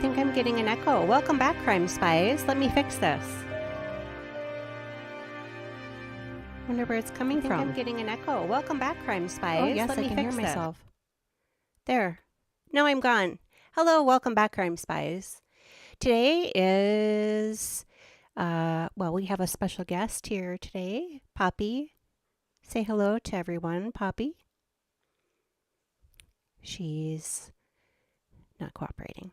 think I'm getting an echo. Welcome back, Crime Spies. Let me fix this. Wonder where it's coming from. I'm getting an echo. Welcome back, Crime Spies. Oh, yes, Let I me can fix hear myself. There. Now I'm gone. Hello, welcome back, Crime Spies. Today is, well, we have a special guest here today, Poppy. Say hello to everyone, Poppy. She's not cooperating.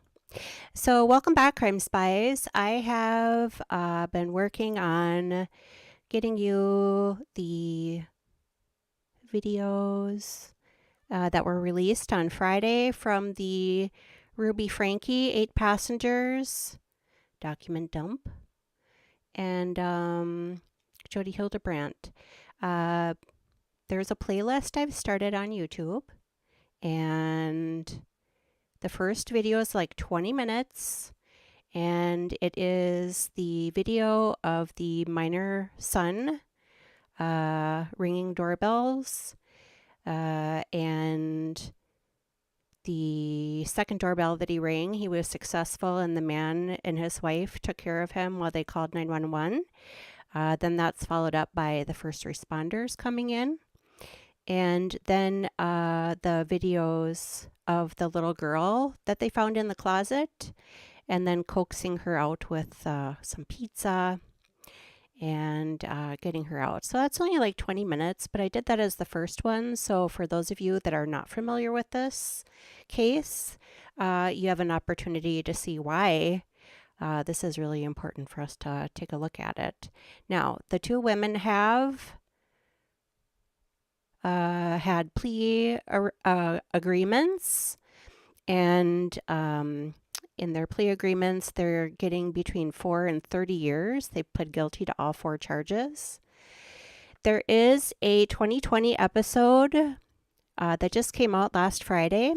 So welcome back, Crime Spies. I have been working on getting you the videos that were released on Friday from the Ruby Franke 8 Passengers document dump and Jodi Hildebrandt. There's a playlist I've started on YouTube, and the first video is like 20 minutes, and it is the video of the minor son ringing doorbells, and the second doorbell that he rang, he was successful, and the man and his wife took care of him while they called 911. Then that's followed up by the first responders coming in. And then the videos of the little girl that they found in the closet, and then coaxing her out with some pizza and getting her out. So that's only like 20 minutes, but I did that as the first one. So for those of you that are not familiar with this case, you have an opportunity to see why this is really important for us to take a look at it. Now, the two women have had plea agreements, and in their plea agreements, they're getting between 4 and 30 years. They pled guilty to all 4 charges. There is a 2020 episode that just came out last Friday,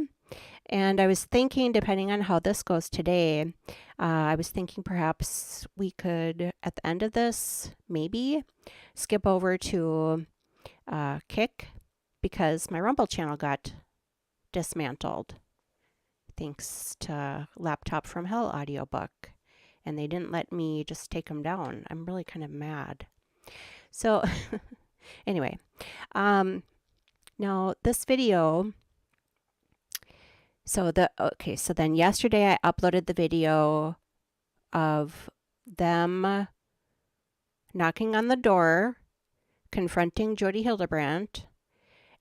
and I was thinking, depending on how this goes today, I was thinking perhaps we could, at the end of this, maybe skip over to Kick, because my Rumble channel got dismantled thanks to Laptop from Hell audiobook, and they didn't let me just take them down. I'm really kind of mad. So anyway, now this video, so then yesterday I uploaded the video of them knocking on the door, confronting Jodi Hildebrandt,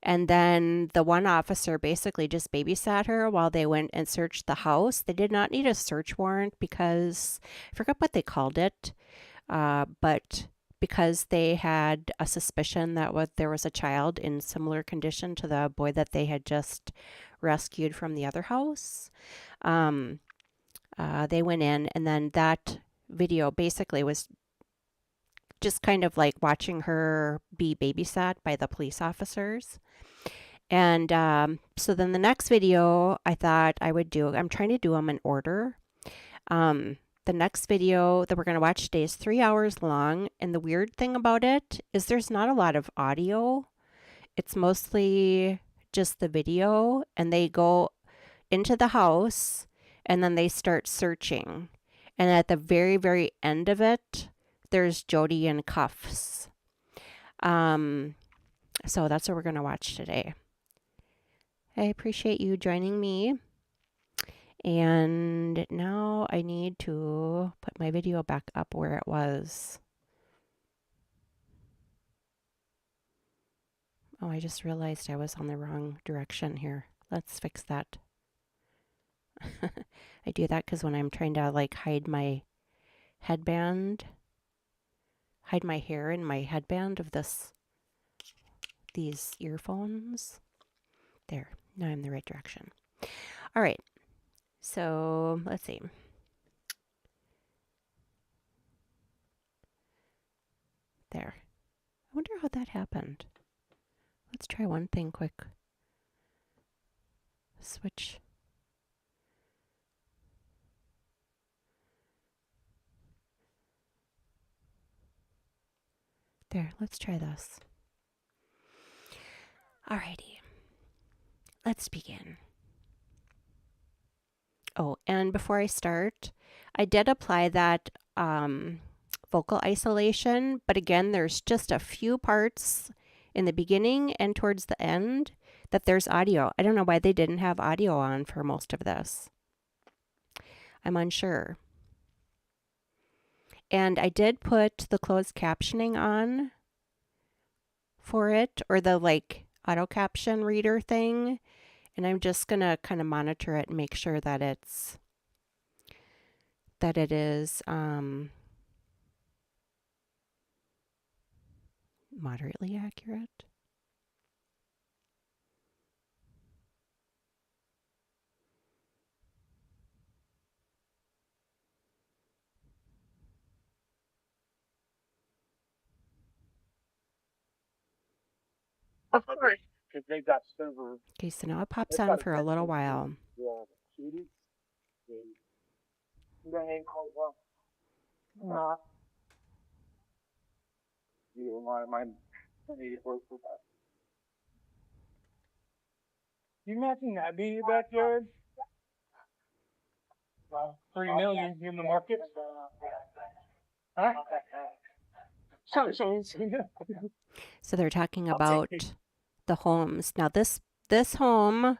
and then the one officer basically just babysat her while they went and searched the house. They did not need a search warrant because I forgot what they called it, but because they had a suspicion that there was a child in similar condition to the boy that they had just rescued from the other house, they went in, and then that video basically was just kind of like watching her be babysat by the police officers. And so then the next video I thought I would do, I'm trying to do them in order. The next video that we're going to watch today is 3 hours long. And the weird thing about it is there's not a lot of audio. It's mostly just the video, and they go into the house and then they start searching. And at the very, very end of it, there's Jodi in cuffs. So that's what we're going to watch today. I appreciate you joining me. And now I need to put my video back up where it was. Oh, I just realized I was on the wrong direction here. Let's fix that. I do that because when I'm trying to like hide my headband, hide my hair in my headband of these earphones. There, now I'm in the right direction. All right, so let's see. There. I wonder how that happened. Let's try one thing quick. Switch. There, let's try this. Alrighty, let's begin. Oh, and before I start, I did apply that vocal isolation, but again, there's just a few parts in the beginning and towards the end that there's audio. I don't know why they didn't have audio on for most of this. I'm unsure. And I did put the closed captioning on for it, or the like auto caption reader thing, and I'm just gonna kind of monitor it and make sure that it is moderately accurate. Of course, because they've got server. Okay, so now it pops on for a little while. You imagine that being your backyard? Wow, 3 million in the market. Huh? So they're talking about the homes. Now this home,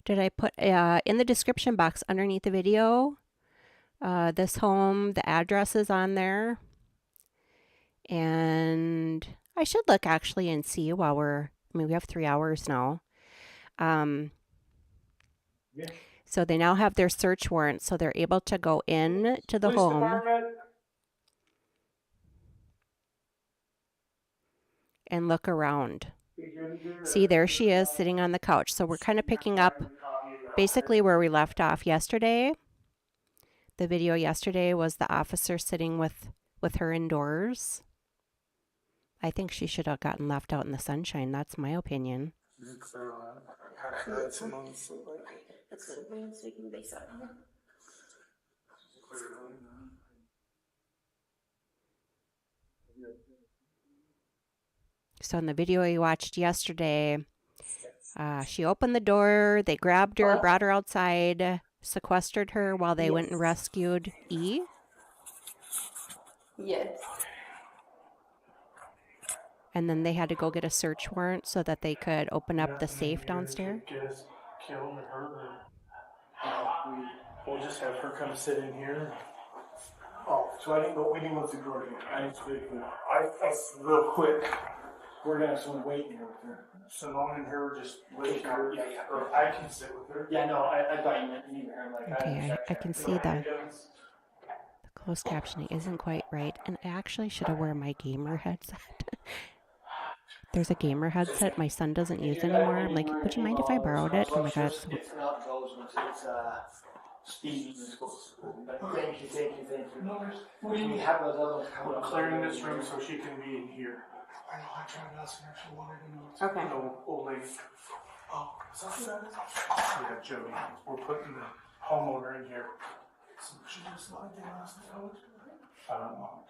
did I put in the description box underneath the video? This home, the address is on there. And I should look actually and see while we have 3 hours now. So they now have their search warrant, so they're able to go in to the home and look around. See, there she is sitting on the couch. So we're kind of picking up basically where we left off yesterday. The video yesterday was the officer sitting with her indoors. I think she should have gotten left out in the sunshine. That's my opinion. So in the video we watched yesterday, she opened the door, they grabbed her, brought her outside, sequestered her while they went and rescued E. Yes. And then they had to go get a search warrant so that they could open up the safe downstairs. Killed or hurt, we'll just have her come sit in here. Oh, so we didn't go through the door again. Real quick. We're gonna have someone waiting here with her. So Long and her just wait here. Or I can sit with her. Yeah, no, I thought you meant me. Okay, I can see the closed captioning isn't quite right, and I actually should have worn my gamer headset. There's a gamer headset my son doesn't use anymore. I'm like, would you mind if I borrowed it? Oh my god, it's Thank you. We have those other ones coming. We're clearing this room so she can be in here. I know, I tried asking her if she wanted to know. Okay. Old lady. Oh, is that who that is? Yeah, Jodi. We're putting the homeowner in here. So she just lied there last night. I don't know.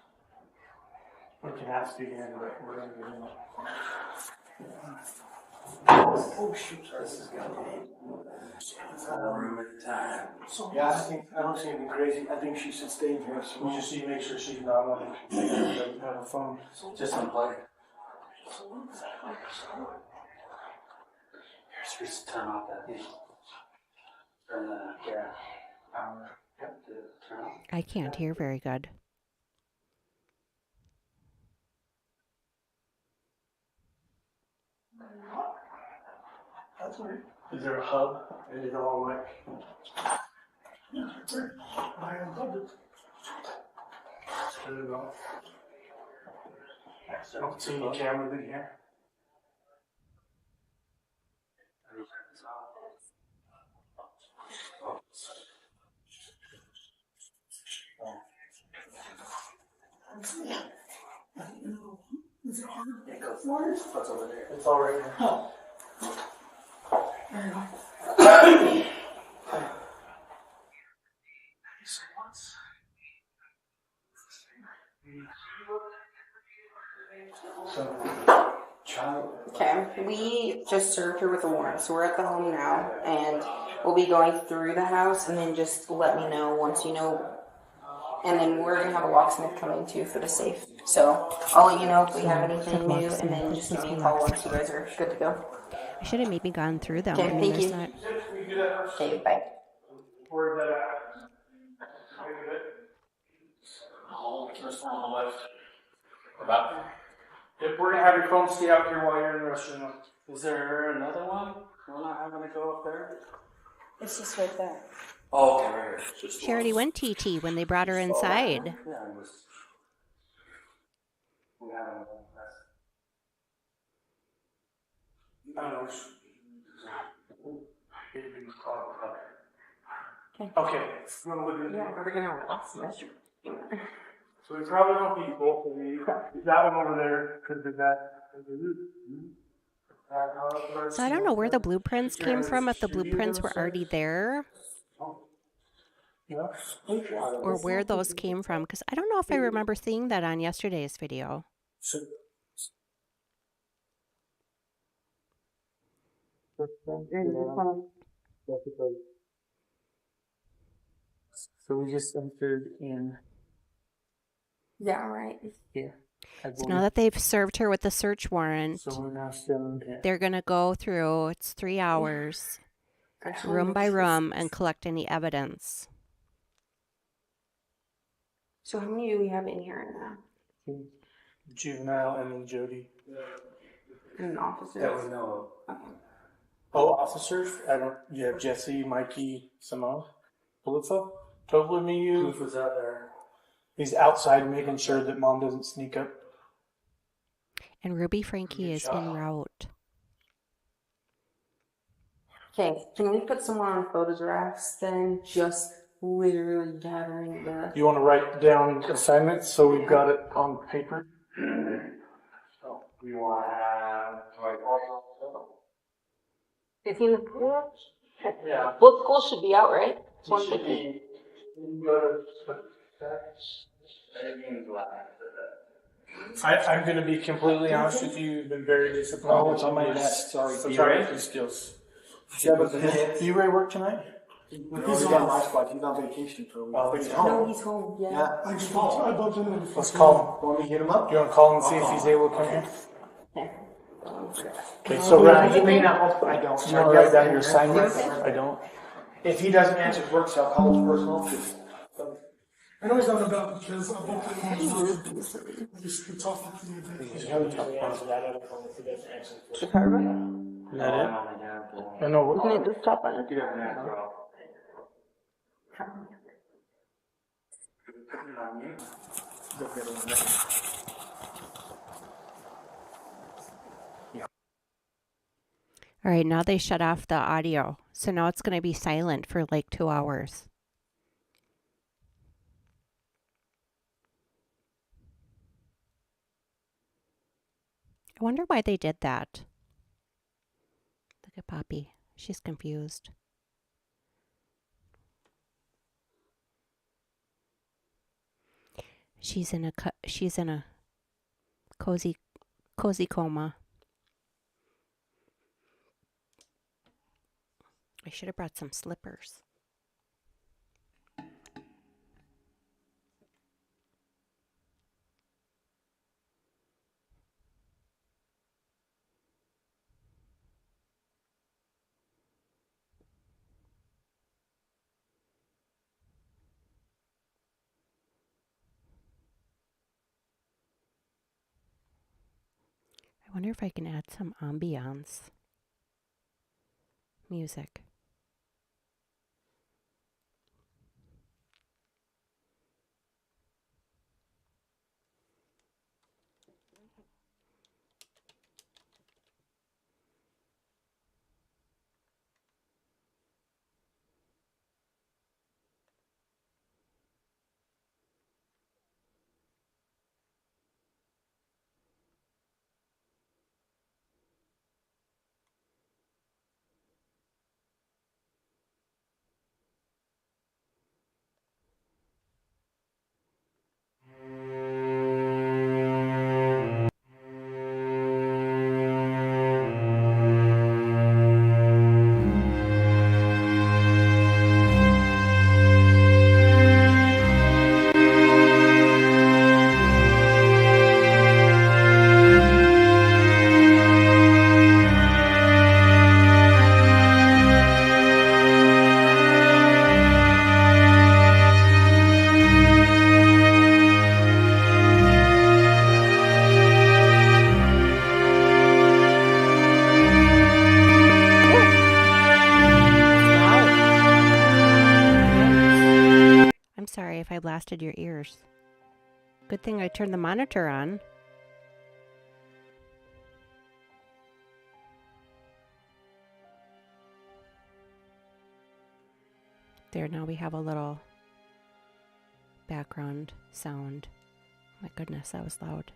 We can ask again, but we're going to get in it. Oh, shoot. This is going to be a room at a time. So, yeah, I don't see anything crazy. I think she should stay in here. So we just need to make sure she's not on it. Doesn't have a phone. Just unplug it. Here's turn off that thing. Turn the power. Yep, turn off. I can't hear very good. That's weird. Is there a hub? Is it all like? Yeah, it's weird. I unplugged it. Turn it off. I don't see any cameras in here. Is it hard? Yeah, go for it. What's over there? It's all right here. Oh. There you go. Okay, we just served her with a warrant, so we're at the home now, and we'll be going through the house, and then just let me know once you know. And then we're gonna have a locksmith coming too for the safe. So I'll let you know if we have anything new, and then just give me a call once you guys are good to go. I should have maybe gone through them. Okay, I mean, thank you. not. Okay, bye. Where's that at? Oh, first one on the left. About. If we're gonna have your phone stay out here while you're in the restroom. Is there another one? We're not having to go up there? It's just right there. Oh, okay, right here. Just She already went TT when they brought her inside. Yeah, it was. We had a Okay. You wanna look at it? Yeah, we're gonna have a locksmith. So we probably don't need both of these. That one over there could be that. So I don't know where the blueprints came from, if the blueprints were already there, or where those came from, because I don't know if I remember seeing that on yesterday's video. So we just entered in Yeah, right. here. So now that they've served her with the search warrant, So we're now still in they're going to go through, it's 3 hours, room by room, and collect any evidence. So how many do we have in here now? Juvenile and then Jodi. And officers? That we know Okay. Oh, officers? I don't. You have Jesse, Mikey, Simone, Melissa. Totally me, you. of. Was out there? He's outside making sure that mom doesn't sneak up. And Ruby Franke is en route. Okay, can we put someone on photographs then? Just literally gathering the. You want to write down assignments so we've got it on paper? So we want to have like also. 15 minutes? Yeah. Well, school should be out, right? It's He should 1:50. be. I'm going to be completely honest with you. You've been very disciplined. Oh, it's on my desk. Sorry. So try to do skills. Yeah, but did E-Ray work tonight? He's on my spot. He's on vacation for a week. Oh, he's No, home. he's home. Yeah. Yeah. I bumped into him. Let's call him. Want me to hit him up? Do you want to call him and see if he's able to come here? Okay. Okay, so Ryan, You may not. I don't. you want to write down your assignments? I don't. If he doesn't answer work, so I'll call his personal. I know he's not about because I booked it. Just talking to you. The car run? Is that it? I know. Can you just stop on it? All right, now they shut off the audio. So now it's going to be silent for like 2 hours. I wonder why they did that. Look at Poppy. She's confused. She's in a cozy coma. I should have brought some slippers. I wonder if I can add some ambiance music. sorry if I blasted your ears. Good thing I turned the monitor on. There, now we have a little background sound. My goodness, that was loud.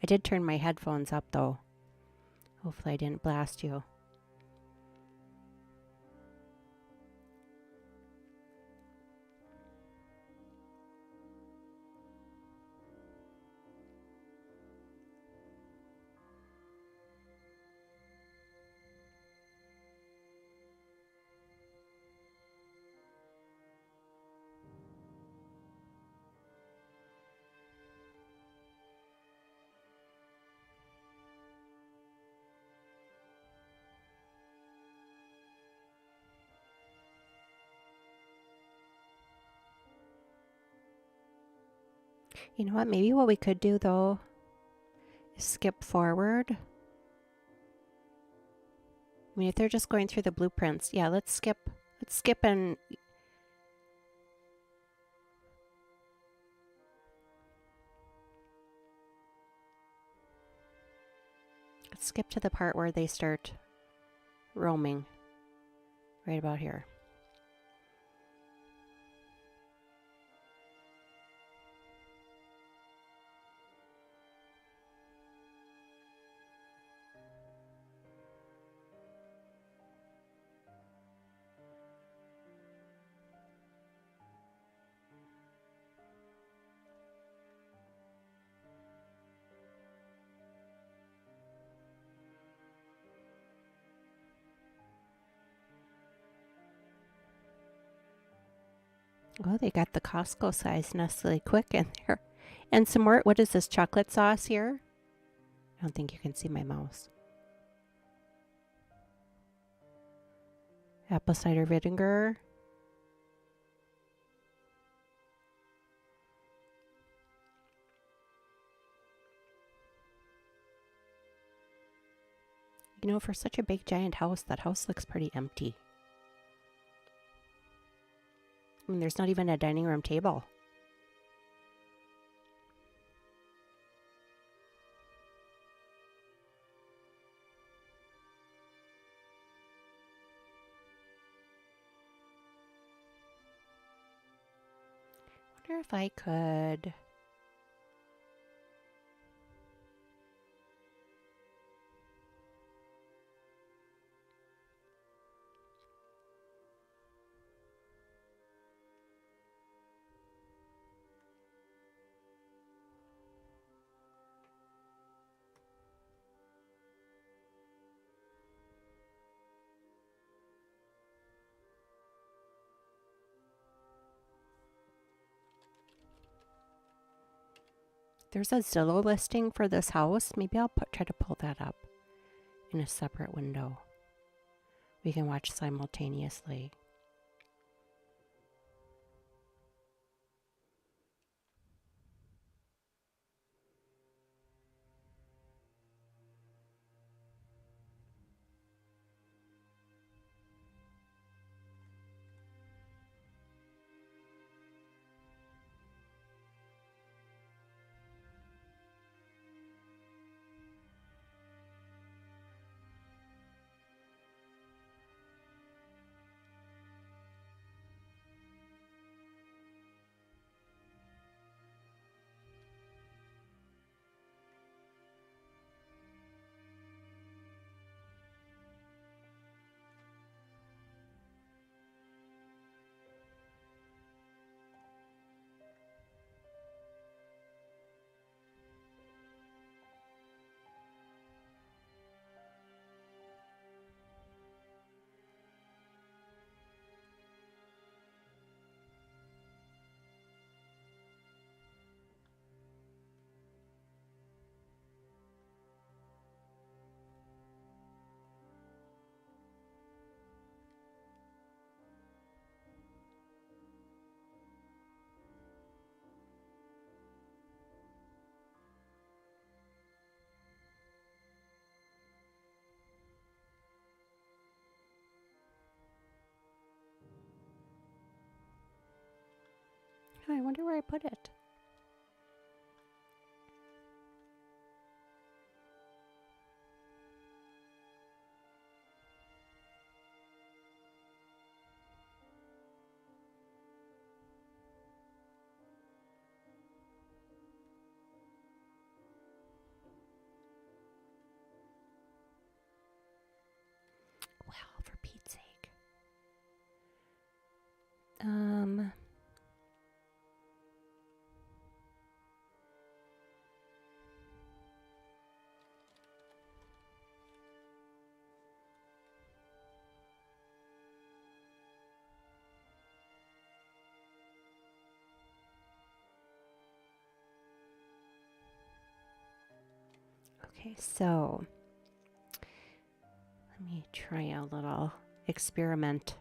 I did turn my headphones up though. Hopefully I didn't blast you. You know what? Maybe what we could do though is skip forward. I mean, if they're just going through the blueprints, yeah, let's skip and let's skip to the part where they start roaming. Right about here. Oh, they got the Costco size Nestle Quick in there. And some more, what is this, chocolate sauce here? I don't think you can see my mouse. Apple cider vinegar. You know, for such a big giant house, that house looks pretty empty. I mean, there's not even a dining room table. Wonder if I could... There's a Zillow listing for this house. Maybe I'll try to pull that up in a separate window. We can watch simultaneously. Yeah, I wonder where I put it. Well, for Pete's sake. Okay, so let me try a little experiment.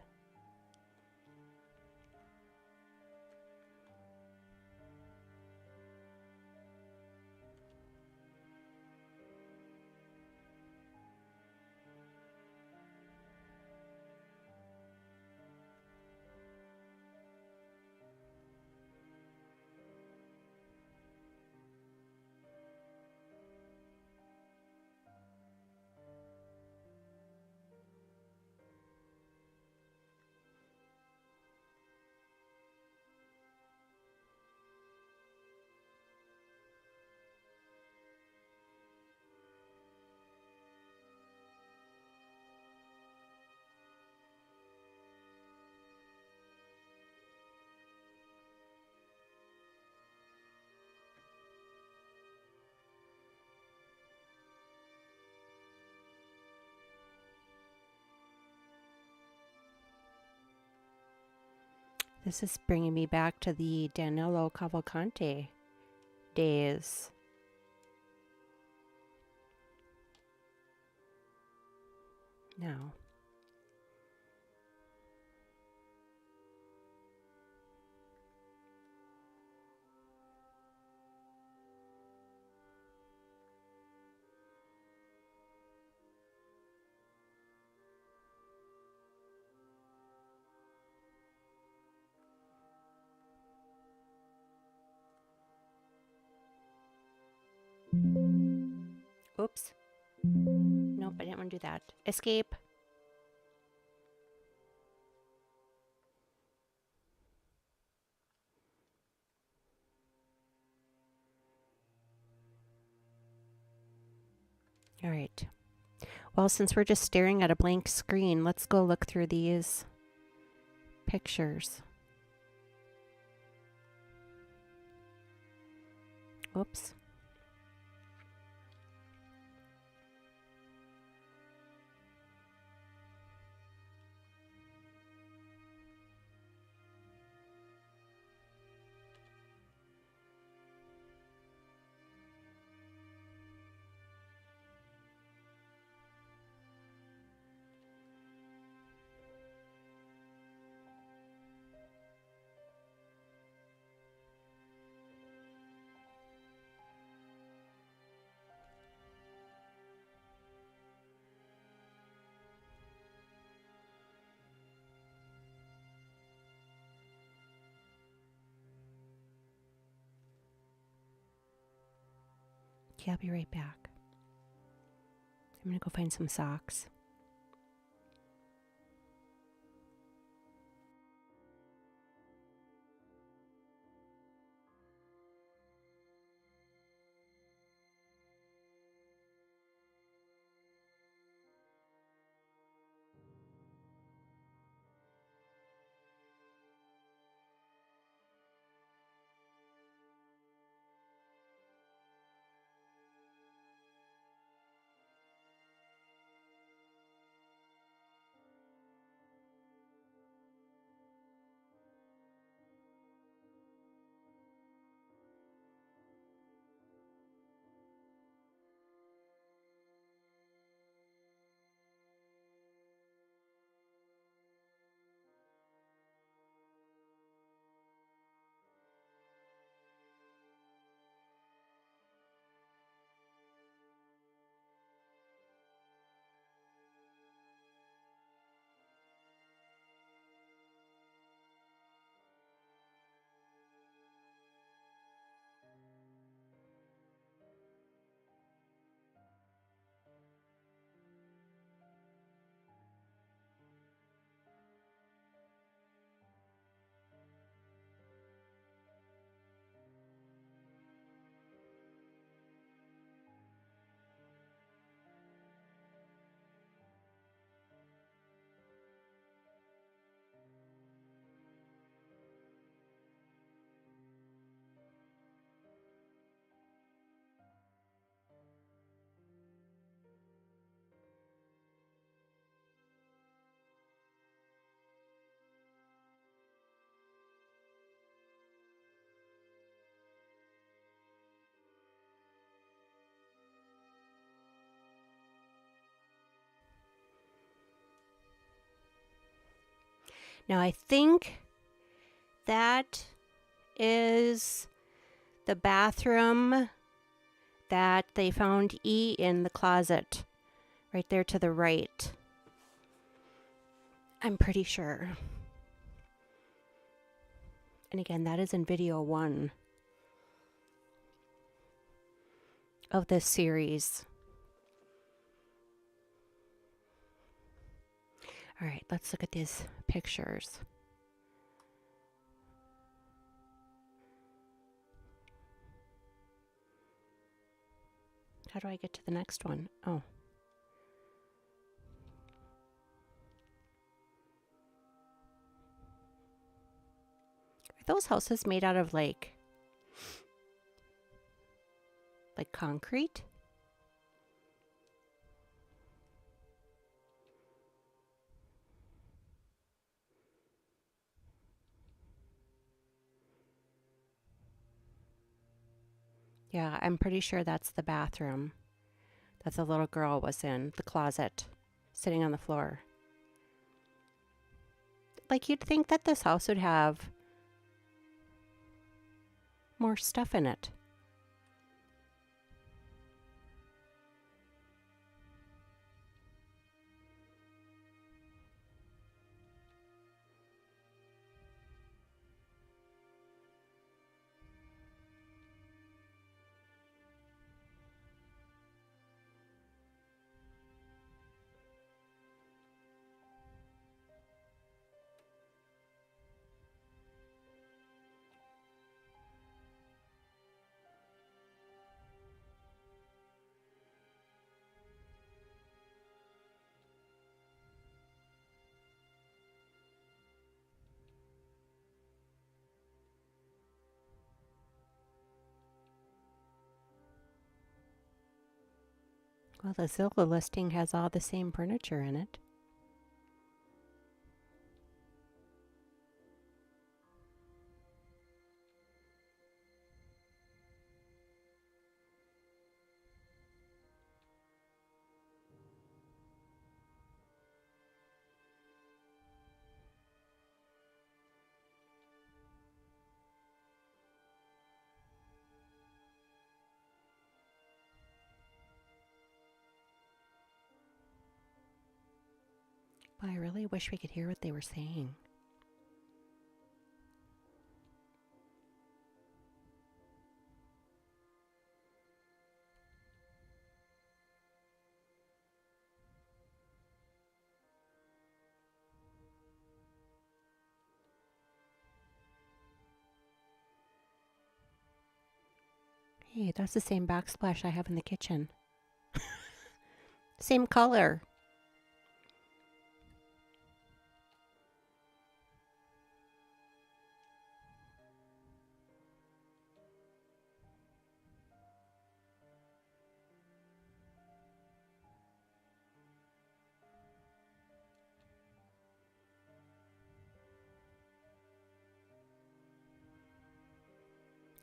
This is bringing me back to the Danilo Cavalcante days. Now, oops. Nope, I didn't want to do that. Escape. All right. Well, since we're just staring at a blank screen, let's go look through these pictures. Whoops. Okay, I'll be right back. I'm gonna go find some socks. Now, I think that is the bathroom that they found E in the closet. Right there to the right. I'm pretty sure. And again, that is in video 1 of this series. All right, let's look at these pictures. How do I get to the next one? Oh. Are those houses made out of like concrete? Yeah, I'm pretty sure that's the bathroom that the little girl was in, the closet, sitting on the floor. Like, you'd think that this house would have more stuff in it. Well, the Zillow listing has all the same furniture in it. But I really wish we could hear what they were saying. Hey, that's the same backsplash I have in the kitchen. Same color.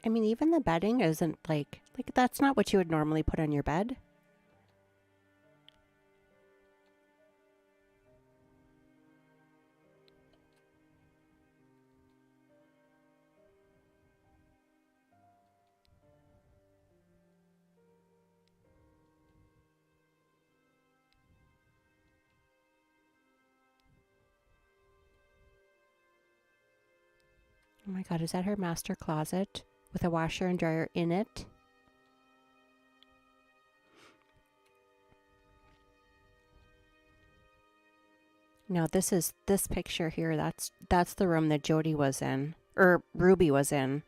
I mean, even the bedding isn't like that's not what you would normally put on your bed. Oh my God, is that her master closet with a washer and dryer in it? No, this picture here. That's the room that Jodi was in, or Ruby was in.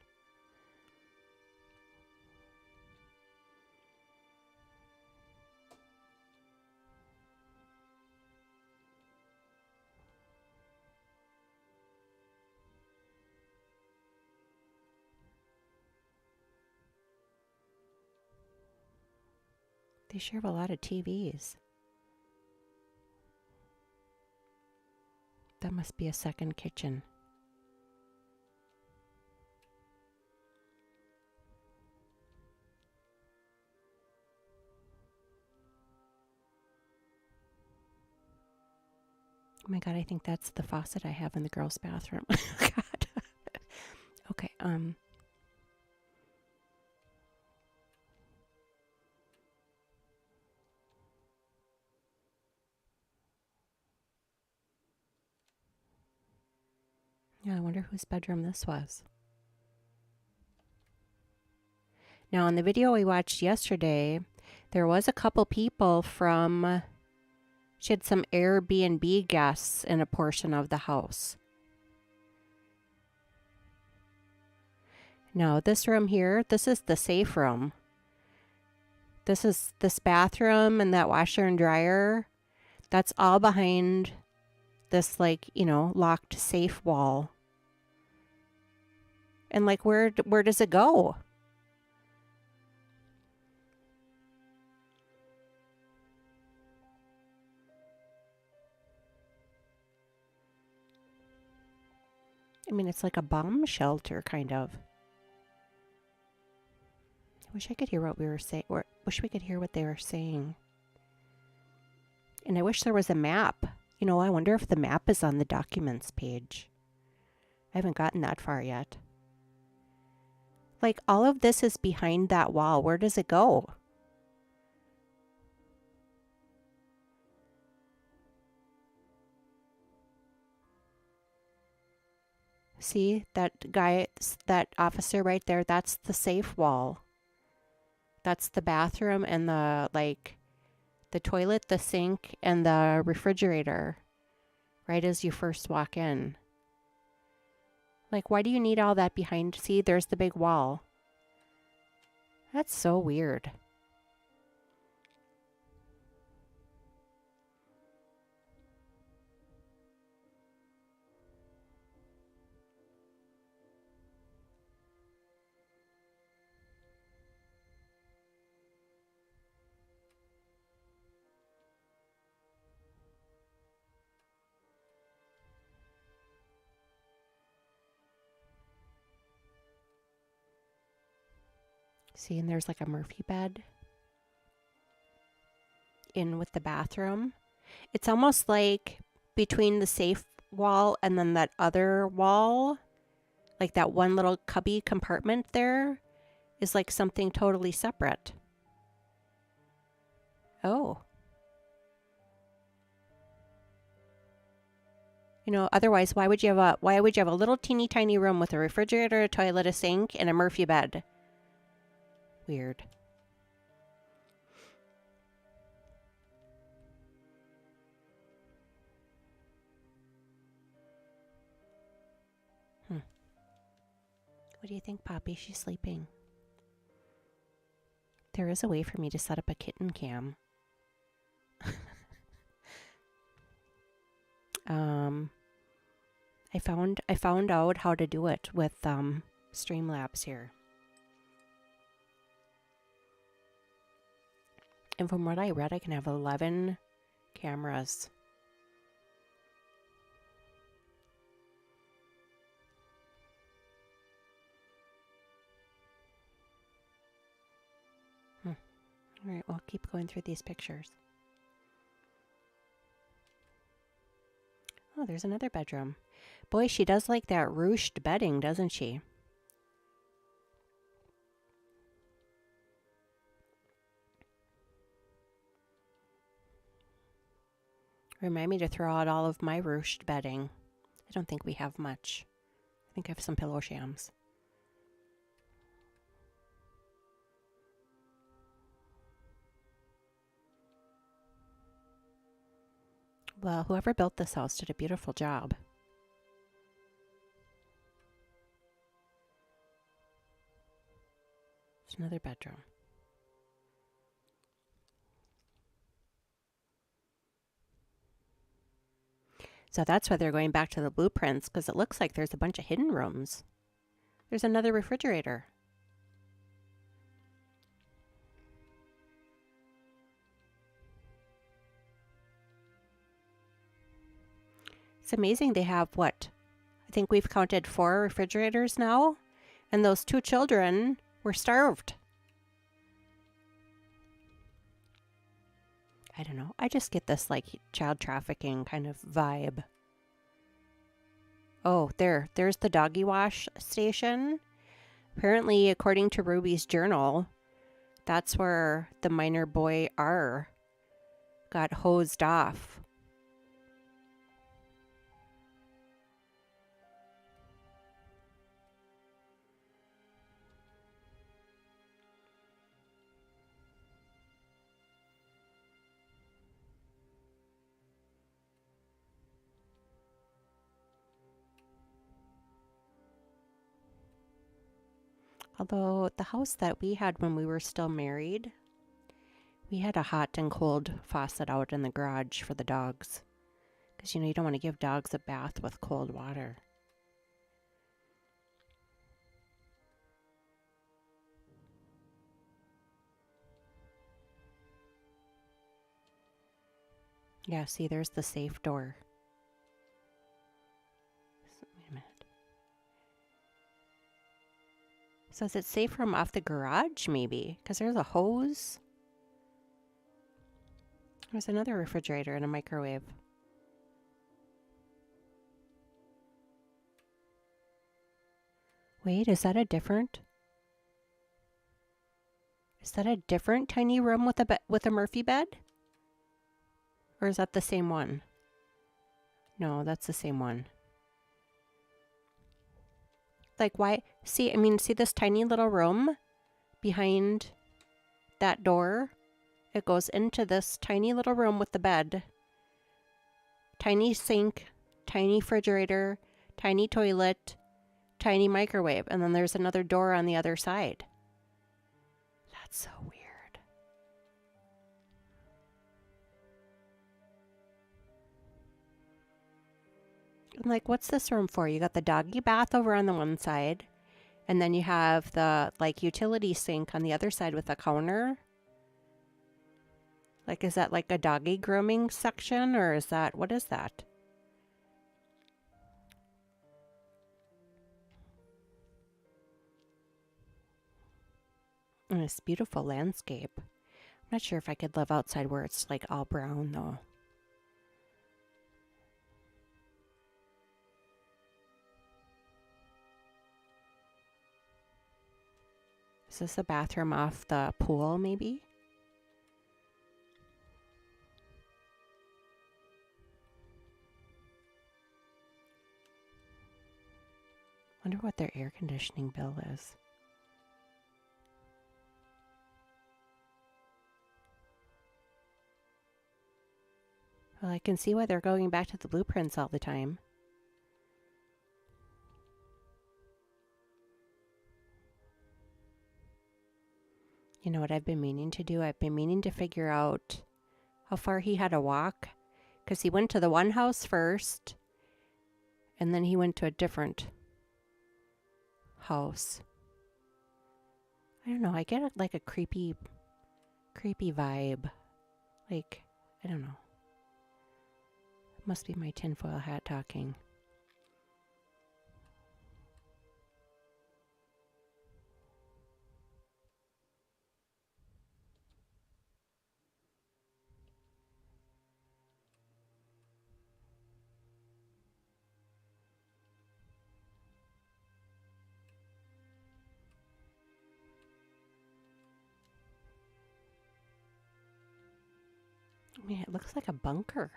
They sure have a lot of TVs. That must be a second kitchen. Oh my God, I think that's the faucet I have in the girls' bathroom. God. Okay, yeah, I wonder whose bedroom this was. Now, in the video we watched yesterday, there was a couple people from, she had some Airbnb guests in a portion of the house. Now, this room here, this is the safe room. This is this bathroom and that washer and dryer. That's all behind this, like, you know, locked safe wall. And like, where does it go? I mean, it's like a bomb shelter, kind of. I wish I could hear what we were saying, or wish we could hear what they were saying. And I wish there was a map. You know, I wonder if the map is on the documents page. I haven't gotten that far yet. Like, all of this is behind that wall. Where does it go? See, that guy, that officer right there, that's the safe wall. That's the bathroom and the, like, the toilet, the sink, and the refrigerator. Right as you first walk in. Like, why do you need all that behind? See, there's the big wall. That's so weird. See, and there's like a Murphy bed in with the bathroom. It's almost like between the safe wall and then that other wall, like that one little cubby compartment there, is like something totally separate. Oh. You know, otherwise, why would you have a little teeny tiny room with a refrigerator, a toilet, a sink, and a Murphy bed? Weird. What do you think, Poppy? She's sleeping. There is a way for me to set up a kitten cam. I found out how to do it with Streamlabs here. And from what I read, I can have 11 cameras. All right, well, keep going through these pictures. Oh, there's another bedroom. Boy, she does like that ruched bedding, doesn't she? Remind me to throw out all of my ruched bedding. I don't think we have much. I think I have some pillow shams. Well, whoever built this house did a beautiful job. It's another bedroom. So that's why they're going back to the blueprints, because it looks like there's a bunch of hidden rooms. There's another refrigerator. It's amazing they have what? I think we've counted 4 refrigerators now, and those 2 children were starved. I don't know. I just get this like child trafficking kind of vibe. Oh, there's the doggy wash station. Apparently, according to Ruby's journal, that's where the minor boy R got hosed off. Although the house that we had when we were still married, we had a hot and cold faucet out in the garage for the dogs. Because, you know, you don't want to give dogs a bath with cold water. Yeah, see, there's the safe door. Wait a minute. So is it safe from off the garage, maybe? Because there's a hose. There's another refrigerator and a microwave. Wait, is that a different tiny room with a Murphy bed? Or is that the same one? No, that's the same one. Like, why? See, I mean, see this tiny little room behind that door? It goes into this tiny little room with the bed. Tiny sink, tiny refrigerator, tiny toilet, tiny microwave. And then there's another door on the other side. That's so weird. I'm like, what's this room for? You got the doggy bath over on the one side, and then you have the like utility sink on the other side with a counter. Like, is that like a doggy grooming section, or is that, what is that? And this beautiful landscape. I'm not sure if I could live outside where it's like all brown though. Is this a bathroom off the pool, maybe? Wonder what their air conditioning bill is. Well, I can see why they're going back to the blueprints all the time. You know what I've been meaning to do? I've been meaning to figure out how far he had to walk. Because he went to the one house first, and then he went to a different house. I don't know. I get like a creepy vibe. Like, I don't know. Must be my tinfoil hat talking. I mean, it looks like a bunker.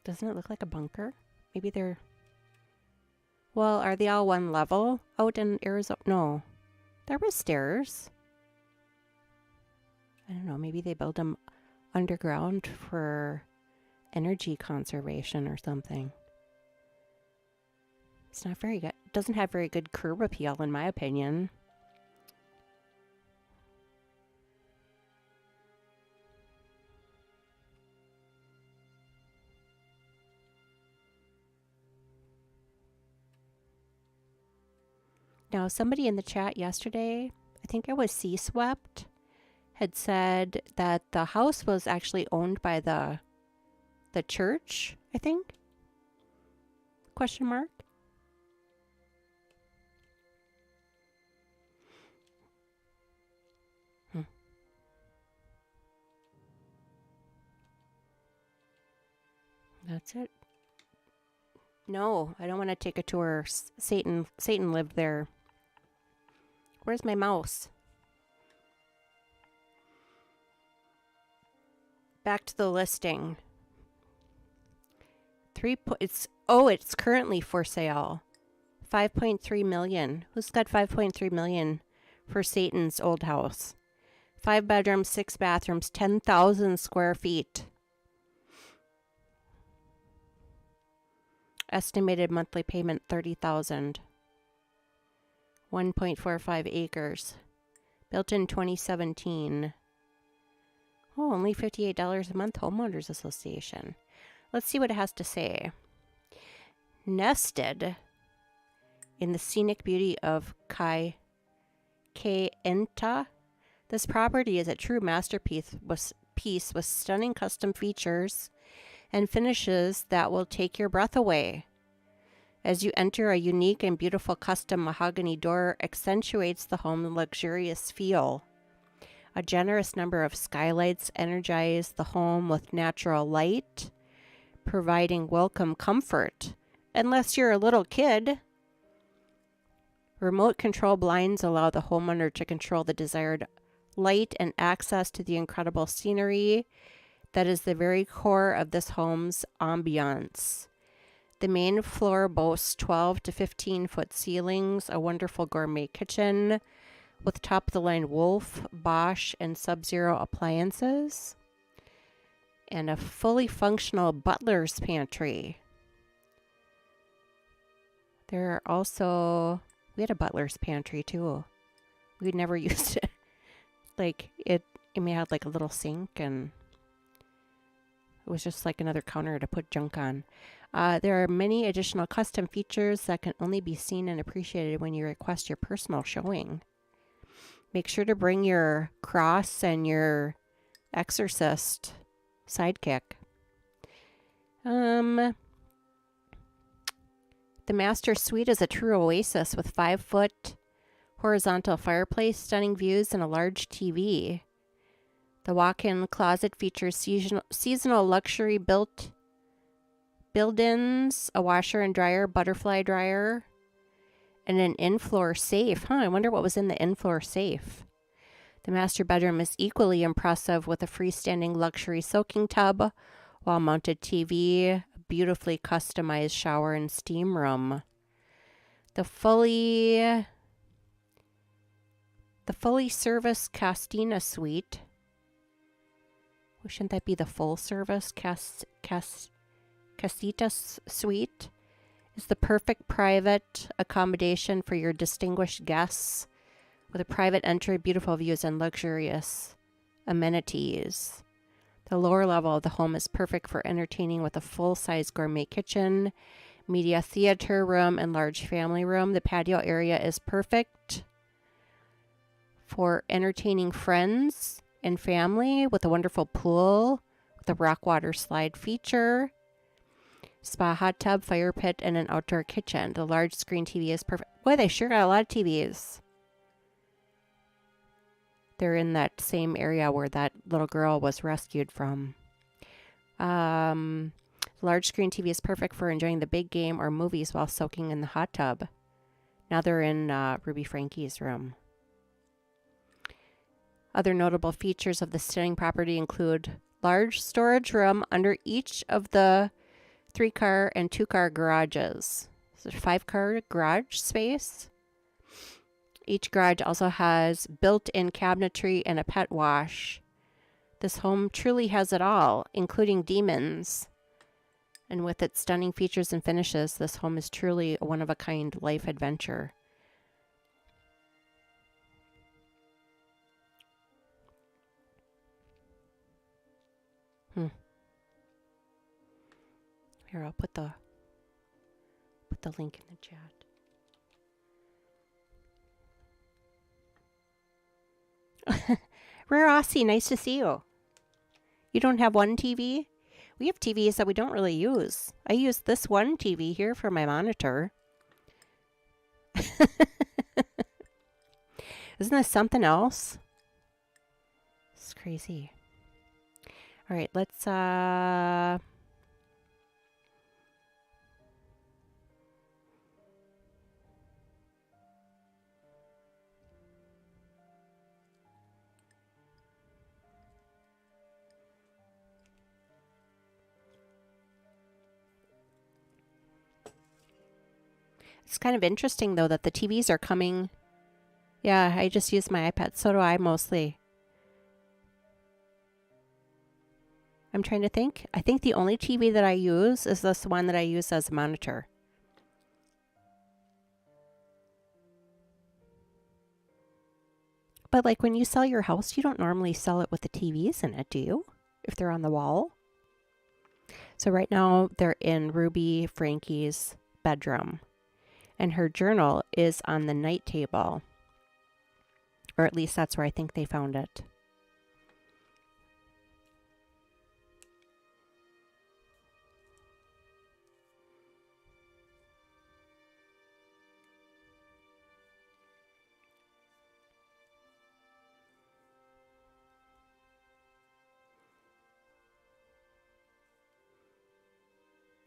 Doesn't it look like a bunker? Maybe they're... Well, are they all one level out in Arizona? No. There were stairs. I don't know. Maybe they built them underground for energy conservation or something. It's not very good. It doesn't have very good curb appeal, in my opinion. Now, somebody in the chat yesterday, I think it was C-Swept, had said that the house was actually owned by the church, I think? Question mark? That's it. No, I don't want to take a tour. Satan lived there. Where's my mouse? Back to the listing. It's currently for sale. 5.3 million. Who's got 5.3 million for Satan's old house? 5 bedrooms, 6 bathrooms, 10,000 square feet. Estimated monthly payment $30,000. 1.45 acres. Built in 2017. Oh, only $58 a month, homeowners association. Let's see what it has to say. Nested in the scenic beauty of Kai Enta, this property is a true masterpiece with stunning custom features and finishes that will take your breath away. As you enter, a unique and beautiful custom mahogany door accentuates the home's luxurious feel. A generous number of skylights energize the home with natural light, providing welcome comfort. Unless you're a little kid. Remote control blinds allow the homeowner to control the desired light and access to the incredible scenery that is the very core of this home's ambiance. The main floor boasts 12 to 15 foot ceilings, a wonderful gourmet kitchen with top-of-the-line Wolf, Bosch, and Sub-Zero appliances, and a fully functional butler's pantry. There are also, we had a butler's pantry too. We'd never used it. It had like a little sink, and it was just like another counter to put junk on. There are many additional custom features that can only be seen and appreciated when you request your personal showing. Make sure to bring your cross and your exorcist sidekick. The master suite is a true oasis with 5-foot horizontal fireplace, stunning views, and a large TV. The walk-in closet features seasonal luxury build-ins, a washer and dryer, butterfly dryer, and an in-floor safe. I wonder what was in the in-floor safe. The master bedroom is equally impressive with a freestanding luxury soaking tub, wall-mounted TV, a beautifully customized shower and steam room. The fully serviced Castina suite. Well, shouldn't that be the full service Casita suite? Is the perfect private accommodation for your distinguished guests with a private entry, beautiful views, and luxurious amenities. The lower level of the home is perfect for entertaining with a full-size gourmet kitchen, media theater room, and large family room. The patio area is perfect for entertaining friends and family with a wonderful pool with a rock water slide feature. Spa hot tub, fire pit, and an outdoor kitchen. The large screen TV is perfect. Boy, they sure got a lot of TVs. They're in that same area where that little girl was rescued from. Large screen TV is perfect for enjoying the big game or movies while soaking in the hot tub. Now they're in Ruby Franke's room. Other notable features of the stunning property include large storage room under each of the 3-car and 2-car garages. So 5-car garage space. Each garage also has built-in cabinetry and a pet wash. This home truly has it all, including demons. And with its stunning features and finishes, this home is truly a one-of-a-kind life adventure. Here, I'll put the link in the chat. Rare Aussie, nice to see you. You don't have one TV? We have TVs that we don't really use. I use this one TV here for my monitor. Isn't this something else? It's crazy. All right, let's It's kind of interesting, though, that the TVs are coming. Yeah, I just use my iPad. So do I mostly. I'm trying to think. I think the only TV that I use is this one that I use as a monitor. But like when you sell your house, you don't normally sell it with the TVs in it, do you? If they're on the wall. So right now they're in Ruby Franke's bedroom. And her journal is on the night table. Or at least that's where I think they found it.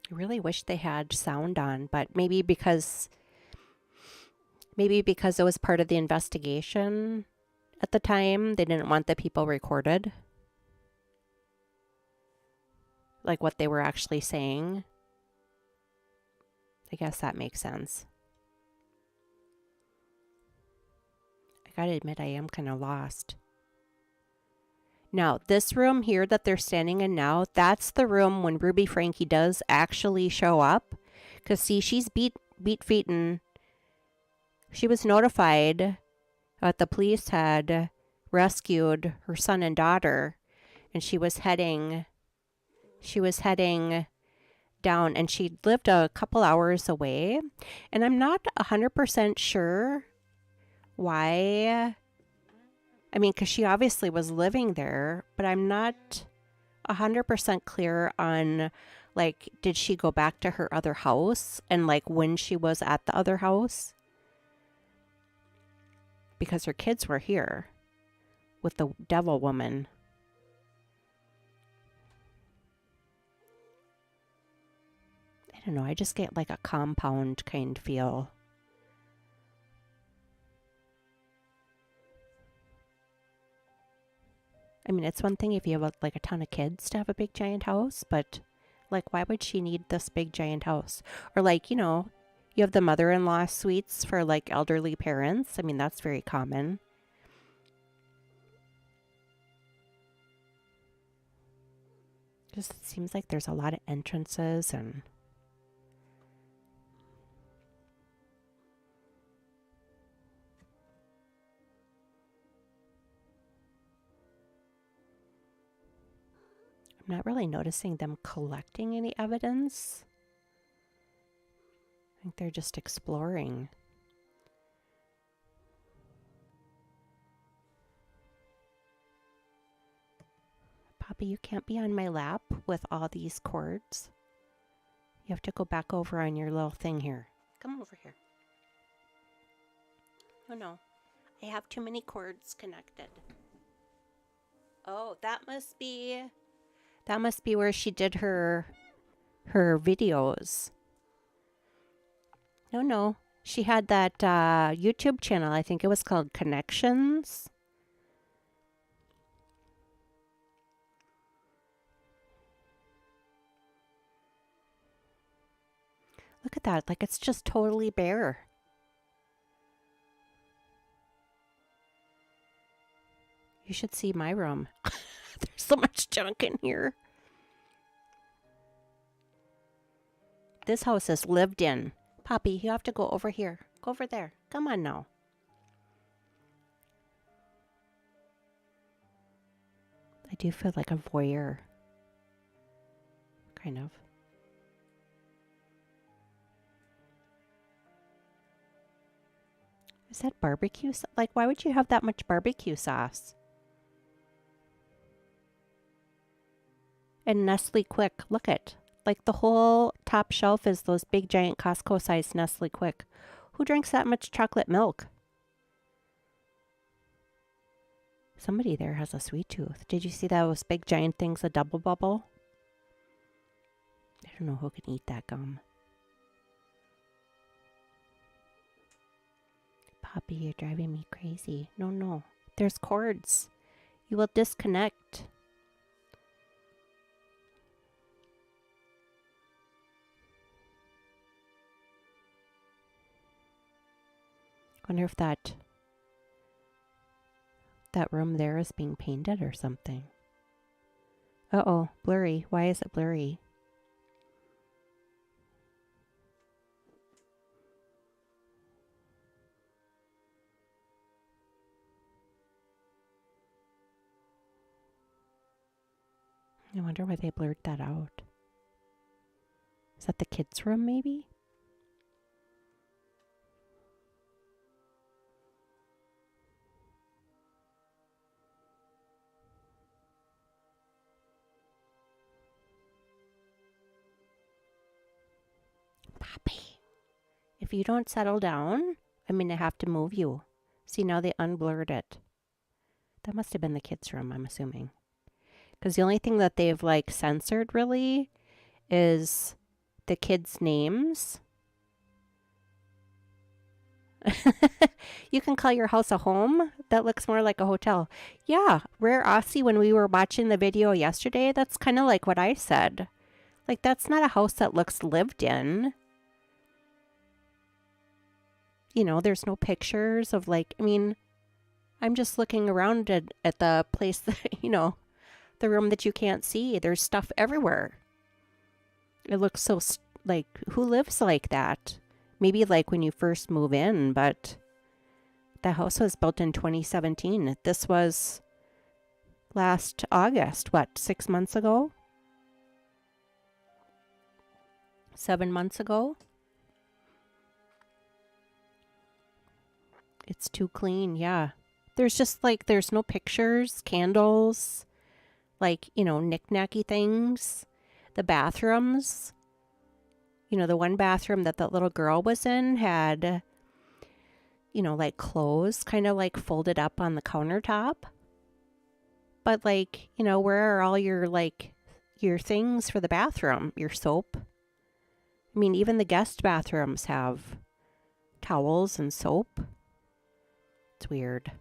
I really wish they had sound on, but maybe because it was part of the investigation at the time, they didn't want the people recorded. Like what they were actually saying. I guess that makes sense. I gotta admit, I am kind of lost. Now, this room here that they're standing in now, that's the room when Ruby Franke does actually show up. Because, see, she's beat feetin'. She was notified that the police had rescued her son and daughter. And she was heading down. And she lived a couple hours away. And I'm not 100% sure why. I mean, because she obviously was living there, but I'm not 100% clear on, like, did she go back to her other house and, like, when she was at the other house? Because her kids were here with the devil woman. I don't know. I just get, like, a compound kind feel. I mean, it's one thing if you have like a ton of kids to have a big giant house, but like, why would she need this big giant house? Or like, you know, you have the mother-in-law suites for like elderly parents. I mean, that's very common. Just seems like there's a lot of entrances and I'm not really noticing them collecting any evidence. I think they're just exploring. Poppy, you can't be on my lap with all these cords. You have to go back over on your little thing here. Come over here. Oh no, I have too many cords connected. Oh, that must be where she did her videos. No, she had that YouTube channel. I think it was called Connections. Look at that, like it's just totally bare. You should see my room. There's so much junk in here. This house is lived in. Poppy, you have to go over here. Go over there. Come on now. I do feel like a voyeur. Kind of. Is that barbecue? Like, why would you have that much barbecue sauce? And Nestle Quick, look at. Like the whole top shelf is those big giant Costco sized Nestle Quick. Who drinks that much chocolate milk? Somebody there has a sweet tooth. Did you see those big giant things, a double bubble? I don't know who can eat that gum. Poppy, you're driving me crazy. No. There's cords. You will disconnect. Wonder if that room there is being painted or something. Uh-oh, blurry. Why is it blurry? I wonder why they blurred that out. Is that the kids' room, maybe? Poppy, if you don't settle down, I'm going to have to move you. See, now they unblurred it. That must have been the kids' room, I'm assuming. Because the only thing that they've, like, censored, really, is the kids' names. You can call your house a home? That looks more like a hotel. Yeah, Rare Aussie, when we were watching the video yesterday, that's kind of like what I said. Like, that's not a house that looks lived in. You know, there's no pictures of, like, I mean, I'm just looking around at the place that, you know, the room that you can't see. There's stuff everywhere. It looks so, like, who lives like that? Maybe, like, when you first move in, but the house was built in 2017. This was last August, what, 6 months ago? 7 months ago? It's too clean, yeah. There's just, like, there's no pictures, candles, like, you know, knick-knacky things. The bathrooms, you know, the one bathroom that little girl was in had, you know, like, clothes kind of, like, folded up on the countertop. But, like, you know, where are all your, like, your things for the bathroom? Your soap? I mean, even the guest bathrooms have towels and soap. It's weird.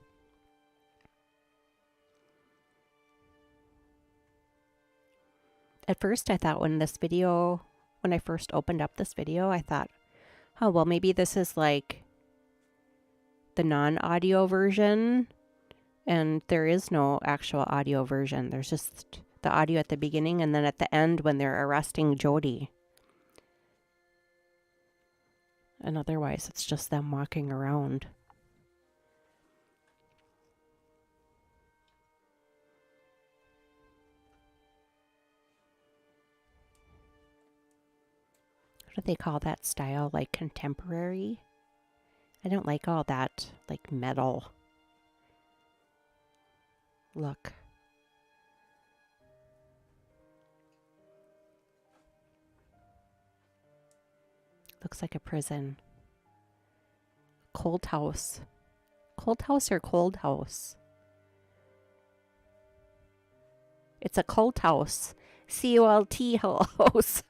At first, I thought when I first opened up this video, I thought, oh, well, maybe this is like the non-audio version, and there is no actual audio version. There's just the audio at the beginning and then at the end when they're arresting Jodi. And otherwise, it's just them walking around. What do they call that style? Like contemporary? I don't like all that, like, metal look. Looks like a prison. Cold house. Cold house or cold house? It's a cult house. C-O-L-T house.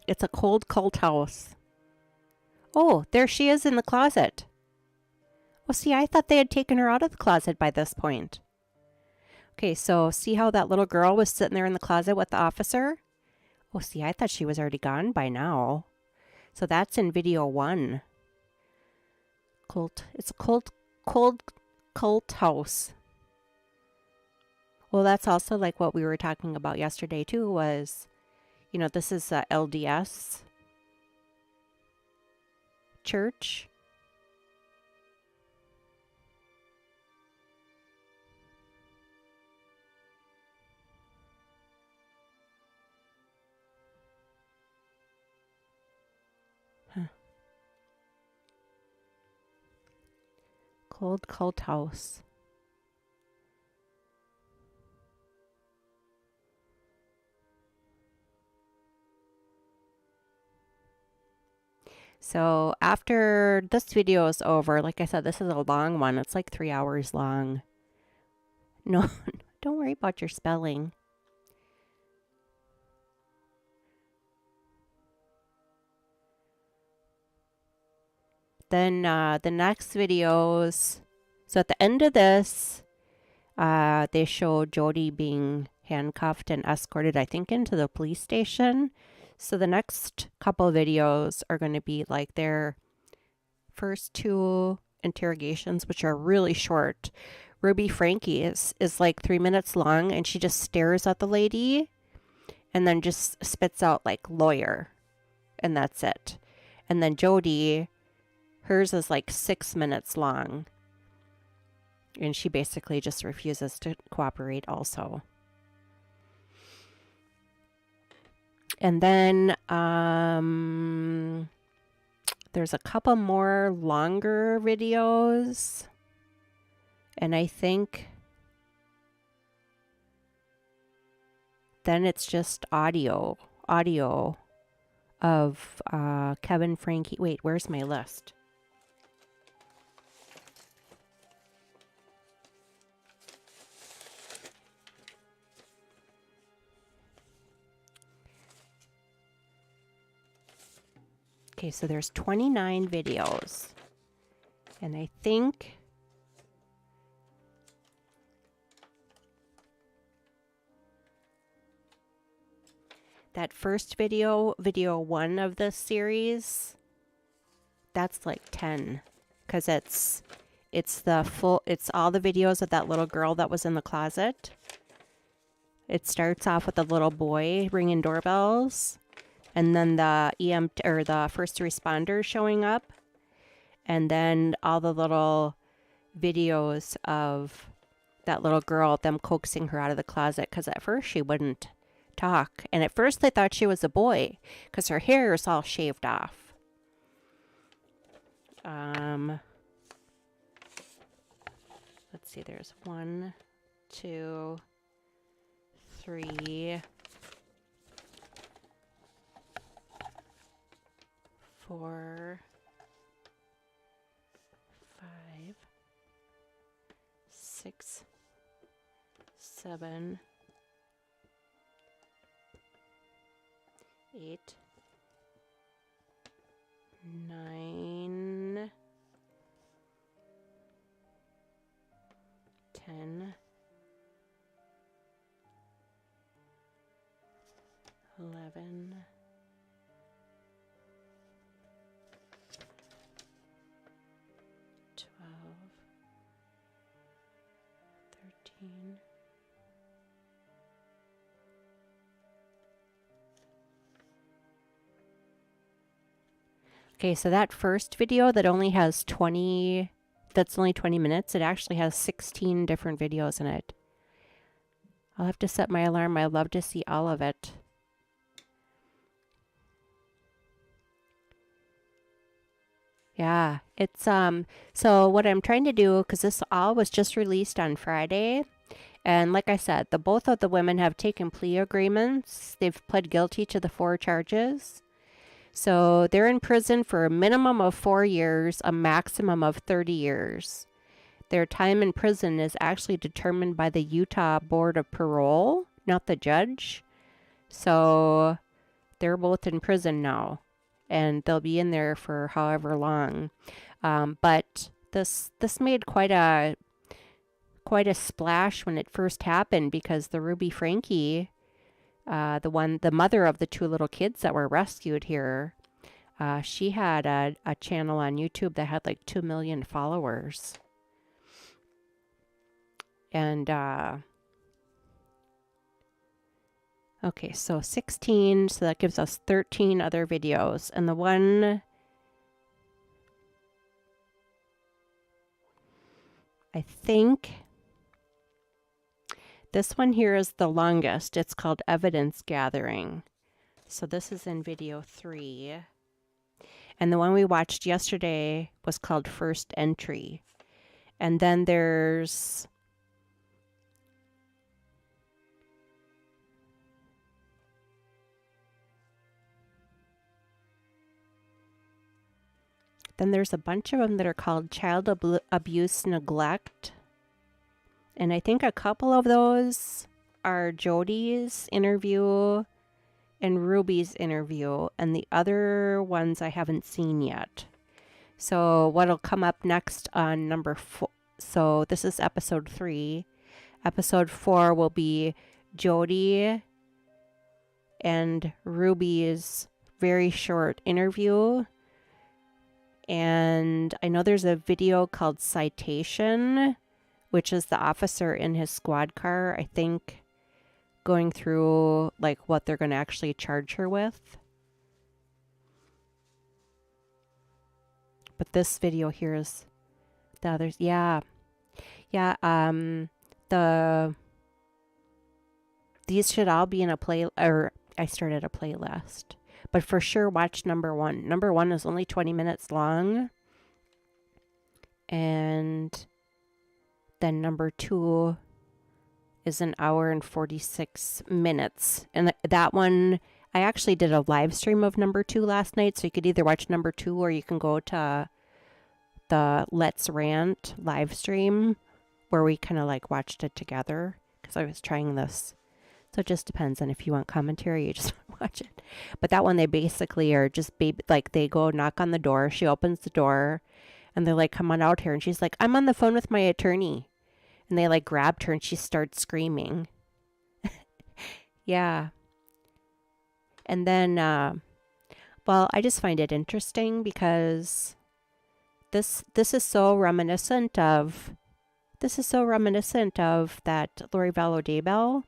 It's a cold cult house. Oh, there she is in the closet. Oh, see, I thought they had taken her out of the closet by this point. Okay, so see how that little girl was sitting there in the closet with the officer? Oh, see, I thought she was already gone by now. So that's in video 1. Cult. It's a cold cult house. Well, that's also like what we were talking about yesterday too, was, you know, this is a LDS church. Cold cult house. So after this video is over, like I said, this is a long one. It's like 3 hours long. No, don't worry about your spelling. Then the next videos, so at the end of this, they show Jodi being handcuffed and escorted, I think, into the police station. So the next couple of videos are going to be like their first 2 interrogations, which are really short. Ruby Franke is like 3 minutes long, and she just stares at the lady and then just spits out like lawyer, and that's it. And then Jodi, hers is like 6 minutes long, and she basically just refuses to cooperate also. And then there's a couple more longer videos, and I think then it's just audio of Kevin Franke. Wait, where's my list? Okay, so there's 29 videos, and I think that first video 1 of this series, that's like 10, because it's all the videos of that little girl that was in the closet. It starts off with a little boy ringing doorbells, and then the or the first responders showing up, and then all the little videos of that little girl, them coaxing her out of the closet, because at first she wouldn't talk, and at first they thought she was a boy because her hair is all shaved off. Let's see, there's 1, 2, 3, 4, 5, 6, 7, 8, 9, 10, 11, 12, 13, 'kay, so that first video that only has 20, that's only 20 minutes, it actually has 16 different videos in it. I'll have to set my alarm. I love to see all of it. Yeah, it's so what I'm trying to do, because this all was just released on Friday, and like I said, both of the women have taken plea agreements. They've pled guilty to the 4 charges. So they're in prison for a minimum of 4 years, a maximum of 30 years. Their time in prison is actually determined by the Utah Board of Parole, not the judge. So they're both in prison now, and they'll be in there for however long. But this made quite a splash when it first happened, because the Ruby Franke, the mother of the 2 little kids that were rescued here, she had a channel on YouTube that had like 2 million followers. And okay, so 16, so that gives us 13 other videos. And the one, I think this one here is the longest. It's called Evidence Gathering. So this is in video 3. And the one we watched yesterday was called First Entry. And then there's a bunch of them that are called Child Abuse Neglect. And I think a couple of those are Jodi's interview and Ruby's interview, and the other ones I haven't seen yet. So what'll come up next on number 4, so this is episode 3. Episode 4 will be Jodi and Ruby's very short interview. And I know there's a video called Citation, which is the officer in his squad car, I think, going through like what they're going to actually charge her with. But this video here is the others. Yeah. These should all be in a I started a playlist. But for sure, watch number 1. Number 1 is only 20 minutes long. And then number 2 is an hour and 46 minutes. And that one, I actually did a live stream of number 2 last night. So you could either watch number 2 or you can go to the Let's Rant live stream where we kind of like watched it together because I was trying this. So it just depends on if you want commentary, you just watch it. But that one, they basically are just like they go knock on the door. She opens the door and they're like, come on out here. And she's like, I'm on the phone with my attorney. And they like grabbed her and she starts screaming. Yeah. And then, well, I just find it interesting because this is so reminiscent of that Lori Vallow Daybell.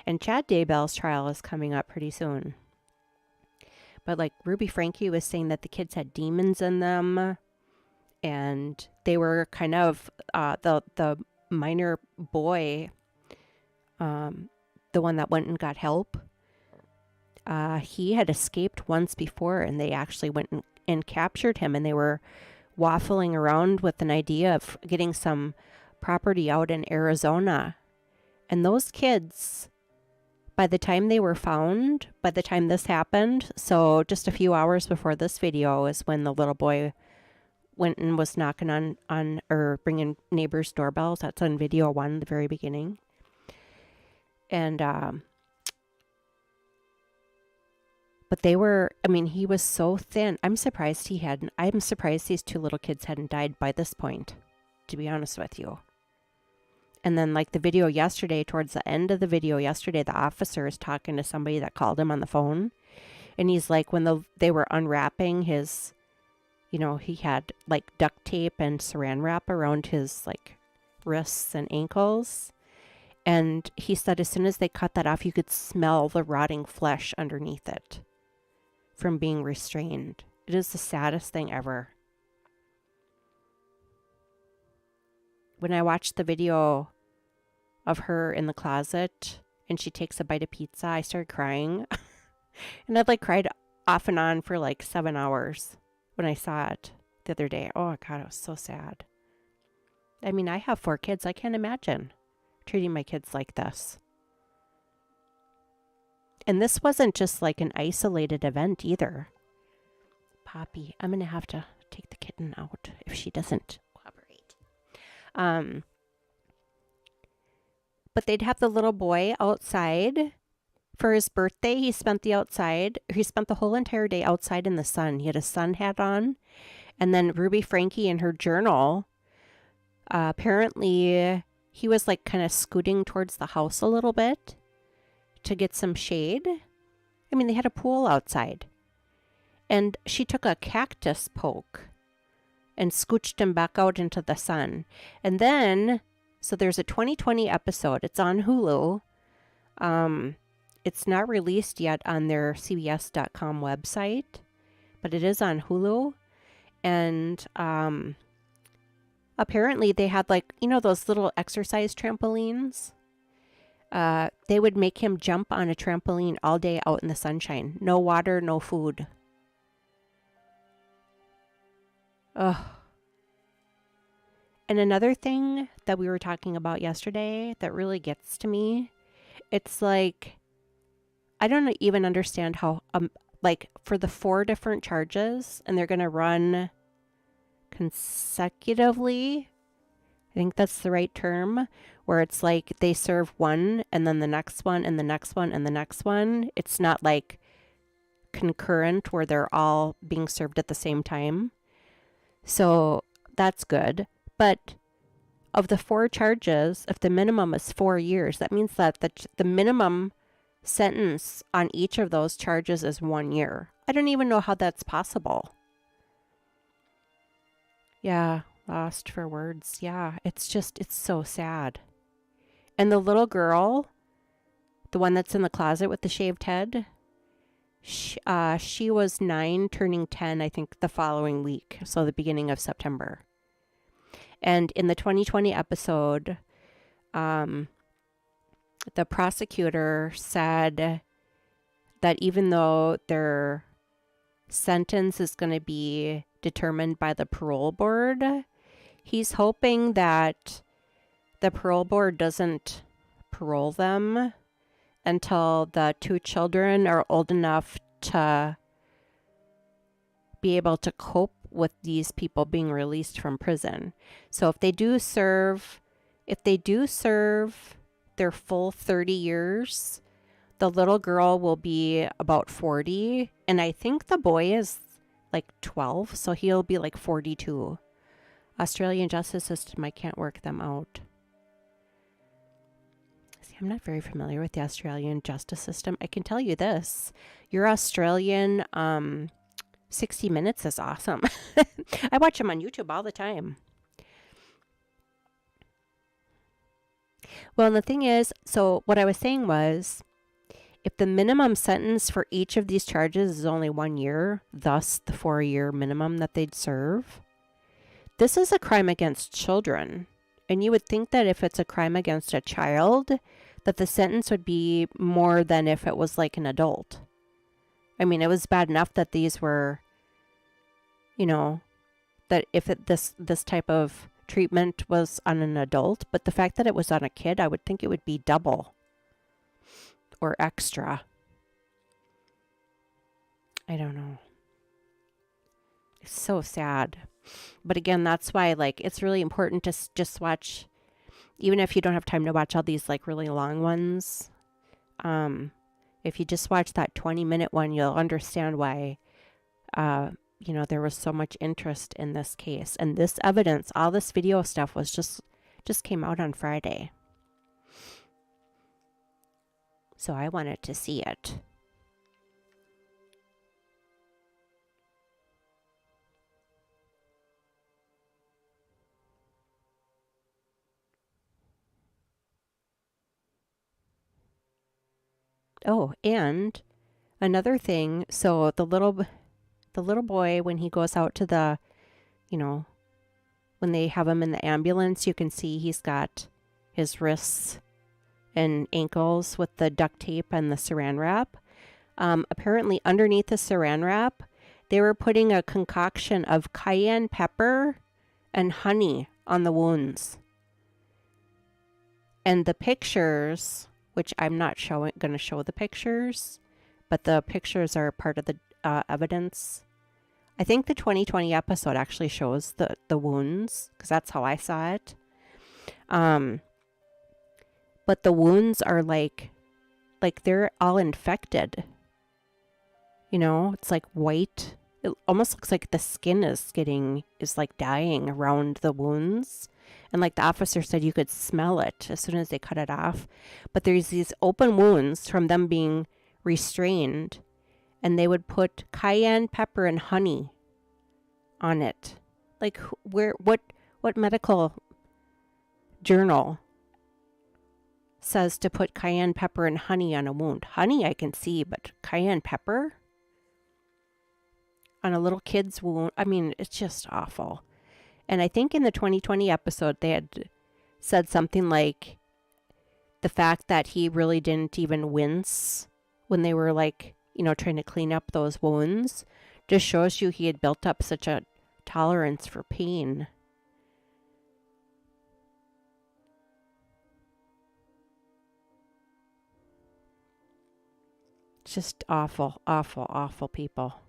And Chad Daybell's trial is coming up pretty soon. But like Ruby Franke was saying that the kids had demons in them. And they were kind of, the minor boy, the one that went and got help, he had escaped once before and they actually went and captured him. And they were waffling around with an idea of getting some property out in Arizona. And those kids, by the time they were found, by the time this happened, so just a few hours before this video is when the little boy went and was knocking on or bringing neighbors' doorbells. That's on video 1, the very beginning. And, but they were, I mean, he was so thin. I'm surprised these 2 little kids hadn't died by this point, to be honest with you. And then like the video yesterday, towards the end of the video yesterday, the officer is talking to somebody that called him on the phone. And he's like, when they were unwrapping his, you know, he had like duct tape and saran wrap around his like wrists and ankles. And he said as soon as they cut that off, you could smell the rotting flesh underneath it from being restrained. It is the saddest thing ever. When I watched the video of her in the closet and she takes a bite of pizza, I started crying. And I'd like cried off and on for like 7 hours when I saw it the other day. Oh God, it was so sad. I mean, I have 4 kids. I can't imagine treating my kids like this. And this wasn't just like an isolated event either. Poppy, I'm going to have to take the kitten out if she doesn't cooperate. But they'd have the little boy outside for his birthday. He spent the whole entire day outside in the sun. He had a sun hat on. And then Ruby Franke in her journal, apparently he was like kind of scooting towards the house a little bit to get some shade. I mean, they had a pool outside. And she took a cactus poke and scooched him back out into the sun. And then, so there's a 2020 episode. It's on Hulu. It's not released yet on their CBS.com website, but it is on Hulu. And apparently they had like, you know, those little exercise trampolines. They would make him jump on a trampoline all day out in the sunshine. No water, no food. Ugh. And another thing that we were talking about yesterday that really gets to me, it's like, I don't even understand how, like for the 4 different charges, and they're going to run consecutively. I think that's the right term, where it's like they serve one and then the next one and the next one and the next one. It's not like concurrent where they're all being served at the same time. So that's good. But of the 4 charges, if the minimum is 4 years, that means that the minimum sentence on each of those charges is 1 year. I don't even know how that's possible. Yeah, lost for words. Yeah, it's so sad. And the little girl, the one that's in the closet with the shaved head, she was 9, turning 10, I think, the following week. So the beginning of September. And in the 2020 episode, the prosecutor said that even though their sentence is going to be determined by the parole board, he's hoping that the parole board doesn't parole them until the 2 children are old enough to be able to cope with these people being released from prison. So if they do serve their full 30 years, the little girl will be about 40, and I think the boy is like 12, so he'll be like 42. Australian justice system, I can't work them out. See, I'm not very familiar with the Australian justice system. I can tell you this. Your Australian 60 Minutes is awesome. I watch them on YouTube all the time. Well, and the thing is, so what I was saying was, if the minimum sentence for each of these charges is only 1 year, thus the 4-year minimum that they'd serve, this is a crime against children. And you would think that if it's a crime against a child, that the sentence would be more than if it was like an adult. I mean, it was bad enough that these were, that if this type of treatment was on an adult, but the fact that it was on a kid, I would think it would be double or extra. I don't know. It's so sad. But again, that's why, like, it's really important to just watch, even if you don't have time to watch all these, like, really long ones. If you just watch that 20-minute one, you'll understand why, there was so much interest in this case. And this evidence, all this video stuff was just came out on Friday. So I wanted to see it. Oh, and another thing, so the little boy, when he goes out to the, when they have him in the ambulance, you can see he's got his wrists and ankles with the duct tape and the saran wrap. Apparently underneath the saran wrap, they were putting a concoction of cayenne pepper and honey on the wounds. And the pictures, which I'm not going to show the pictures, but the pictures are part of the evidence. I think the 2020 episode actually shows the wounds, because that's how I saw it. But the wounds are like they're all infected. It's like white. It almost looks like the skin is like dying around the wounds. And like the officer said, you could smell it as soon as they cut it off. But there's these open wounds from them being restrained. And they would put cayenne pepper and honey on it. Like, what medical journal says to put cayenne pepper and honey on a wound? Honey I can see, but cayenne pepper on a little kid's wound? I mean, it's just awful. And I think in the 2020 episode, they had said something like the fact that he really didn't even wince when they were like, trying to clean up those wounds, just shows you he had built up such a tolerance for pain. Just awful, awful, awful people.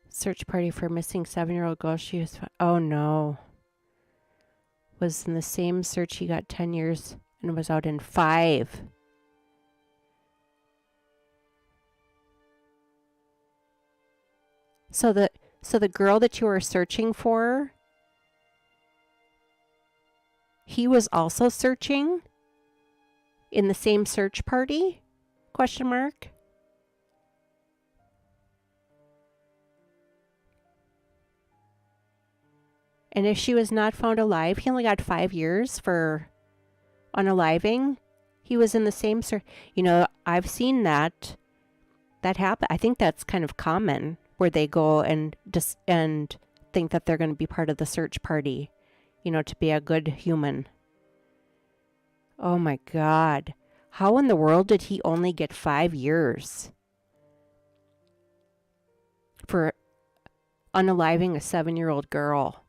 Search party for missing 7-year-old girl. She was, oh no. Was in the same search he got 10 years and was out in 5. So the girl that you were searching for, he was also searching in the same search party? Question mark. And if she was not found alive, he only got 5 years for unaliving. He was in the same I've seen that happen. I think that's kind of common, where they go and think that they're going to be part of the search party, to be a good human. Oh my God. How in the world did he only get 5 years for unaliving a 7-year-old girl?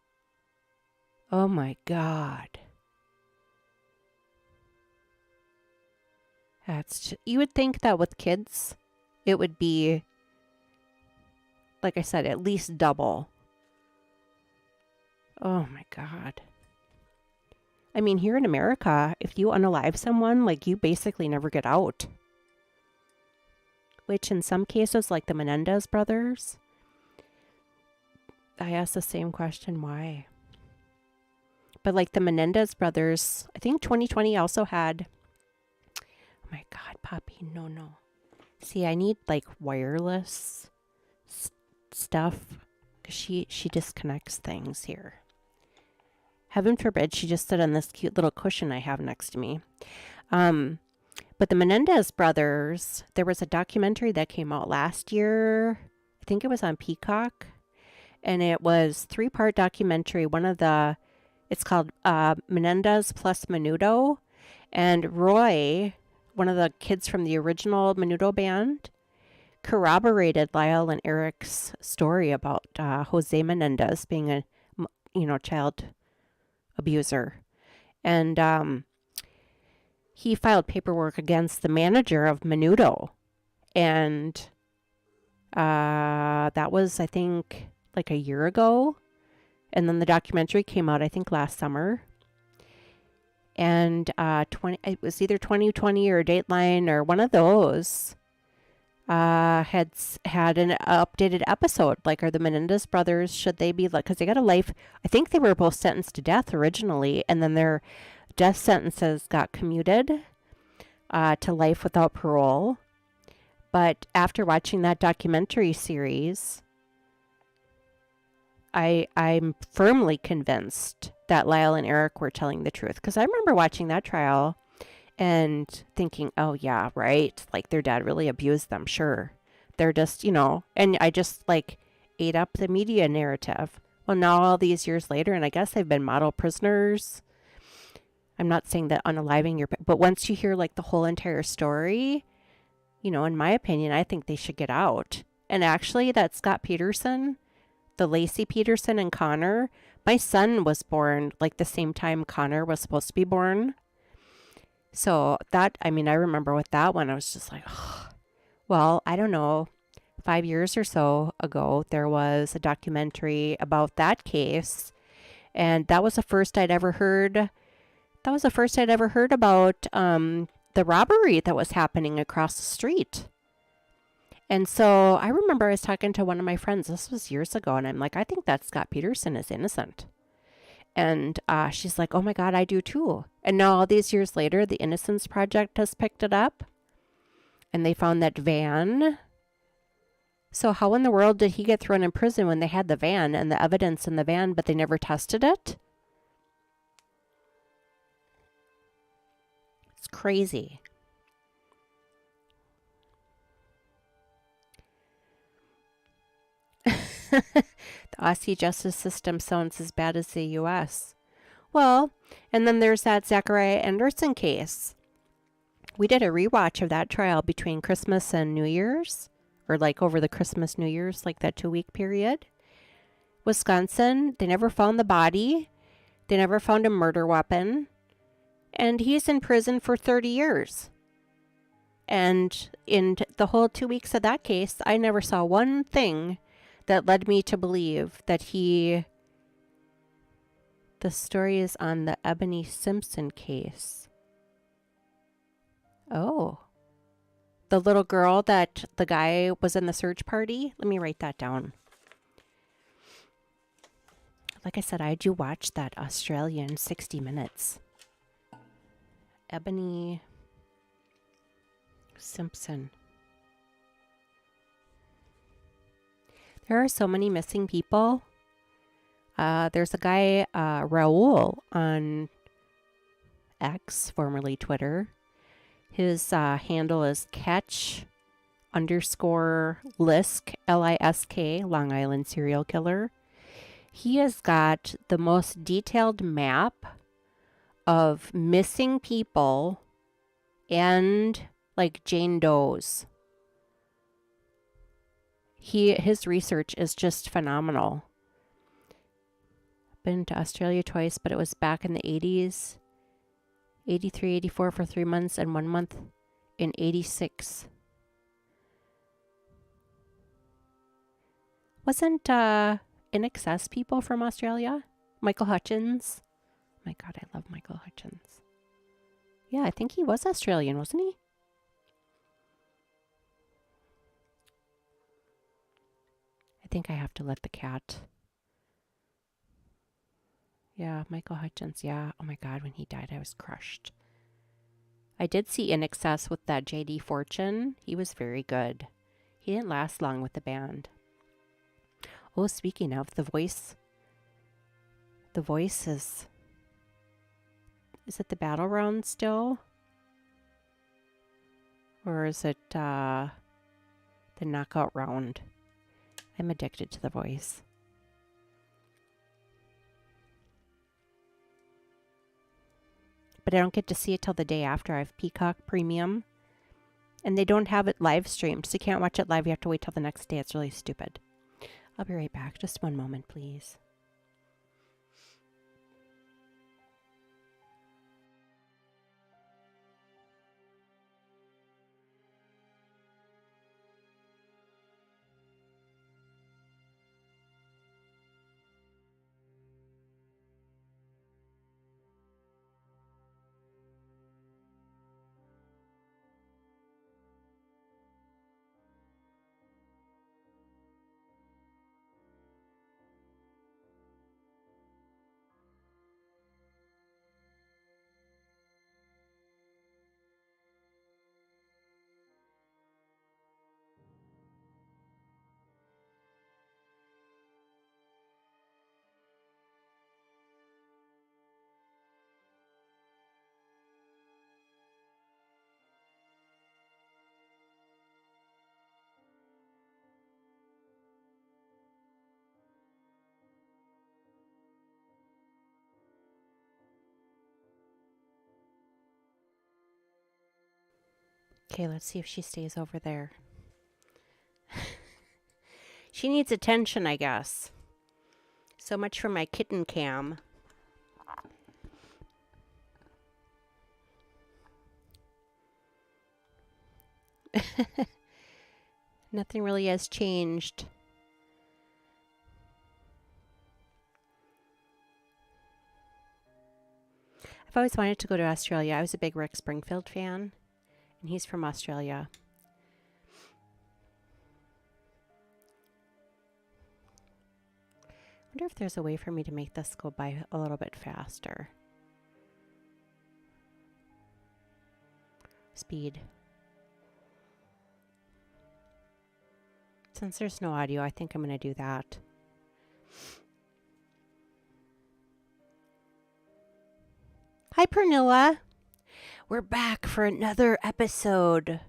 Oh my God. You would think that with kids, it would be, like I said, at least double. Oh my God. I mean, here in America, if you unalive someone, like, you basically never get out. Which in some cases, like the Menendez brothers, I asked the same question, why? But like the Menendez brothers, I think 2020 also had, oh my God, Poppy, no. See, I need like wireless stuff, because she disconnects things here. Heaven forbid she just sit on this cute little cushion I have next to me. But the Menendez brothers, there was a documentary that came out last year. I think it was on Peacock. And it was 3-part documentary. It's called Menendez plus Menudo. And Roy, one of the kids from the original Menudo band, corroborated Lyle and Eric's story about Jose Menendez being a, child abuser. And he filed paperwork against the manager of Menudo. And that was, I think, like a year ago. And then the documentary came out, I think, last summer. And it was either 2020 or Dateline or one of those had an updated episode. Like, are the Menendez brothers, should they be, like, because they got a life, I think they were both sentenced to death originally, and then their death sentences got commuted to life without parole. But after watching that documentary series, I'm firmly convinced that Lyle and Eric were telling the truth. Because I remember watching that trial and thinking, oh, yeah, right. Like, their dad really abused them, sure. They're just, and I just, like, ate up the media narrative. Well, now all these years later, and I guess they've been model prisoners. I'm not saying that unaliving but once you hear, like, the whole entire story, in my opinion, I think they should get out. And actually, that Scott Peterson, the Lacey Peterson and Connor, my son was born like the same time Connor was supposed to be born. So I remember with that one, I was just like, oh. Well, I don't know, 5 years or so ago, there was a documentary about that case. And that was the first I'd ever heard. That was the first I'd ever heard about the robbery that was happening across the street. And so I remember I was talking to one of my friends, this was years ago, and I'm like, I think that Scott Peterson is innocent. And she's like, oh my God, I do too. And now all these years later, the Innocence Project has picked it up, and they found that van. So how in the world did he get thrown in prison when they had the van and the evidence in the van, but they never tested it? It's crazy. The Aussie justice system sounds as bad as the U.S. Well, and then there's that Zachariah Anderson case. We did a rewatch of that trial between Christmas and New Year's, or like over the Christmas, New Year's, like that 2-week period. Wisconsin, they never found the body. They never found a murder weapon. And he's in prison for 30 years. And in the whole 2 weeks of that case, I never saw one thing that led me to believe that the story is on the Ebony Simpson case. Oh. The little girl that the guy was in the search party? Let me write that down. Like I said, I do watch that Australian 60 Minutes. Ebony Simpson. There are so many missing people. There's a guy, Raul, on X, formerly Twitter. His handle is catch_Lisk, Lisk, Long Island serial killer. He has got the most detailed map of missing people and like Jane Doe's. His research is just phenomenal. Been to Australia twice, but it was back in the 80s. 83, 84 for 3 months and 1 month in 86. Wasn't In Excess people from Australia? Michael Hutchins. My God, I love Michael Hutchins. Yeah, I think he was Australian, wasn't he? I think I have to let the cat. Yeah, Michael Hutchins. Yeah. Oh my God, when he died, I was crushed. I did see In Excess with that J.D. Fortune. He was very good. He didn't last long with the band. Oh, speaking of, The Voice. The Voice is it the battle round still? Or is it the knockout round? I'm addicted to The Voice. But I don't get to see it till the day after. I have Peacock Premium. And they don't have it live streamed, so you can't watch it live. You have to wait till the next day. It's really stupid. I'll be right back. Just one moment, please. Okay, let's see if she stays over there. She needs attention, I guess. So much for my kitten cam. Nothing really has changed. I've always wanted to go to Australia. I was a big Rick Springfield fan, and he's from Australia. I wonder if there's a way for me to make this go by a little bit faster. Speed. Since there's no audio, I think I'm going to do that. Hi, Pernilla. We're back for another episode.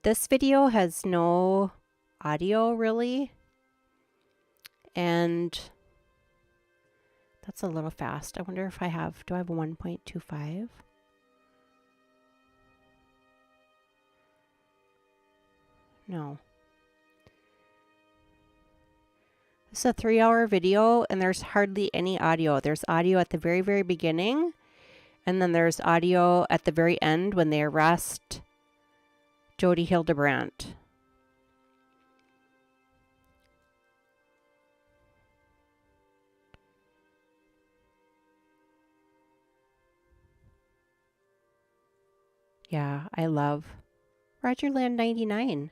This video has no audio, really. And that's a little fast. I wonder if I have, do I have a 1.25? No. This is a 3-hour video and there's hardly any audio. There's audio at the very, very beginning. And then there's audio at the very end when they arrest Jodi Hildebrandt. Yeah, I love Rogerland 99.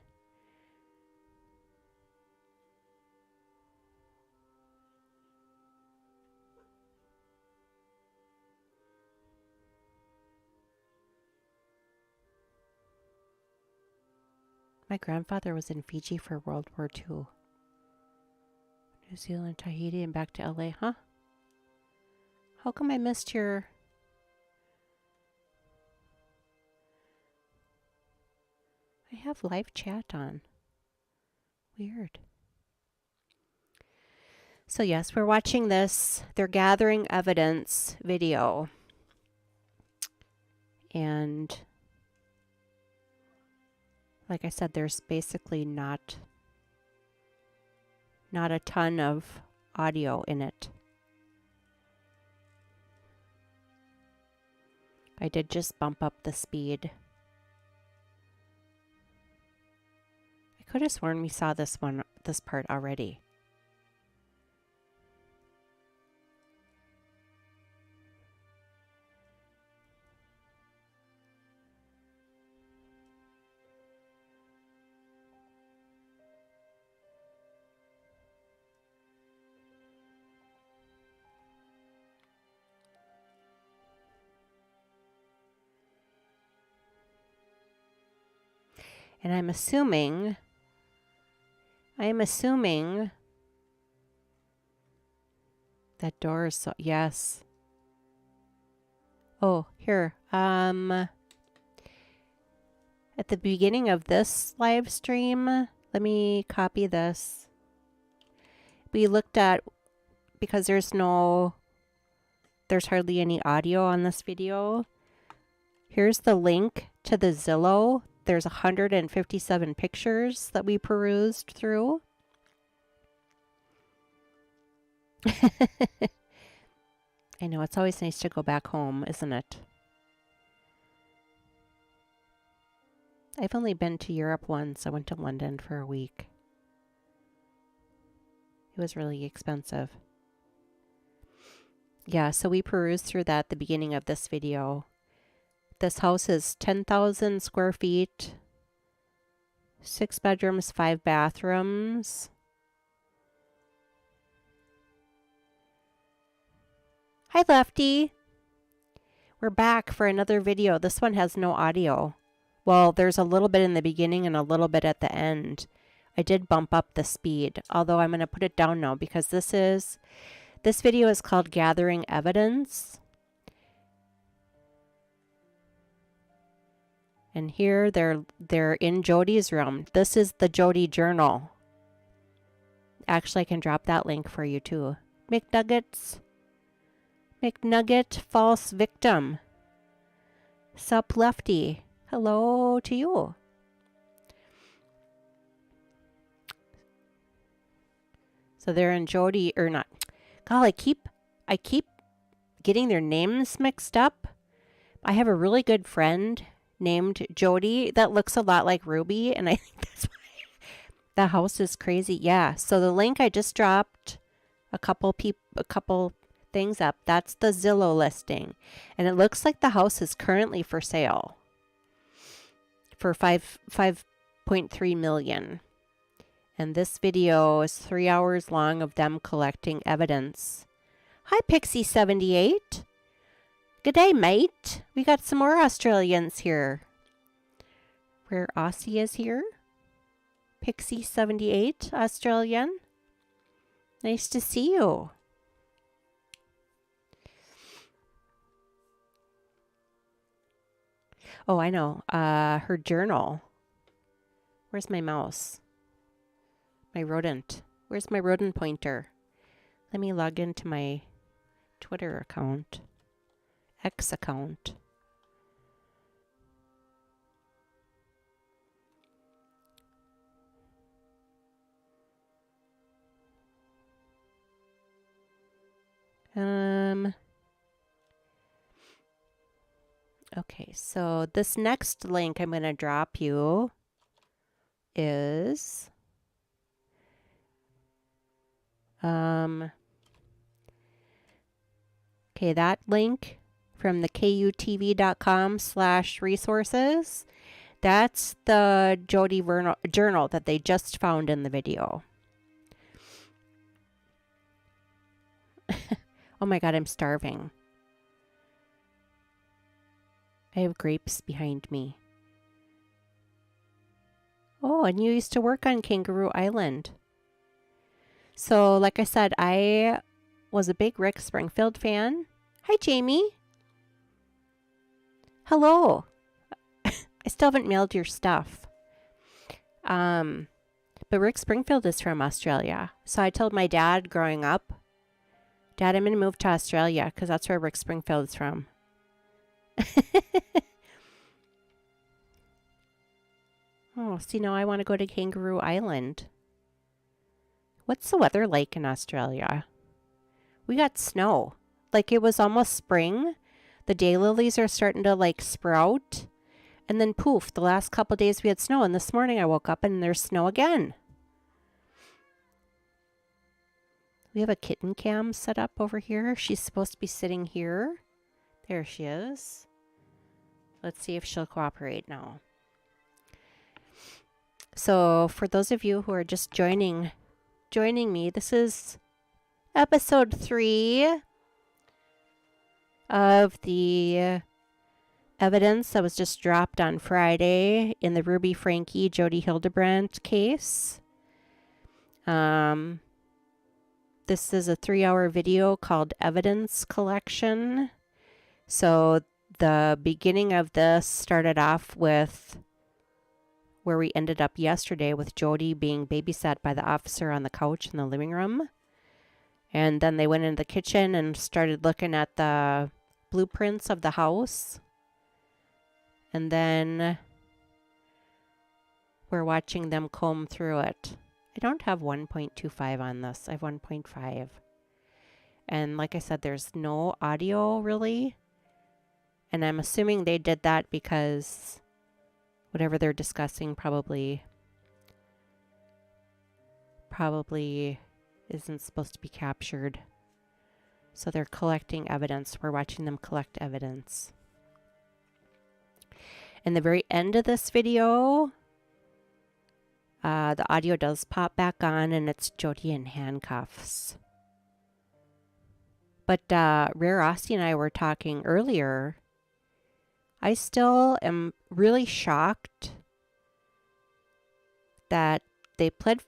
My grandfather was in Fiji for World War II. New Zealand, Tahiti, and back to LA, huh? How come I missed your... I have live chat on. Weird. So yes, we're watching this. They're gathering evidence video. And like I said, there's basically not a ton of audio in it. I did just bump up the speed. I could have sworn we saw this part already. And I'm assuming that door is so, yes. Oh, here. At the beginning of this live stream, let me copy this. We looked at, because there's hardly any audio on this video. Here's the link to the Zillow. There's 157 pictures that we perused through. I know, it's always nice to go back home, isn't it? I've only been to Europe once. I went to London for a week. It was really expensive. Yeah, so we perused through that at the beginning of this video. This house is 10,000 square feet, 6 bedrooms, 5 bathrooms. Hi, Lefty. We're back for another video. This one has no audio. Well, there's a little bit in the beginning and a little bit at the end. I did bump up the speed, although I'm going to put it down now because this video is called Gathering Evidence. And here they're in Jodi's room. This is the Jodi journal. Actually, I can drop that link for you too. McNugget, false victim. Sup, Lefty. Hello to you. So they're in Jodi, or not. God, I keep getting their names mixed up. I have a really good friend named Jodi that looks a lot like Ruby, and I think that's why the house is crazy. Yeah. So the link I just dropped a couple things up. That's the Zillow listing, and it looks like the house is currently for sale for $5.3 million. And this video is 3 hours long of them collecting evidence. Hi, Pixie78. Good day, mate. We got some more Australians here. Where Aussie is here. Pixie78, Australian. Nice to see you. Oh, I know. Her journal. Where's my mouse? My rodent. Where's my rodent pointer? Let me log into my Twitter account. X account. Okay, so this next link I'm going to drop you is okay, that link from the kutv.com/resources, that's the Jodi journal that they just found in the video. Oh my God, I'm starving. I have grapes behind me. Oh, and you used to work on Kangaroo Island. So, like I said, I was a big Rick Springfield fan. Hi, Jamie. Hello. I still haven't mailed your stuff. But Rick Springfield is from Australia. So I told my dad growing up, Dad, I'm going to move to Australia because that's where Rick Springfield is from. Oh, see, now I want to go to Kangaroo Island. What's the weather like in Australia? We got snow. Like it was almost spring. The daylilies are starting to like sprout. And then poof, the last couple of days we had snow. And this morning I woke up and there's snow again. We have a kitten cam set up over here. She's supposed to be sitting here. There she is. Let's see if she'll cooperate now. So for those of you who are just joining me, this is episode 3 of the evidence that was just dropped on Friday in the Ruby Franke Jodi Hildebrandt case. This is a 3-hour video called Evidence Collection. So the beginning of this started off with where we ended up yesterday with Jodi being babysat by the officer on the couch in the living room. And then they went into the kitchen and started looking at the blueprints of the house. And then we're watching them comb through it. I don't have 1.25 on this. I have 1.5. And like I said, there's no audio really. And I'm assuming they did that because whatever they're discussing probably isn't supposed to be captured. So they're collecting evidence. We're watching them collect evidence. In the very end of this video, the audio does pop back on and it's Jodi in handcuffs. But Rare Aussie and I were talking earlier. I still am really shocked that they pled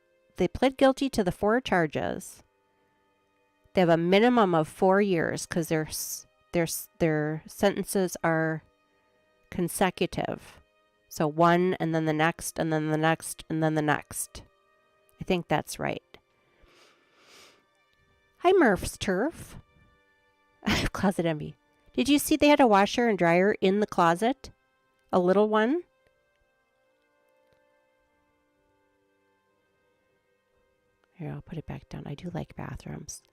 guilty to the 4 charges. They have a minimum of 4 years because their sentences are consecutive. So 1 and then the next and then the next and then the next. I think that's right. Hi, Murph's Turf. Closet Envy. Did you see they had a washer and dryer in the closet? A little one? Here, I'll put it back down. I do like bathrooms.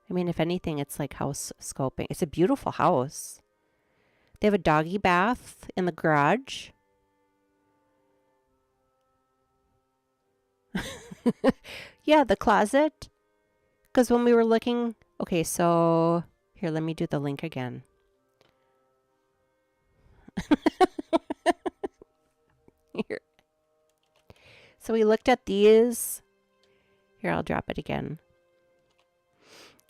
I mean, if anything, it's like house scoping. It's a beautiful house. They have a doggy bath in the garage. Yeah, the closet. Because when we were looking... Okay, so... Here, let me do the link again. Here. So we looked at these. Here, I'll drop it again.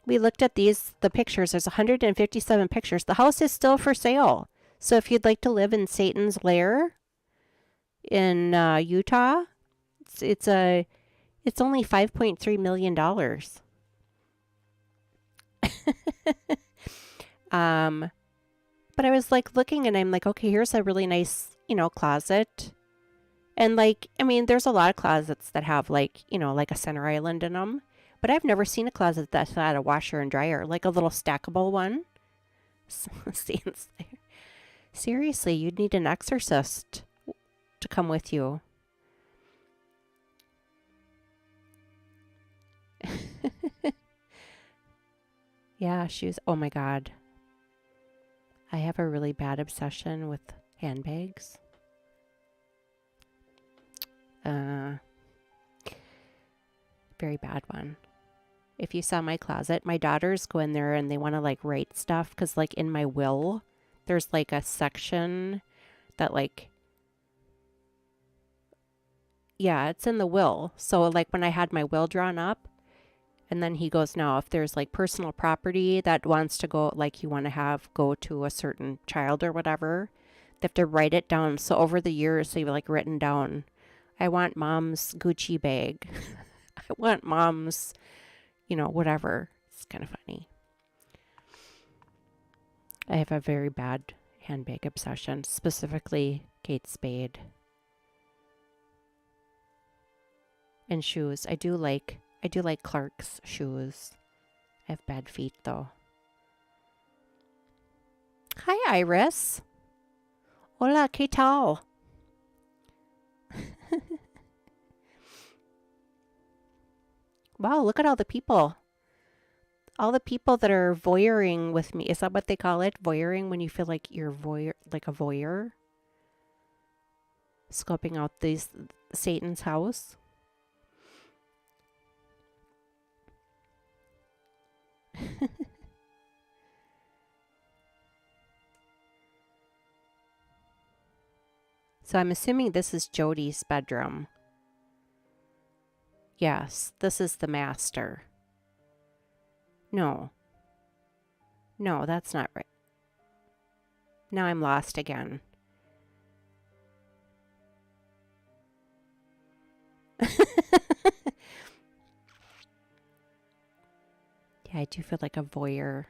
We looked at the pictures. There's 157 pictures. The house is still for sale. So if you'd like to live in Satan's lair in Utah, it's only $5.3 million. But I was like looking and I'm like, okay, here's a really nice, closet. And like, I mean, there's a lot of closets that have like, like a center island in them. But I've never seen a closet that had a washer and dryer, like a little stackable one. Seriously, you'd need an exorcist to come with you. Yeah, shoes. Oh my God. I have a really bad obsession with handbags. Very bad one. If you saw my closet, my daughters go in there and they want to like write stuff because like in my will, there's like a section that like, yeah, it's in the will. So like when I had my will drawn up, and then he goes, now, if there's like personal property that wants to go, like you want to go to a certain child or whatever, they have to write it down. So over the years, they've like written down I want mom's Gucci bag. I want mom's, whatever. It's kind of funny. I have a very bad handbag obsession, specifically Kate Spade. And shoes. I do like Clark's shoes. I have bad feet though. Hi, Iris. Hola, ¿qué tal? Wow, look at all the people. All the people that are voyeuring with me. Is that what they call it? Voyeuring, when you feel like you're like a voyeur? Scoping out Satan's house. So I'm assuming this is Jodi's bedroom. Yes, this is the master. No. No, that's not right. Now I'm lost again. Yeah, I do feel like a voyeur.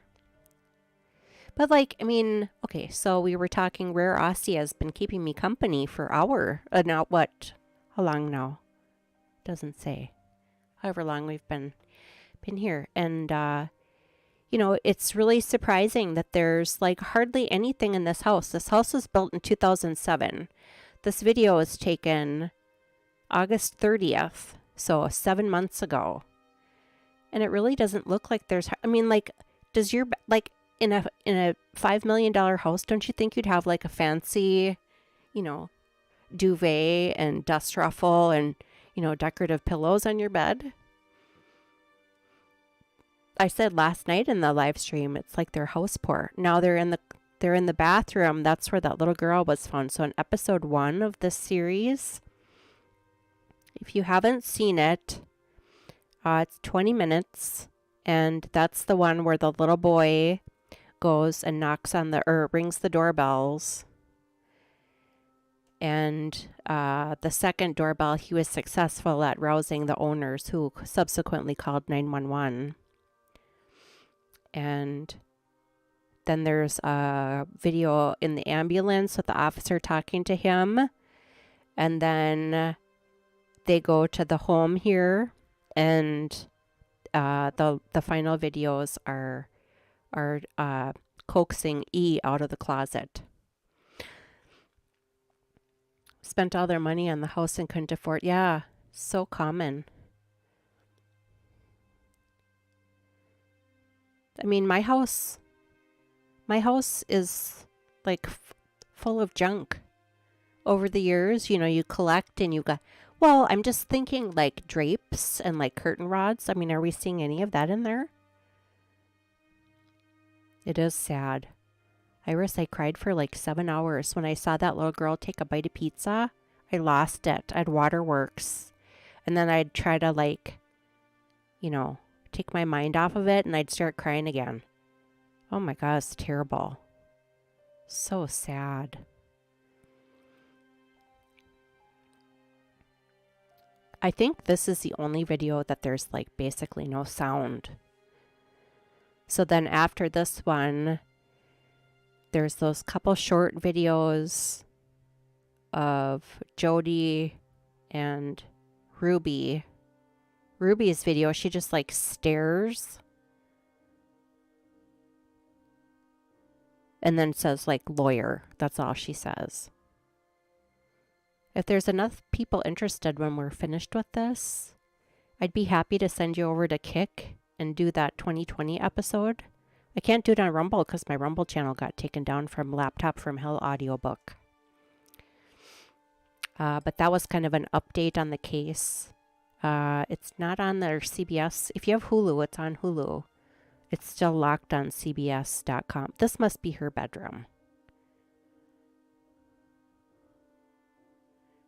But okay, so we were talking, Rare Aussie has been keeping me company for how long now? Doesn't say. However long we've been here. And, it's really surprising that there's hardly anything in this house. This house was built in 2007. This video was taken August 30th, so 7 months ago. And it really doesn't look like there's, does your, in a $5 million house, don't you think you'd have a fancy, duvet and dust ruffle and, decorative pillows on your bed? I said last night in the live stream, it's like they're house poor. Now they're in the bathroom. That's where that little girl was found. So in episode 1 of this series, if you haven't seen it, it's 20 minutes. And that's the one where the little boy goes and rings the doorbells. And the second doorbell, he was successful at rousing the owners, who subsequently called 911. And then there's a video in the ambulance with the officer talking to him. And then they go to the home here, and the final videos are coaxing E out of the closet. Spent all their money on the house and couldn't afford. Yeah, so common. My house is full of junk. Over the years, you collect and you got, well, I'm just thinking drapes and curtain rods. Are we seeing any of that in there? It is sad. Iris, I cried for 7 hours when I saw that little girl take a bite of pizza. I lost it. I'd waterworks. And then I'd try to take my mind off of it, and I'd start crying again. Oh my God, it's terrible. So sad. I think this is the only video that there's basically no sound. So then after this one, there's those couple short videos of Jodi and Ruby. Ruby's video, she just stares and then says lawyer. That's all she says. If there's enough people interested when we're finished with this, I'd be happy to send you over to Kick and do that 2020 episode. I can't do it on Rumble because my Rumble channel got taken down from Laptop from Hell audiobook. But that was kind of an update on the case. It's not on their CBS. If you have Hulu, it's on Hulu. It's still locked on CBS.com. This must be her bedroom.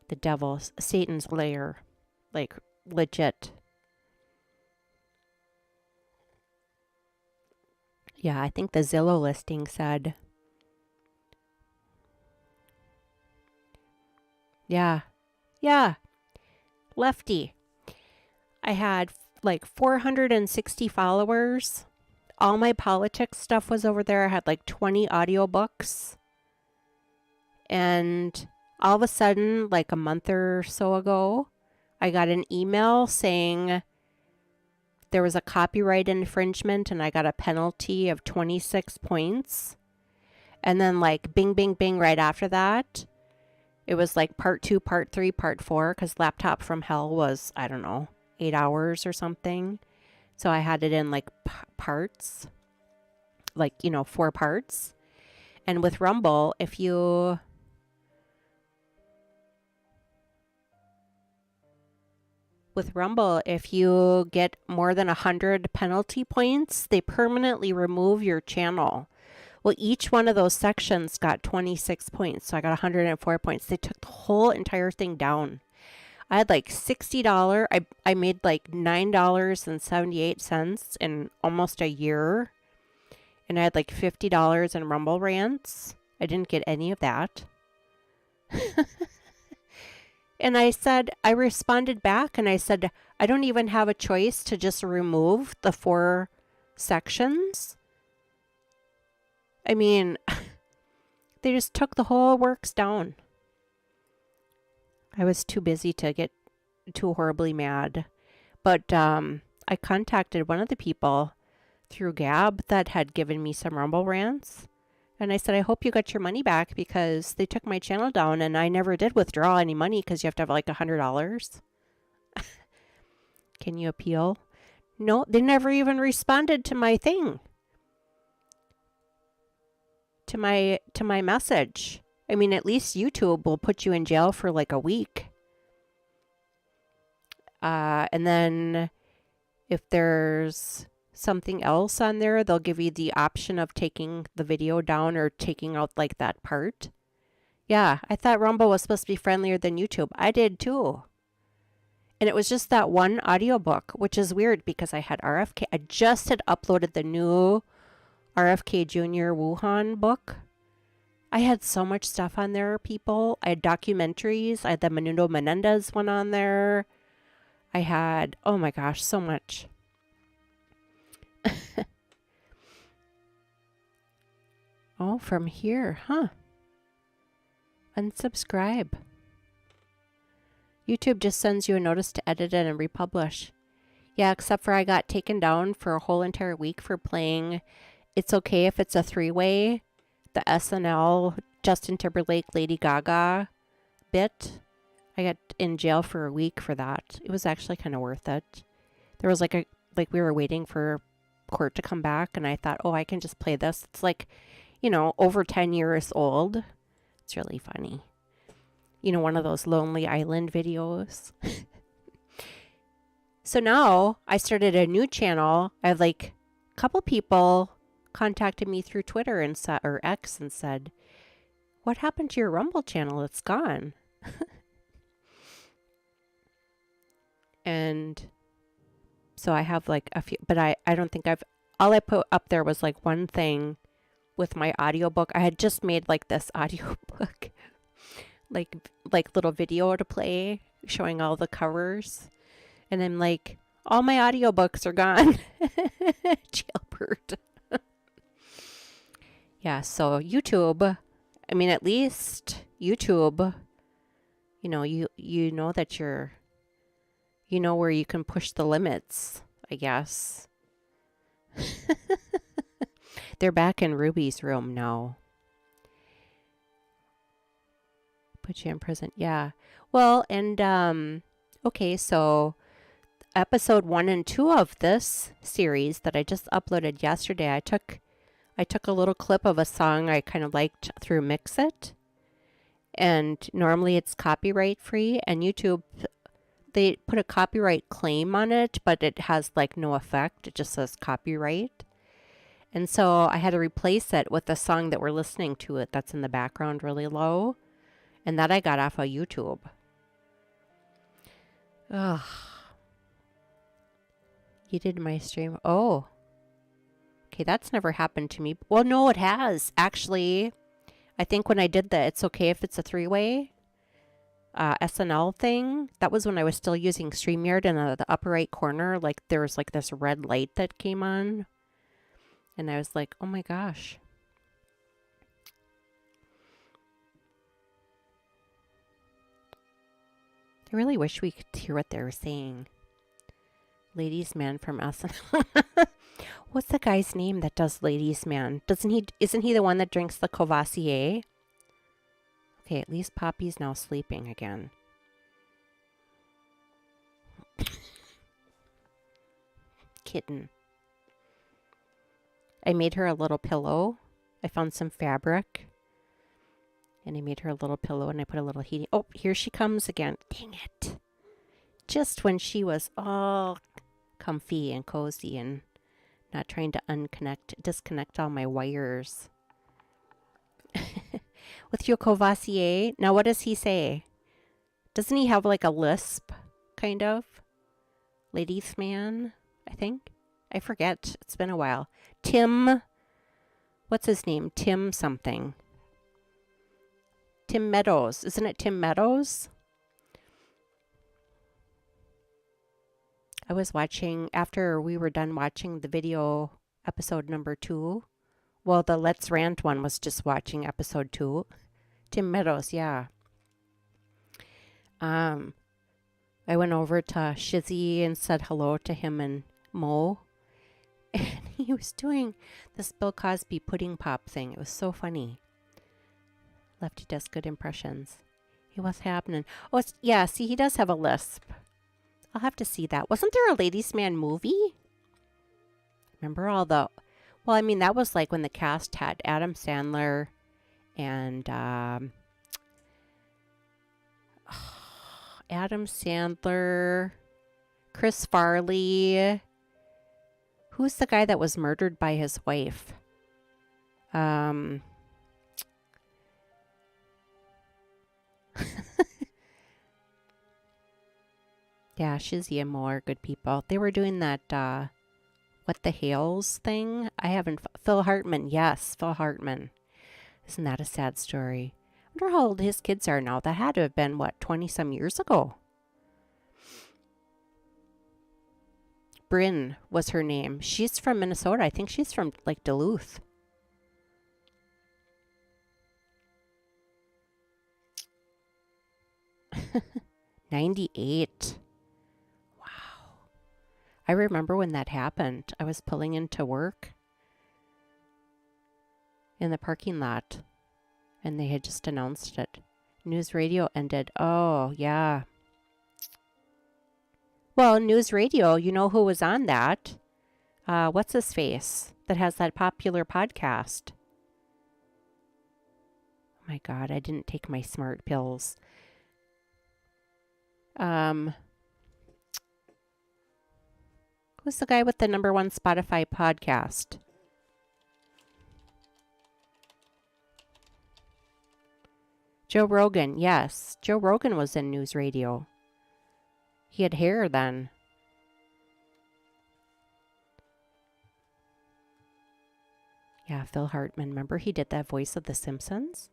The devil's, Satan's lair. Legit. Yeah, I think the Zillow listing said. Yeah. lefty. I had like 460 followers. All my politics stuff was over there. I had like 20 audiobooks. And all of a sudden, like a month or so ago, I got an email saying there was a copyright infringement and I got a penalty of 26 points. And then like bing, bing, bing right after that, it was like part 2, part 3, part 4, because Laptop from Hell was, I don't know, 8 hours or something. So I had it in like parts, like, 4 parts. And with Rumble, if you get more than 100 penalty points, they permanently remove your channel. Well, each one of those sections got 26 points, so I got 104 points. They took the whole entire thing down. I had like $60. I made like $9.78 in almost a year. And I had like $50 in Rumble rants. I didn't get any of that. And I responded back and I said, I don't even have a choice to just remove the 4 sections. I mean, they just took the whole works down. I was too busy to get too horribly mad. But I contacted one of the people through Gab that had given me some Rumble rants. And I said, I hope you got your money back because they took my channel down and I never did withdraw any money because you have to have like $100. Can you appeal? No, they never even responded to my thing. To my message. I mean, at least YouTube will put you in jail for like a week. And then if there's something else on there, they'll give you the option of taking the video down or taking out like that part. Yeah, I thought Rumble was supposed to be friendlier than YouTube. I did too. And it was just that one audiobook, which is weird because I had RFK. I just had uploaded the new RFK Jr. Wuhan book. I had so much stuff on there, people. I had documentaries. I had the Menudo Menendez one on there. I had, oh my gosh, so much. Oh, from here, huh? Unsubscribe. YouTube just sends you a notice to edit it and republish. Yeah, except for I got taken down for a whole entire week for playing It's Okay If It's a Three-Way, the SNL Justin Timberlake Lady Gaga bit. I got in jail for a week for that. It was actually kind of worth it. There was we were waiting for court to come back and I thought, oh, I can just play this. It's like, over 10 years old. It's really funny. One of those Lonely Island videos. So now I started a new channel. I have like a couple people contacted me through Twitter and or X and said, what happened to your Rumble channel? It's gone. And so I have like a few, but I don't think all I put up there was like one thing with my audiobook. I had just made like this audiobook, like little video to play showing all the covers. And I'm like, all my audiobooks are gone. Jailbird. Yeah, so YouTube, I mean, at least YouTube, you know that you're, where you can push the limits, I guess. They're back in Ruby's room now. Put you in prison. Yeah. Well, and, okay, so episode 1 and 2 of this series that I just uploaded yesterday, I took a little clip of a song I kind of liked through Mixit. And normally it's copyright free, and YouTube, they put a copyright claim on it, but it has like no effect. It just says copyright. And so I had to replace it with the song that we're listening to that's in the background really low. And that I got off of YouTube. Ugh. You did my stream. Oh. Okay, that's never happened to me. Well, no, it has. Actually, I think when I did the It's Okay If It's a Three-Way, SNL thing. That was when I was still using StreamYard, and in the upper right corner, like there was like this red light that came on. And I was like, oh my gosh. I really wish we could hear what they were saying. Ladies Man from SNL. What's the guy's name that does Ladies Man? Isn't he the one that drinks the Courvoisier? Okay, at least Poppy's now sleeping again. Kitten. I made her a little pillow. I found some fabric. And I made her a little pillow, and I put a little heating. Oh, here she comes again. Dang it. Just when she was all comfy and cozy and not trying to disconnect all my wires. With your Courvoisier. Now, what does he say? Doesn't he have like a lisp, kind of? Ladies man, I think. I forget. It's been a while. Tim. What's his name? Tim something. Tim Meadows. Isn't it Tim Meadows? I was watching, after we were done watching the video episode number 2. Well, the Let's Rant one was just watching episode 2. Tim Meadows, yeah. I went over to Shizzy and said hello to him and Mo. And he was doing this Bill Cosby pudding pop thing. It was so funny. Lefty does good impressions. Hey, what's happening? Oh, yeah, see, he does have a lisp. I'll have to see that. Wasn't there a Ladies Man movie? Remember all the... Well, I mean, that was like when the cast had Adam Sandler and... Adam Sandler, Chris Farley. Who's the guy that was murdered by his wife? Yeah, Shizzy and Mo are good people. They were doing that, What the Hales thing. I haven't... Phil Hartman. Yes, Phil Hartman. Isn't that a sad story? I wonder how old his kids are now. That had to have been, what, 20-some years ago? Bryn was her name. She's from Minnesota. I think she's from, like, Duluth. '98. I remember when that happened. I was pulling into work in the parking lot, and they had just announced it. News radio ended. Oh, yeah. Well, news radio, you know who was on that? What's his face that has that popular podcast? Oh my God, I didn't take my smart pills. Who's the guy with the #1 Spotify podcast? Joe Rogan, yes. Joe Rogan was in news radio. He had hair then. Yeah, Phil Hartman. Remember he did that voice of The Simpsons?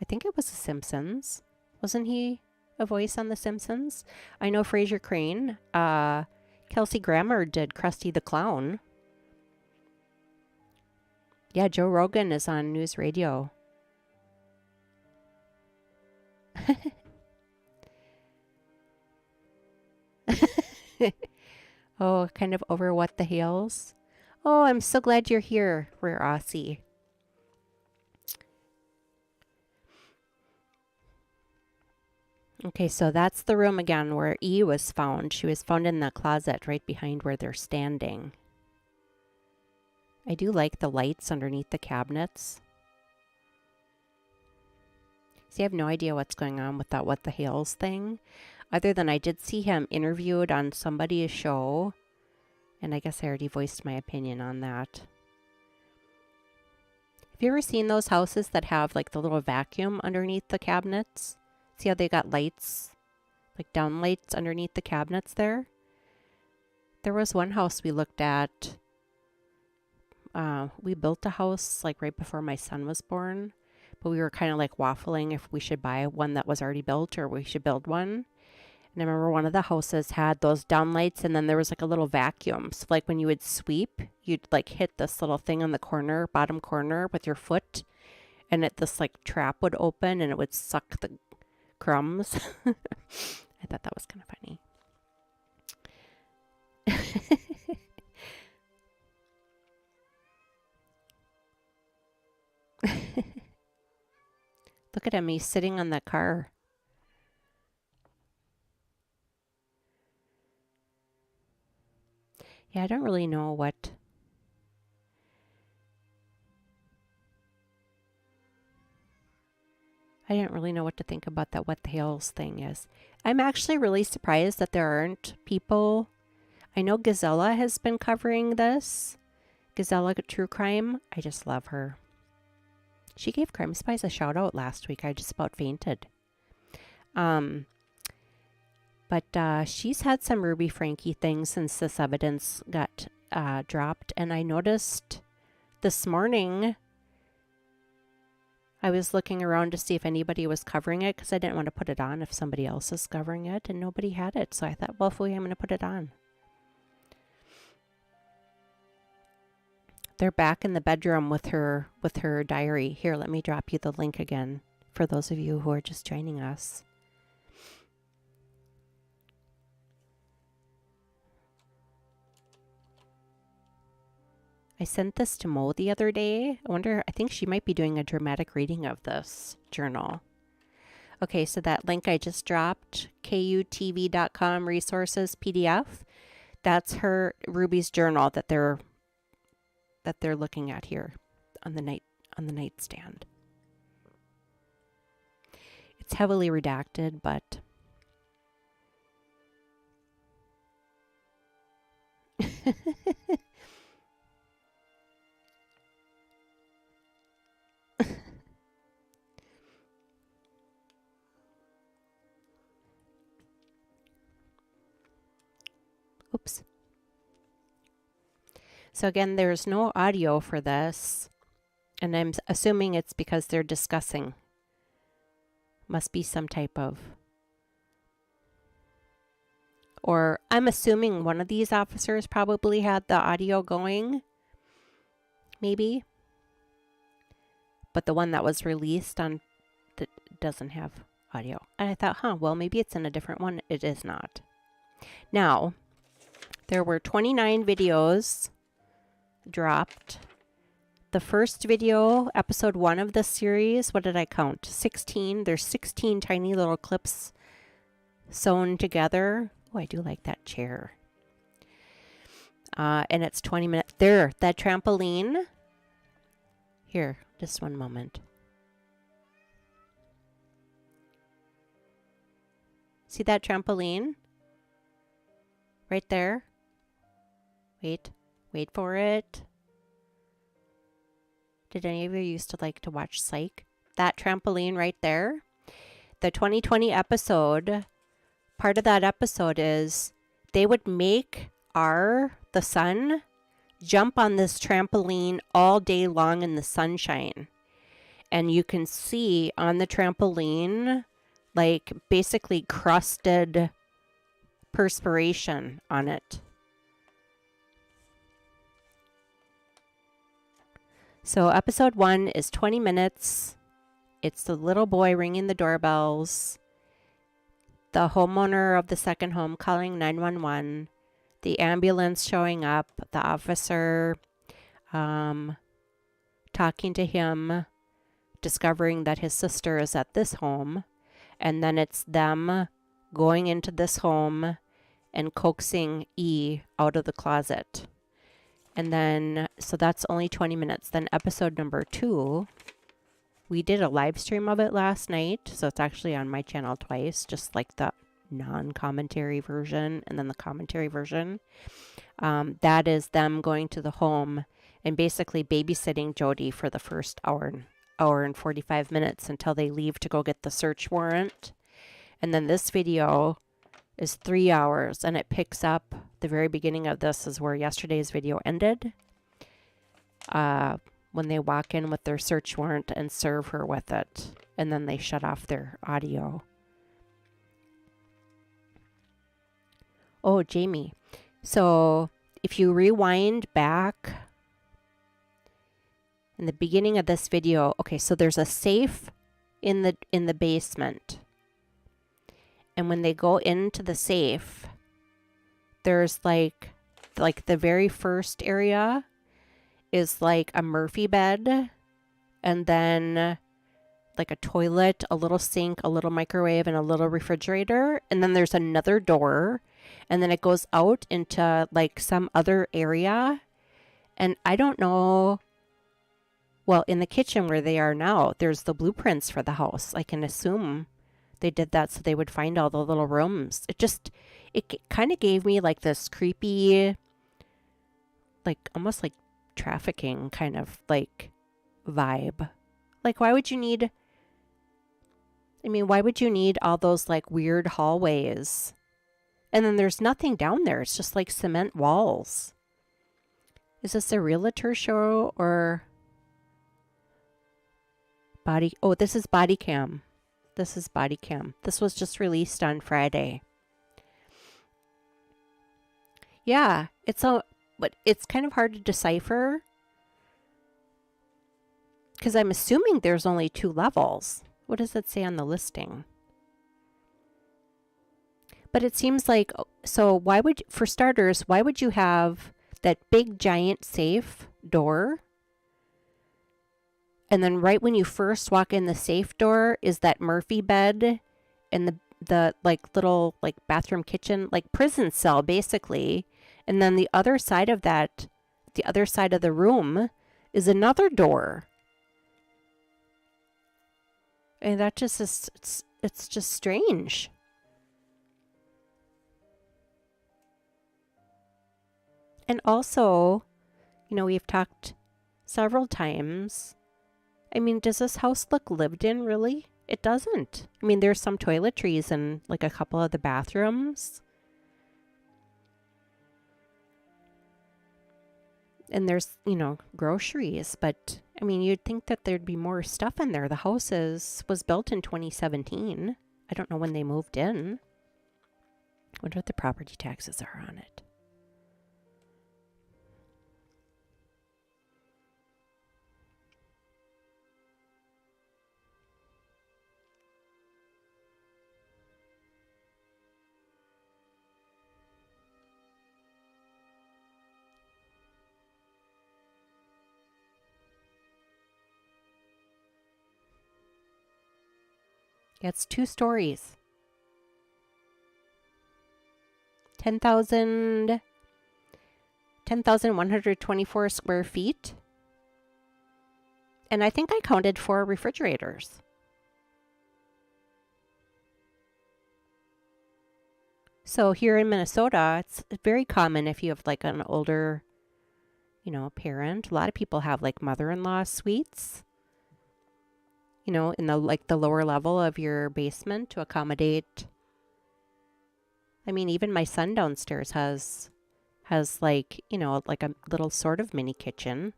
I think it was The Simpsons. Wasn't he a voice on The Simpsons? I know Fraser Crane. Kelsey Grammer did Krusty the Clown. Yeah, Joe Rogan is on news radio. Oh, kind of over What the Hales. Oh, I'm so glad you're here, Rare Aussie. Okay, so that's the room again where E was found. She was found in the closet right behind where they're standing. I do like the lights underneath the cabinets. See, I have no idea what's going on with that What the Hales thing, other than I did see him interviewed on somebody's show, and I guess I already voiced my opinion on that. Have you ever seen those houses that have like the little vacuum underneath the cabinets? See how they got lights, like down lights underneath the cabinets there? There was one house we looked at. We built a house like right before my son was born. but we were kind of like waffling if we should buy one that was already built or we should build one. And I remember one of the houses had those downlights, and then there was like a little vacuum. So like when you would sweep, you'd like hit this little thing on the corner, bottom corner with your foot, and this like trap would open and it would suck the crumbs. I thought that was kind of funny. Look at him, he's sitting on that car. Yeah, I don't really know what... I didn't really know what to think about that what the hell's thing is. I'm actually really surprised that there aren't people... I know Gazella has been covering this. Gazella True Crime. I just love her. She gave Crime Spies a shout out last week. I just about fainted. But she's had some Ruby Franke things since this evidence got dropped. And I noticed this morning, I was looking around to see if anybody was covering it because I didn't want to put it on if somebody else is covering it, and nobody had it. So I thought, well, I'm going to put it on. They're back in the bedroom with her diary. Here, let me drop you the link again for those of you who are just joining us. I sent this to Mo the other day. I think she might be doing a dramatic reading of this journal. Okay, so that link I just dropped, kutv.com resources PDF, that's Ruby's journal that they're looking at here on the nightstand. It's heavily redacted, but oops. So again, there's no audio for this, and I'm assuming it's because they're discussing. Must be some type of... Or I'm assuming one of these officers probably had the audio going, maybe. But the one that was released on doesn't have audio. And I thought, well, maybe it's in a different one. It is not. Now, there were 29 videos dropped. The first video, episode 1 of this series, what did I count? 16. There's 16 tiny little clips sewn together. Oh, I do like that chair. And it's 20 minutes. There, that trampoline. Here, just one moment. See that trampoline? Right there. Wait for it. Did any of you used to like to watch Psych? That trampoline right there. The 2020 episode, part of that episode is they would make the son, jump on this trampoline all day long in the sunshine. And you can see on the trampoline, like basically crusted perspiration on it. So episode 1 is 20 minutes. It's the little boy ringing the doorbells, the homeowner of the second home calling 911, the ambulance showing up, the officer talking to him, discovering that his sister is at this home, and then it's them going into this home and coaxing E out of the closet. And then, so that's only 20 minutes. Then episode number 2, we did a live stream of it last night. So it's actually on my channel twice, just like the non-commentary version and then the commentary version. That is them going to the home and basically babysitting Jodi for the first hour and 45 minutes until they leave to go get the search warrant. And then this video is 3 hours, and it picks up the very beginning of this is where yesterday's video ended. when they walk in with their search warrant and serve her with it. And then they shut off their audio. Oh, Jamie. So if you rewind back in the beginning of this video, okay, so there's a safe in the basement. And when they go into the safe, there's like the very first area is like a Murphy bed, and then like a toilet, a little sink, a little microwave, and a little refrigerator. And then there's another door, and then it goes out into like some other area. And I don't know. Well, in the kitchen where they are now, there's the blueprints for the house. I can assume they did that so they would find all the little rooms. It kind of gave me like this creepy, like almost like trafficking kind of like vibe. Like, why would you need all those like weird hallways? And then there's nothing down there. It's just like cement walls. Is this a realtor show or body? Oh, this is body cam. This is body cam. This was just released on Friday. Yeah, but it's kind of hard to decipher because I'm assuming there's only 2 levels. What does it say on the listing? But it seems like, so for starters, why would you have that big giant safe door? And then right when you first walk in the safe door is that Murphy bed and the like little like bathroom kitchen, like prison cell basically. And then the other side of that, the other side of the room is another door. And that just is, it's just strange. And also, we've talked several times. I mean, does this house look lived in, really? It doesn't. I mean, there's some toiletries in like a couple of the bathrooms. And there's, groceries. But, I mean, you'd think that there'd be more stuff in there. The house was built in 2017. I don't know when they moved in. I wonder what the property taxes are on it. It's 2 stories. 10,124 square feet. And I think I counted 4 refrigerators. So here in Minnesota, it's very common if you have like an older, parent. A lot of people have like mother-in-law suites. In the lower level of your basement to accommodate. I mean, even my son downstairs has like, like a little sort of mini kitchen.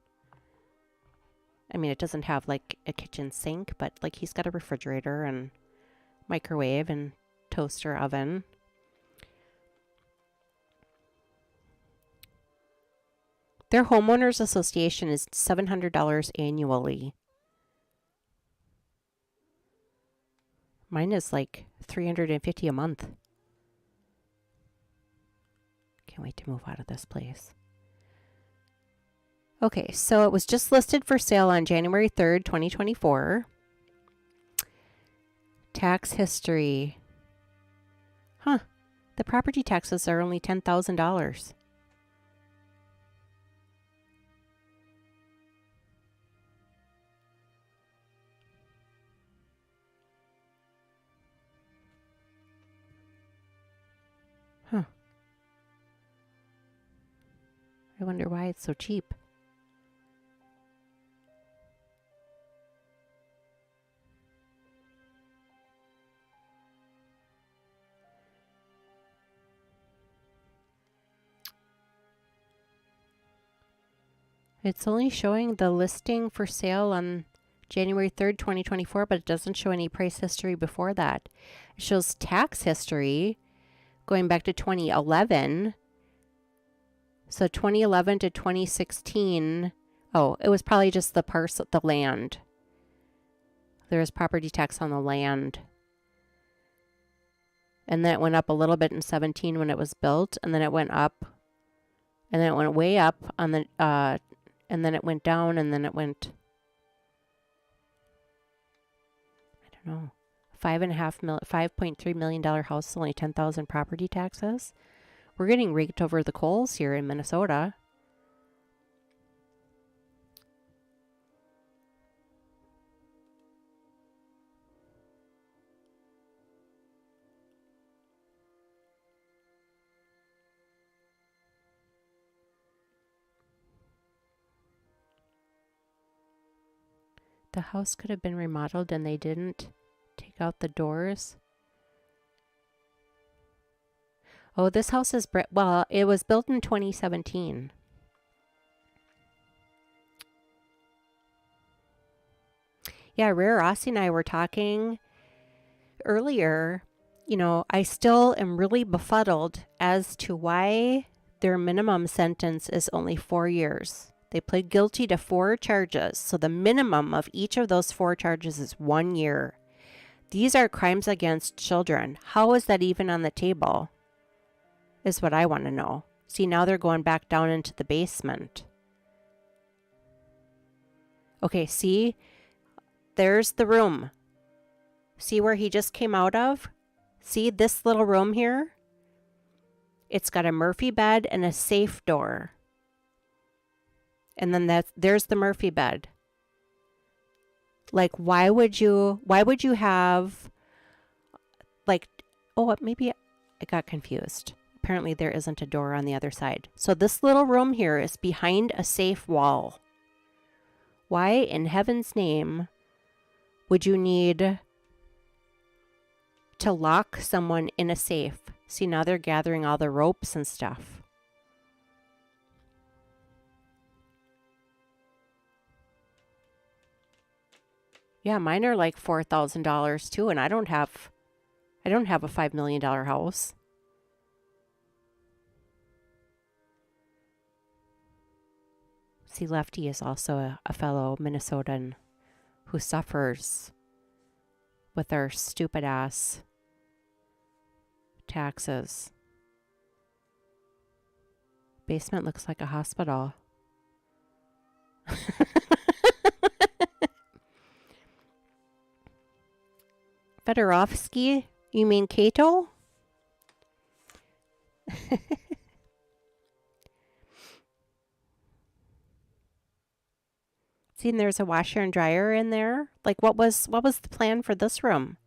I mean, it doesn't have like a kitchen sink, but like he's got a refrigerator and microwave and toaster oven. Their homeowners association is $700 annually. Mine is like $350 a month. Can't wait to move out of this place. Okay, so it was just listed for sale on January 3rd, 2024. Tax history. Huh. The property taxes are only $10,000. Huh. I wonder why it's so cheap. It's only showing the listing for sale on January 3rd, 2024, but it doesn't show any price history before that. It shows tax history going back to 2011. So 2011 to 2016. Oh, it was probably just the parcel, the land. There was property tax on the land. And then it went up a little bit in 17 when it was built, and then it went up, and then it went way up on the, and then it went down, and then it went, I don't know, $5.3 million house, only 10,000 property taxes. We're getting raked over the coals here in Minnesota. The house could have been remodeled and they didn't take out the doors. Oh, this house is, well, it was built in 2017. Yeah, Rare Rossi and I were talking earlier. You know, I still am really befuddled as to why their minimum sentence is only 4 years. They pled guilty to 4 charges, so the minimum of each of those 4 charges is 1 year. These are crimes against children. How is that even on the table? Is what I want to know. See, now they're going back down into the basement. Okay, see? There's the room. See where he just came out of? See this little room here? It's got a Murphy bed and a safe door. And then there's the Murphy bed. Like, why would you have, like, oh, maybe I got confused. Apparently there isn't a door on the other side. So this little room here is behind a safe wall. Why in heaven's name would you need to lock someone in a safe? See, now they're gathering all the ropes and stuff. Yeah, mine are like $4,000 too, and I don't have a $5 million house. See, Lefty is also a fellow Minnesotan who suffers with our stupid ass taxes. Basement looks like a hospital. Fedorovsky? You mean Cato? See, and there's a washer and dryer in there. Like, what was the plan for this room?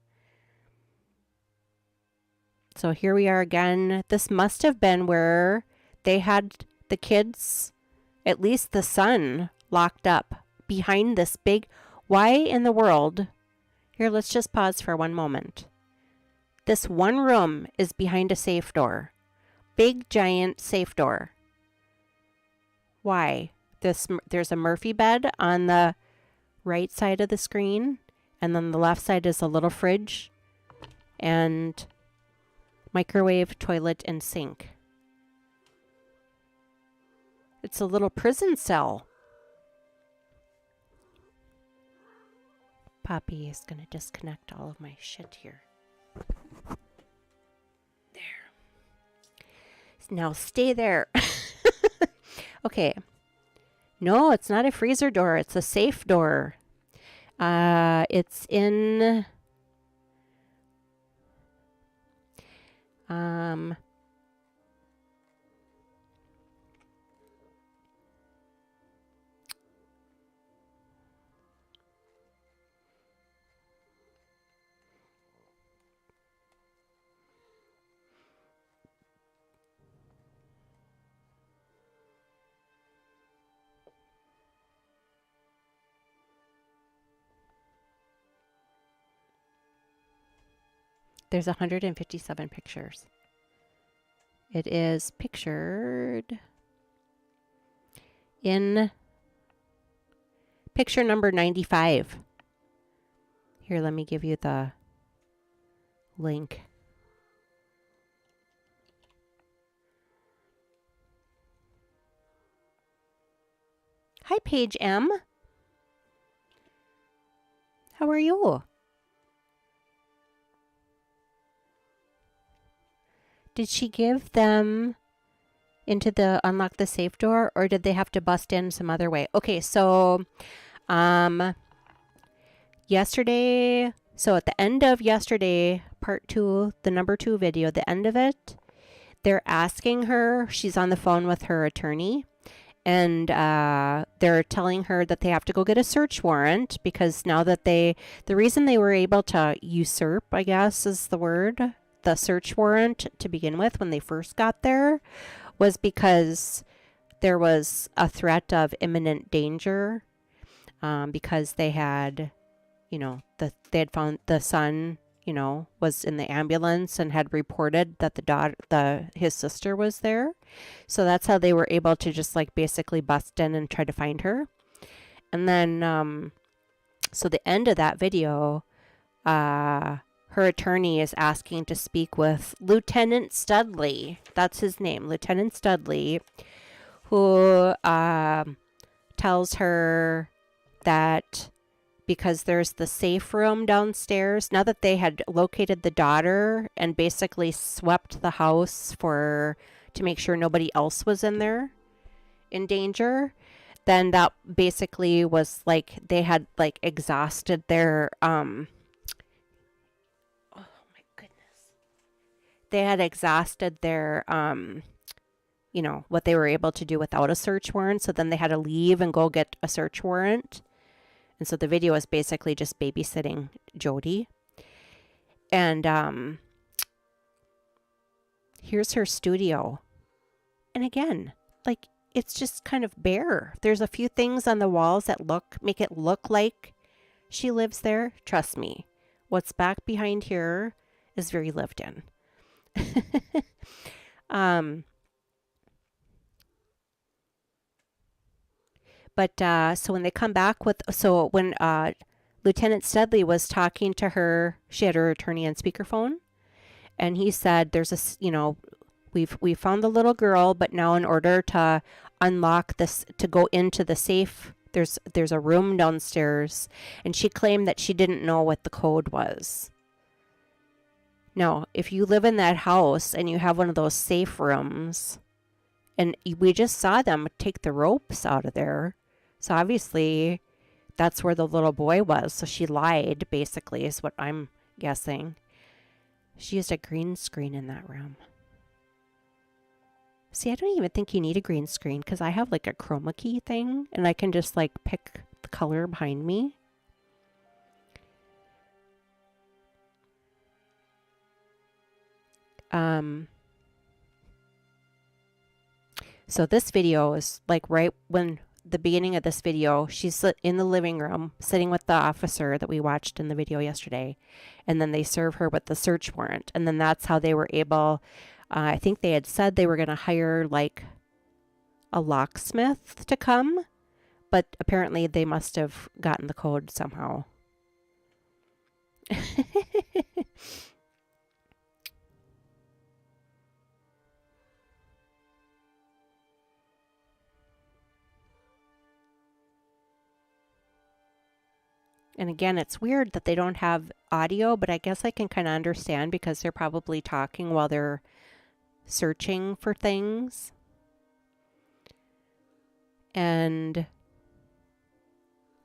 So here we are again. This must have been where they had the kids, at least the son, locked up behind this big. Why in the world? Here, let's just pause for one moment. This one room is behind a safe door. Big, giant safe door. Why? There's a Murphy bed on the right side of the screen, and then the left side is a little fridge and microwave, toilet, and sink. It's a little prison cell. Poppy is going to disconnect all of my shit here. There. Now stay there. Okay. No, it's not a freezer door. It's a safe door. It's in... There's 157 pictures. It is pictured in Picture number 95. Here, let me give you the link. Hi, Paige M. How are you? Did she give them into the unlock the safe door, or did they have to bust in some other way? Okay, so yesterday, so at the end of yesterday, part 2, the number 2 video, the end of it, they're asking her, she's on the phone with her attorney, and they're telling her that they have to go get a search warrant because now that the reason they were able to usurp, I guess is the word, the search warrant to begin with when they first got there was because there was a threat of imminent danger, because they had, you know, they had found the son, you know, was in the ambulance and had reported that his sister was there. So that's how they were able to just like basically bust in and try to find her. And then, so the end of that video, her attorney is asking to speak with Lieutenant Studley. That's his name, Lieutenant Studley, who tells her that because there's the safe room downstairs, now that they had located the daughter and basically swept the house to make sure nobody else was in there in danger, then that basically was like they had like exhausted their they had exhausted their, you know, what they were able to do without a search warrant. So then they had to leave and go get a search warrant. And so the video is basically just babysitting Jodi. And here's her studio. And again, like, it's just kind of bare. There's a few things on the walls that make it look like she lives there. Trust me, what's back behind here is very lived in. So when they come back when Lieutenant Studley was talking to her, she had her attorney on speakerphone, and he said, "There's we found the little girl, but now in order to unlock this to go into the safe, there's a room downstairs," and she claimed that she didn't know what the code was. Now, if you live in that house and you have one of those safe rooms, and we just saw them take the ropes out of there, so obviously that's where the little boy was. So she lied, basically, is what I'm guessing. She used a green screen in that room. See, I don't even think you need a green screen because I have like a chroma key thing and I can just like pick the color behind me. So this video is like right when the beginning of this video, she's in the living room sitting with the officer that we watched in the video yesterday. And then they serve her with the search warrant. And then that's how they were able, I think they had said they were going to hire like a locksmith to come, but apparently they must have gotten the code somehow. And again, it's weird that they don't have audio, but I guess I can kind of understand because they're probably talking while they're searching for things. And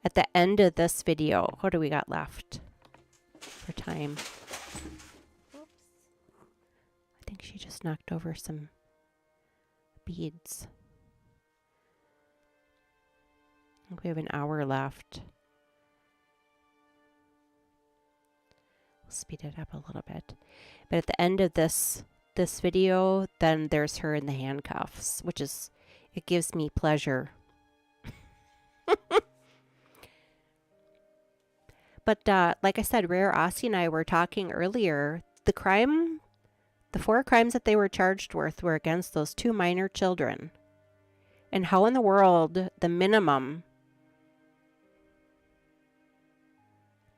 at the end of this video, what do we got left for time? Oops. I think she just knocked over some beads. I think we have an hour left. Speed it up a little bit. But at the end of this video, then there's her in the handcuffs, which is, it gives me pleasure. But like I said, Rare Aussie and I were talking earlier, the 4 crimes that they were charged with were against those 2 minor children. And how in the world the minimum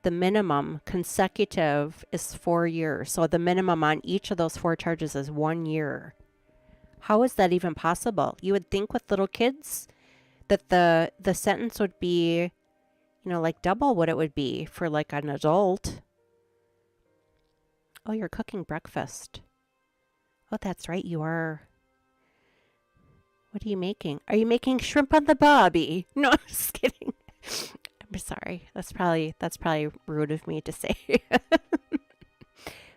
the minimum consecutive is 4 years. So the minimum on each of those 4 charges is 1 year. How is that even possible? You would think with little kids that the sentence would be, like double what it would be for like an adult. Oh, you're cooking breakfast. Oh, that's right, you are. What are you making? Are you making shrimp on the barbie? No, I'm just kidding. I'm sorry. That's probably rude of me to say.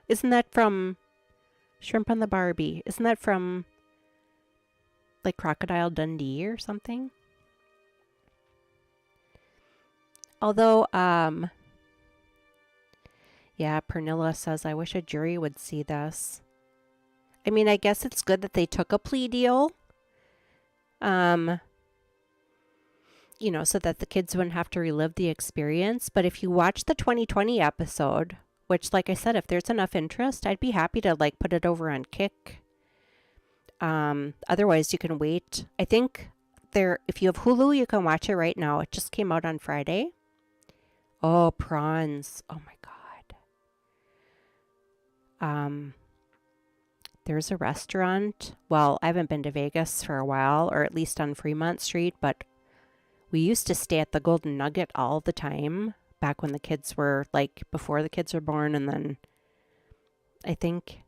Isn't that from Shrimp on the Barbie? Isn't that from like Crocodile Dundee or something? Although, yeah, Pernilla says, I wish a jury would see this. I mean, I guess it's good that they took a plea deal. So that the kids wouldn't have to relive the experience. But if you watch the 2020 episode, which, like I said, if there's enough interest, I'd be happy to like put it over on Kick. Otherwise, you can wait. I think if you have Hulu, you can watch it right now. It just came out on Friday. Oh, prawns. Oh my God. There's a restaurant. Well, I haven't been to Vegas for a while, or at least on Fremont Street, but we used to stay at the Golden Nugget all the time back when the kids were, like, before the kids were born. And then I think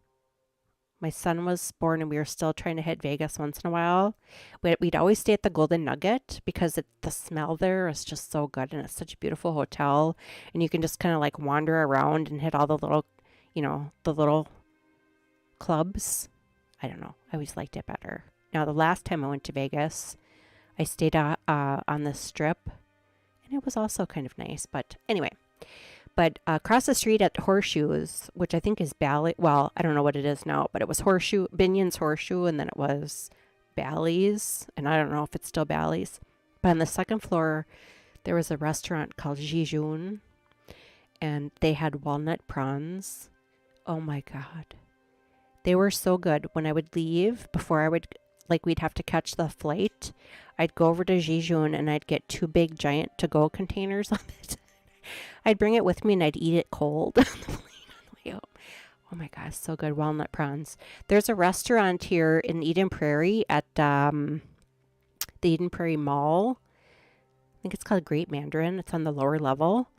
my son was born and we were still trying to hit Vegas once in a while. We'd always stay at the Golden Nugget because the smell there is just so good. And it's such a beautiful hotel. And you can just kind of like wander around and hit all the little, the little clubs. I don't know. I always liked it better. Now, the last time I went to Vegas, I stayed on the Strip, and it was also kind of nice. But anyway, across the street at Horseshoes, which I think is Bally. Well, I don't know what it is now, but it was Binion's Horseshoe, and then it was Bally's, and I don't know if it's still Bally's. But on the second floor, there was a restaurant called Jijun, and they had walnut prawns. Oh my God. They were so good. When I would leave, before we'd have to catch the flight, I'd go over to Jijun and I'd get 2 big giant to-go containers of it. I'd bring it with me and I'd eat it cold on the way home. Oh my gosh, so good. Walnut prawns. There's a restaurant here in Eden Prairie at the Eden Prairie Mall. I think it's called Great Mandarin. It's on the lower level.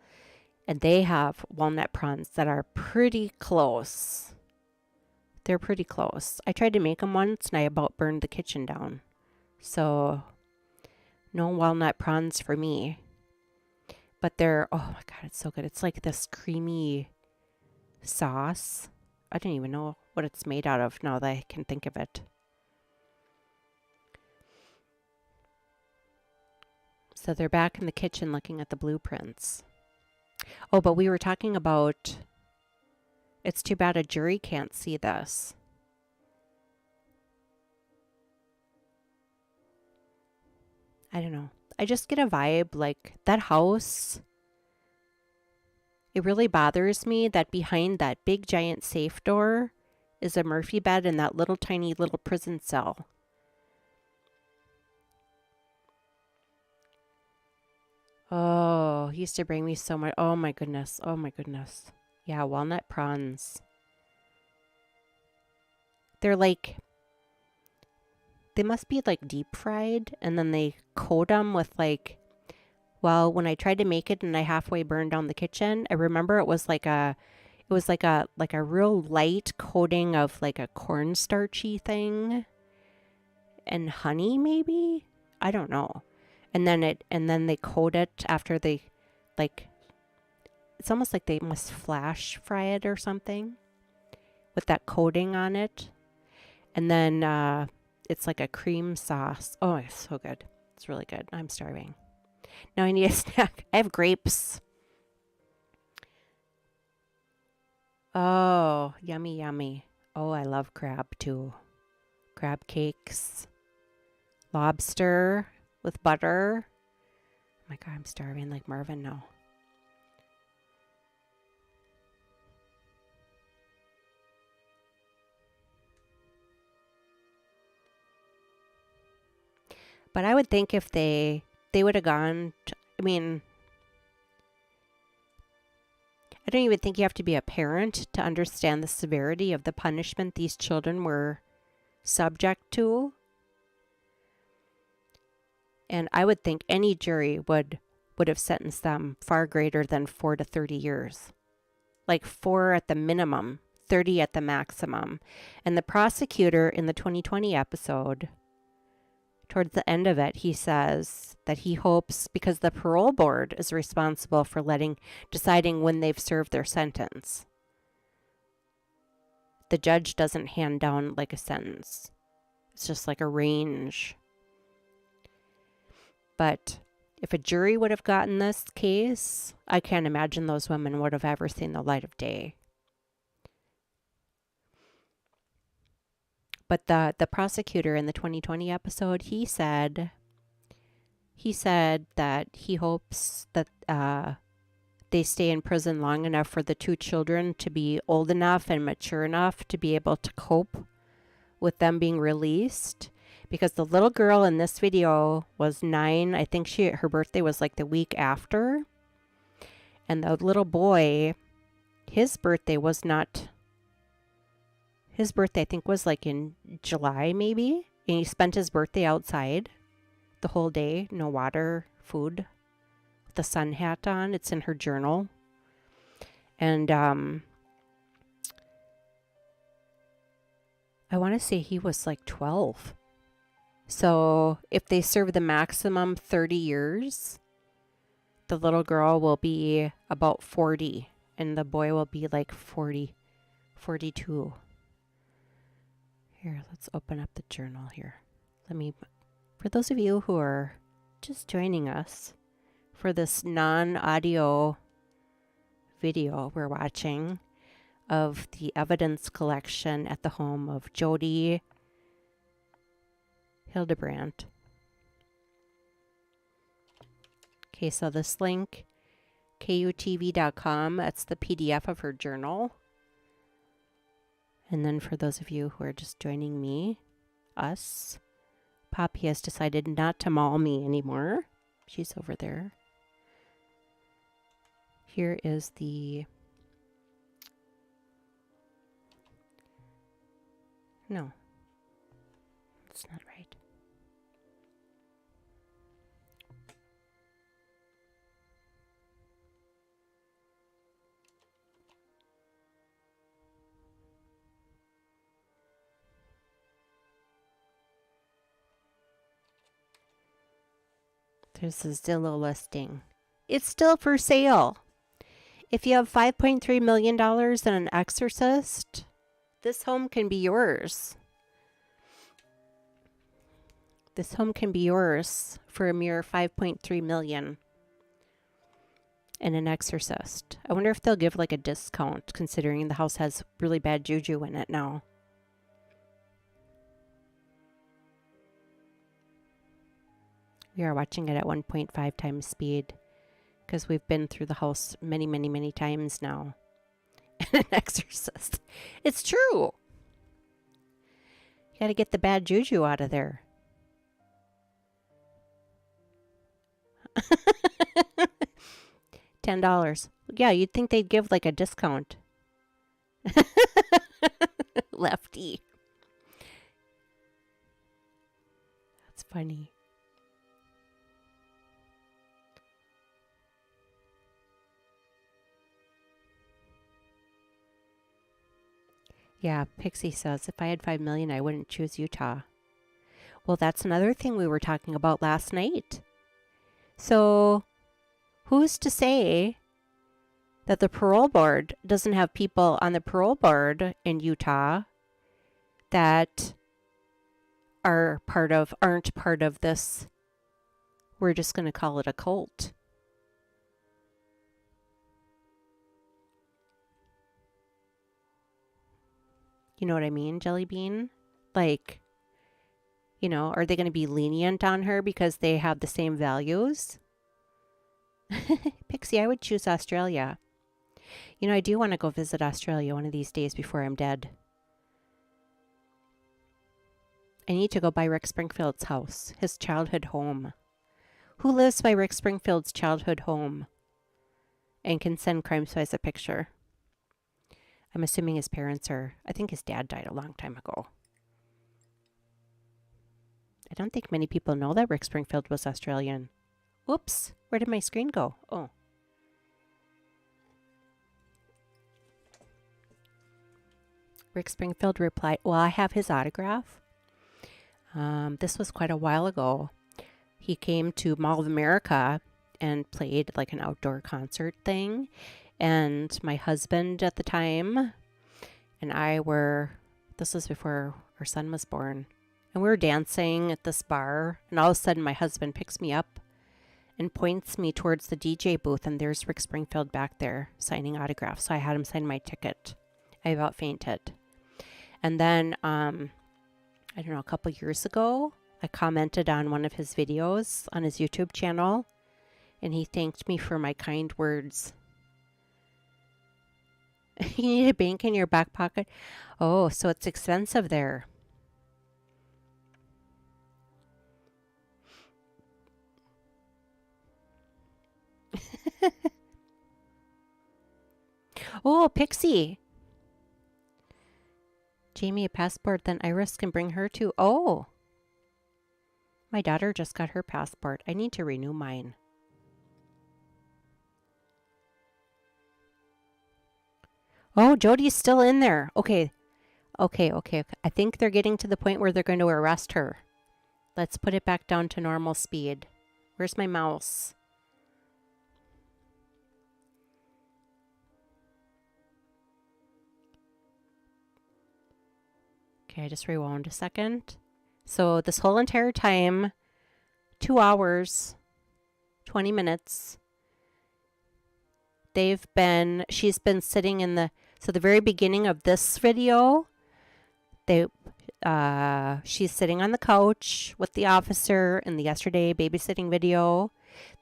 And they have walnut prawns that are pretty close. They're pretty close. I tried to make them once and I about burned the kitchen down. So, no walnut prawns for me. But they're, oh my God, it's so good. It's like this creamy sauce. I don't even know what it's made out of now that I can think of it. So they're back in the kitchen looking at the blueprints. Oh, but we were talking about, it's too bad a jury can't see this. I don't know. I just get a vibe like that house. It really bothers me that behind that big giant safe door is a Murphy bed and that little tiny little prison cell. Oh, he used to bring me so much. Oh my goodness. Oh my goodness. Yeah, walnut prawns. They're like, they must be like deep fried and then they coat them with like, well, when I tried to make it and I halfway burned down the kitchen, I remember it was like a real light coating of like a cornstarchy thing and honey maybe? I don't know. And then they coat it after they, like, it's almost like they must flash fry it or something with that coating on it. And then it's like a cream sauce. Oh, it's so good. It's really good. I'm starving. Now I need a snack. I have grapes. Oh, yummy, yummy. Oh, I love crab too. Crab cakes. Lobster with butter. Oh my God, I'm starving like Marvin now. But I would think if they would have gone, I mean, I don't even think you have to be a parent to understand the severity of the punishment these children were subject to. And I would think any jury would have sentenced them far greater than 4 to 30 years. Like 4 at the minimum, 30 at the maximum. And the prosecutor in the 2020 episode, towards the end of it, he says that he hopes, because the parole board is responsible for deciding when they've served their sentence. The judge doesn't hand down like a sentence. It's just like a range. But if a jury would have gotten this case, I can't imagine those women would have ever seen the light of day. But the prosecutor in the 2020 episode, he said that he hopes that they stay in prison long enough for the 2 children to be old enough and mature enough to be able to cope with them being released. Because the little girl in this video was 9. I think her birthday was like the week after. And the little boy, his birthday I think was like in July maybe. And he spent his birthday outside the whole day. No water, food. With the sun hat on. It's in her journal. And I want to say he was like 12. So if they serve the maximum 30 years, the little girl will be about 40 and the boy will be like 42. Here, let's open up the journal here. For those of you who are just joining us for this non-audio video we're watching of the evidence collection at the home of Jodi Hildebrandt. Okay, so this link, kutv.com, that's the PDF of her journal. And then for those of you who are just joining us, Poppy has decided not to maul me anymore. She's over there. Here is no, that's not right. There's a Zillow listing. It's still for sale. If you have $5.3 million and an exorcist, this home can be yours. This home can be yours for a mere $5.3 million and an exorcist. I wonder if they'll give like a discount considering the house has really bad juju in it now. We are watching it at 1.5 times speed because we've been through the house many, many, many times now. And an exorcist. It's true. You got to get the bad juju out of there. $10. Yeah, you'd think they'd give like a discount. Lefty. That's funny. Yeah, Pixie says, if I had 5 million, I wouldn't choose Utah. Well, that's another thing we were talking about last night. So, who's to say that the parole board doesn't have people on the parole board in Utah that aren't part of this, we're just going to call it a cult. You know what I mean, Jelly Bean? Like, you know, are they going to be lenient on her because they have the same values? Pixie, I would choose Australia. You know, I do want to go visit Australia one of these days before I'm dead. I need to go by Rick Springfield's house, his childhood home. Who lives by Rick Springfield's childhood home? and can send Crime Spies a picture. I'm assuming his parents are, I think his dad died a long time ago. I don't think many people know that Rick Springfield was Australian. Whoops, where did my screen go? Oh. Rick Springfield replied, well, I have his autograph. This was quite a while ago. He came to Mall of America and played like an outdoor concert thing. And my husband at the time and I were, this was before our son was born, and we were dancing at this bar, and all of a sudden my husband picks me up and points me towards the DJ booth, and there's Rick Springfield back there signing autographs. So I had him sign my ticket. I about fainted. And then, I don't know, a couple years ago, I commented on one of his videos on his YouTube channel, and he thanked me for my kind words. You need a bank in your back pocket? Oh, so it's expensive there. Oh, Pixie. Jamie a passport, then Iris can bring her too. Oh. My daughter just got her passport. I need to renew mine. Oh, Jodi's still in there. Okay. Okay. I think they're getting to the point where they're going to arrest her. Let's put it back down to normal speed. Where's my mouse? Okay, I just rewound a second. So this whole entire time, 2 hours, 20 minutes, she's been sitting in the very beginning of this video, she's sitting on the couch with the officer in the yesterday babysitting video.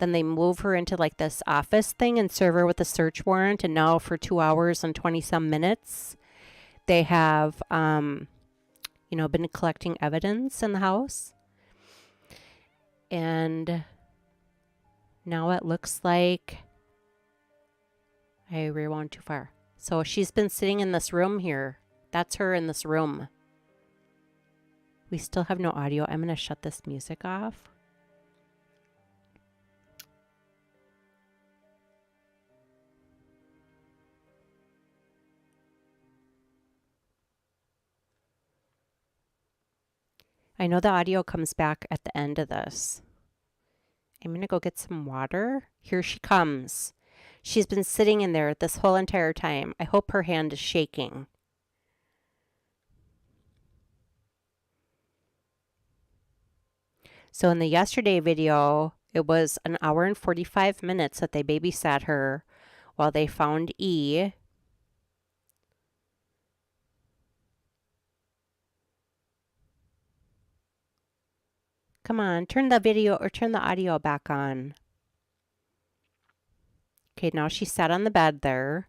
Then they move her into like this office thing and serve her with a search warrant. And now for 2 hours and 20 some minutes, they have, been collecting evidence in the house. And now it looks like I rewound too far. So she's been sitting in this room here. That's her in this room. We still have no audio. I'm going to shut this music off. I know the audio comes back at the end of this. I'm going to go get some water. Here she comes. She's been sitting in there this whole entire time. I hope her hand is shaking. So in the yesterday video, it was an hour and 45 minutes that they babysat her while they found E. Come on, turn the video or turn the audio back on. Okay, now she sat on the bed there.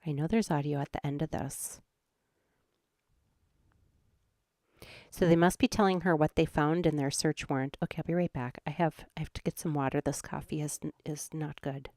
I know there's audio at the end of this. So they must be telling her what they found in their search warrant. Okay, I'll be right back. I have to get some water. This coffee is not good.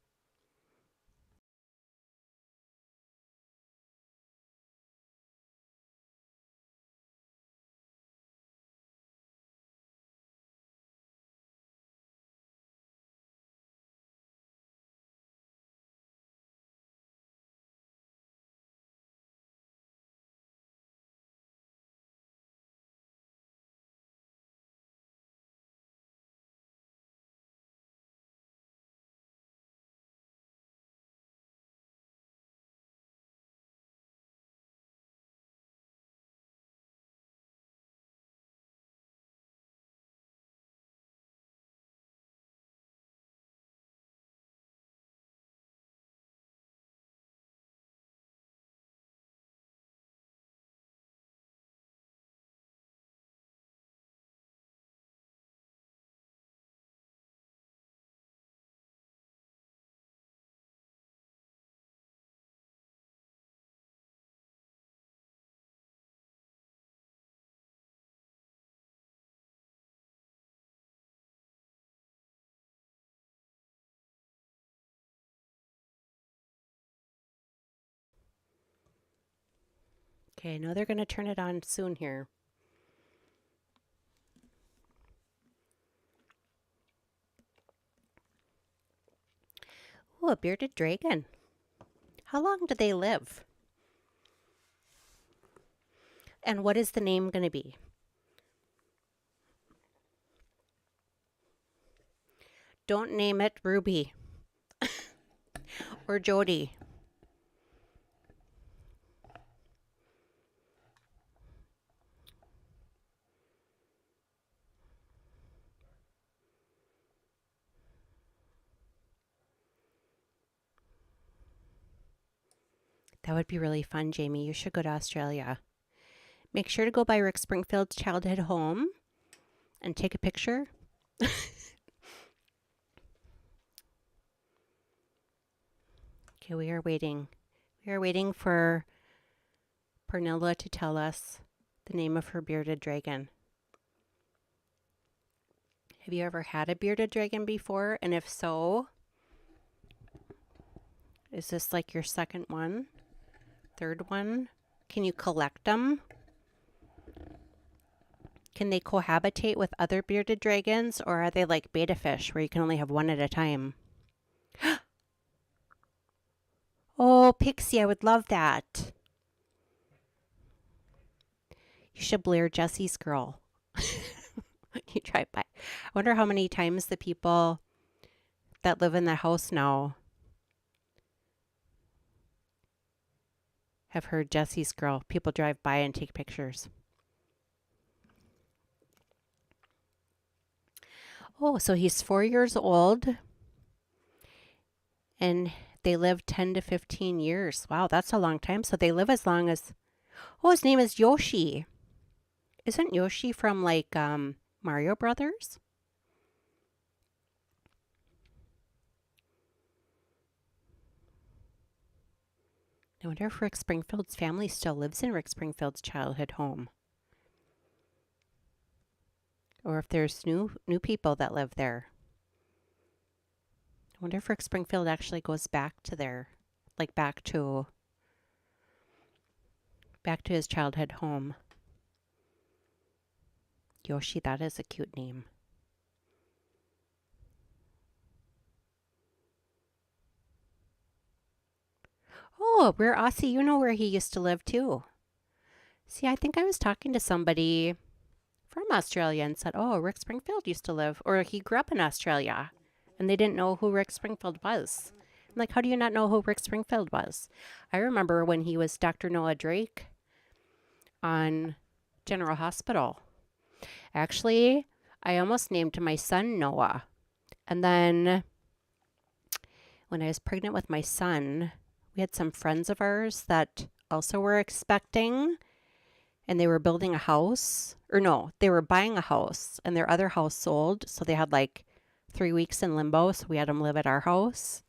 Okay, I know they're going to turn it on soon here. Oh, a bearded dragon. How long do they live? And what is the name going to be? Don't name it Ruby or Jodi. That would be really fun, Jamie. You should go to Australia. Make sure to go by Rick Springfield's childhood home and take a picture. Okay, we are waiting. We are waiting for Pernilla to tell us the name of her bearded dragon. Have you ever had a bearded dragon before? And if so, is this like your second one? Third one? Can you collect them? Can they cohabitate with other bearded dragons, or are they like betta fish where you can only have one at a time? Oh, Pixie, I would love that. You should Blair Jesse's girl. You drive by. I wonder how many times the people that live in the house now have heard Jesse's girl. People drive by and take pictures. Oh, so he's 4 years old and they live 10 to 15 years. Wow, that's a long time. So they live as long as... Oh, his name is Yoshi. Isn't Yoshi from like Mario Brothers? I wonder if Rick Springfield's family still lives in Rick Springfield's childhood home. Or if there's new people that live there. I wonder if Rick Springfield actually goes back to there, like back to his childhood home. Yoshi, that is a cute name. Oh, where Aussie, you know where he used to live too. See, I think I was talking to somebody from Australia and said, oh, Rick Springfield used to live, or he grew up in Australia, and they didn't know who Rick Springfield was. I'm like, how do you not know who Rick Springfield was? I remember when he was Dr. Noah Drake on General Hospital. Actually, I almost named my son Noah. And then when I was pregnant with my son, we had some friends of ours that also were expecting, and they were building a house. Or no, they were buying a house, and their other house sold. So they had like 3 weeks in limbo. So we had them live at our house.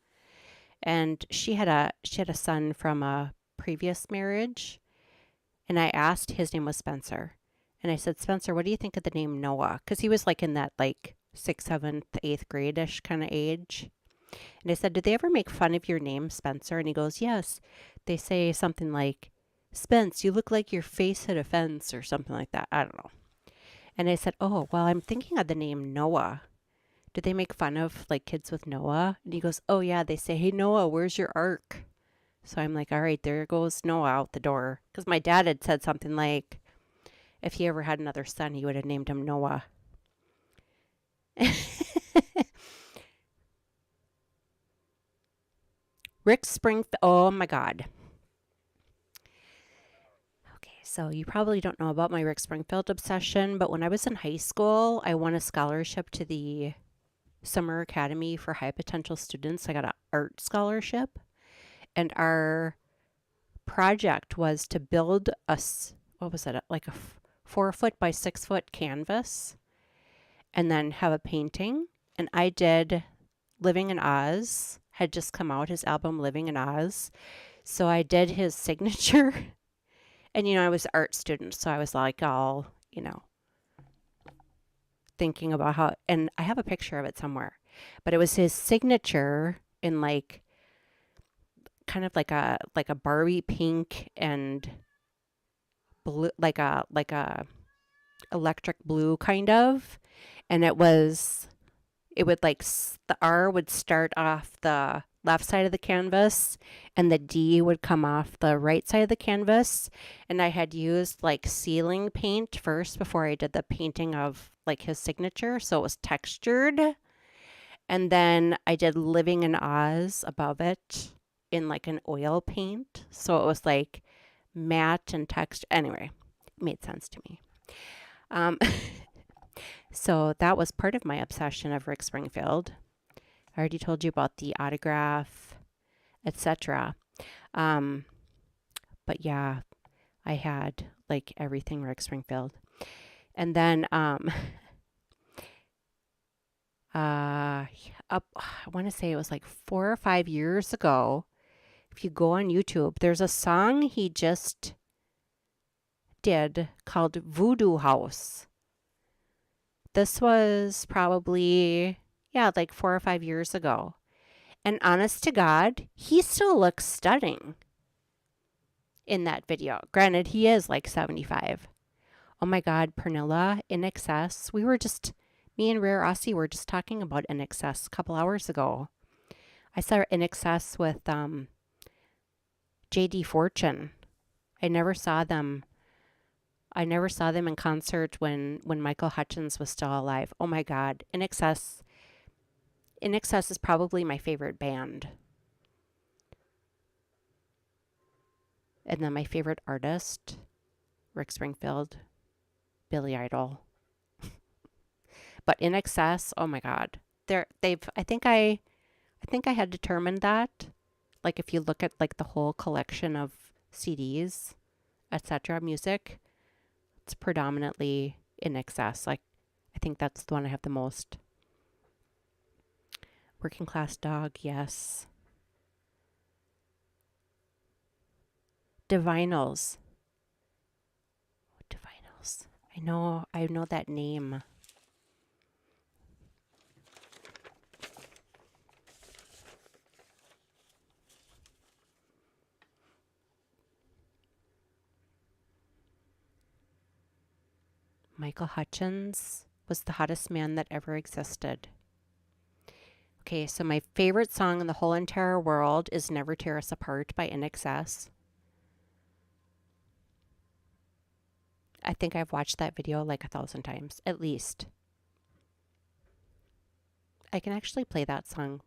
And she had a son from a previous marriage. And I asked, his name was Spencer. And I said, Spencer, what do you think of the name Noah? Because he was like in that like 6th, 7th, 8th grade-ish kind of age. And I said, did they ever make fun of your name, Spencer? And he goes, yes. They say something like, Spence, you look like your face hit a fence or something like that. I don't know. And I said, oh, well, I'm thinking of the name Noah. Did they make fun of like kids with Noah? And he goes, oh, yeah. They say, hey, Noah, where's your ark? So I'm like, all right, there goes Noah out the door. Because my dad had said something like, if he ever had another son, he would have named him Noah. Rick Springfield. Oh, my God. Okay, so you probably don't know about my Rick Springfield obsession, but when I was in high school, I won a scholarship to the Summer Academy for High Potential Students. I got an art scholarship, and our project was to build what was it, like a 4-foot by 6-foot canvas, and then have a painting. And I did Living in Oz, had just come out, his album Living in Oz. So I did his signature. And, I was an art student, so I was like all, thinking about how, and I have a picture of it somewhere, but it was his signature in like, kind of like a Barbie pink and blue, like a electric blue kind of, and it would like the R would start off the left side of the canvas and the D would come off the right side of the canvas. And I had used like ceiling paint first before I did the painting of like his signature, so it was textured. And then I did Living in Oz above it in like an oil paint, so it was like matte and texture. Anyway, it made sense to me. So that was part of my obsession of Rick Springfield. I already told you about the autograph, etc. But yeah, I had like everything Rick Springfield. And then I want to say it was like 4 or 5 years ago. If you go on YouTube, there's a song he just did called Voodoo House. This was probably, yeah, like 4 or 5 years ago. And honest to God, he still looks stunning in that video. Granted, he is like 75. Oh my God, Pernilla, In Excess. Me and Rare Aussie were just talking about In Excess a couple hours ago. I saw In Excess with J.D. Fortune. I never saw them in concert when Michael Hutchence was still alive. Oh my God, In Excess is probably my favorite band. And then my favorite artist, Rick Springfield, Billy Idol. But In Excess, oh my God. I think I had determined that. Like if you look at like the whole collection of CDs, etc., music, it's predominantly In Excess. Like I think that's the one I have the most. Working Class Dog, yes. Divinals. Divinals. I know that name. Michael Hutchence was the hottest man that ever existed. Okay, so my favorite song in the whole entire world is Never Tear Us Apart by In Excess. I think I've watched that video like 1,000 times, at least. I can actually play that song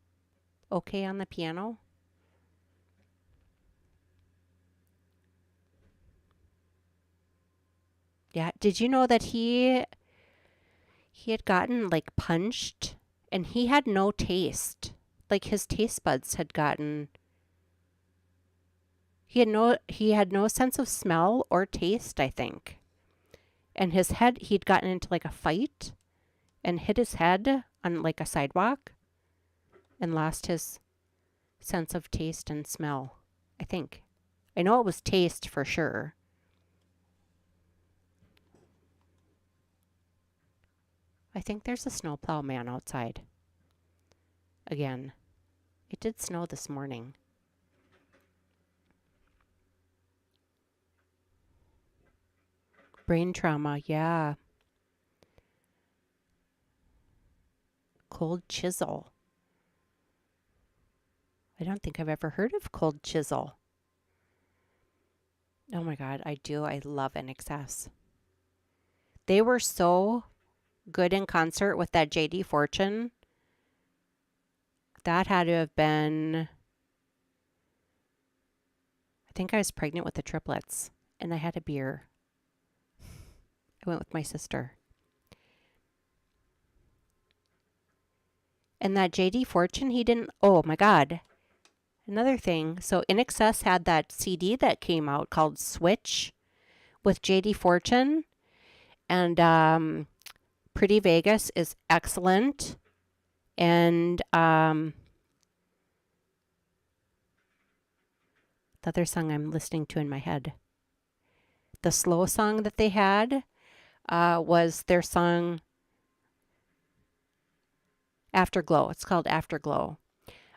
okay on the piano. Yeah, did you know that he had gotten like punched and he had no taste? Like his taste buds had gotten, he had no sense of smell or taste, I think. And his head, he'd gotten into like a fight and hit his head on like a sidewalk and lost his sense of taste and smell, I think. I know it was taste for sure. I think there's a snowplow man outside. Again, it did snow this morning. Brain trauma, yeah. Cold Chisel. I don't think I've ever heard of Cold Chisel. Oh my God, I do. I love In Excess. They were so good in concert with that J.D. Fortune. That had to have been, I think I was pregnant with the triplets and I had a beer. I went with my sister. And that J.D. Fortune, he didn't, oh my God. Another thing, so In Excess had that CD that came out called Switch with J.D. Fortune. And Pretty Vegas is excellent. And the other song I'm listening to in my head. The slow song that they had was their song Afterglow. It's called Afterglow.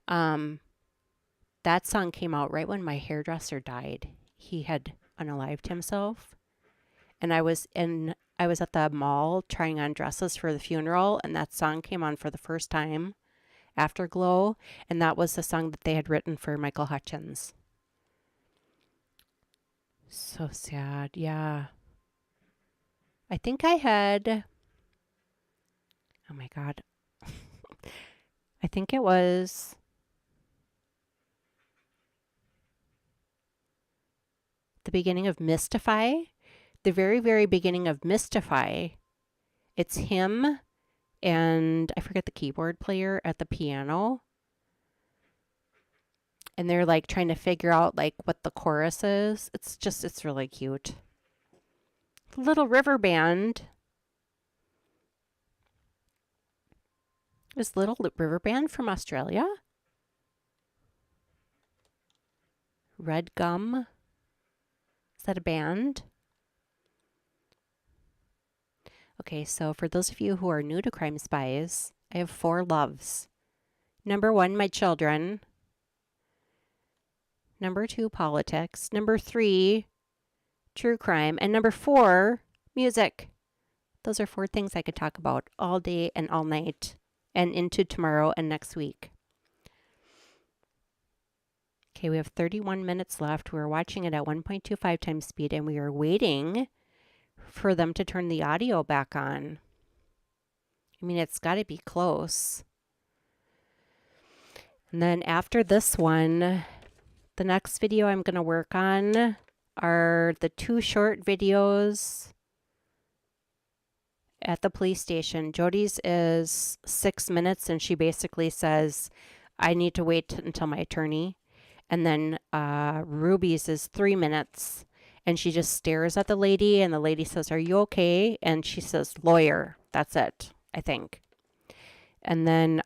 That song came out right when my hairdresser died. He had unalived himself. and I was at the mall trying on dresses for the funeral, and that song came on for the first time, Afterglow, and that was the song that they had written for Michael Hutchins. So sad, yeah. I think I had, oh my God, I think it was the beginning of Mystify, the very, very beginning of Mystify. It's him and I forget the keyboard player at the piano. And they're like trying to figure out like what the chorus is. It's really cute. Little River Band. Is Little River Band from Australia? Red Gum. Is that a band? Okay, so for those of you who are new to Crime Spies, I have 4 loves. Number 1, my children. Number 2, politics. Number 3, true crime. And number 4, music. Those are 4 things I could talk about all day and all night and into tomorrow and next week. Okay, we have 31 minutes left. We're watching it at 1.25 times speed, and we are waiting for them to turn the audio back on. I mean, it's got to be close. And then after this one, the next video I'm going to work on are the 2 short videos at the police station. Jodi's is 6 minutes, and she basically says, I need to wait until my attorney. And then Ruby's is 3 minutes, and she just stares at the lady, and the lady says, are you okay? And she says, lawyer. That's it, I think. And then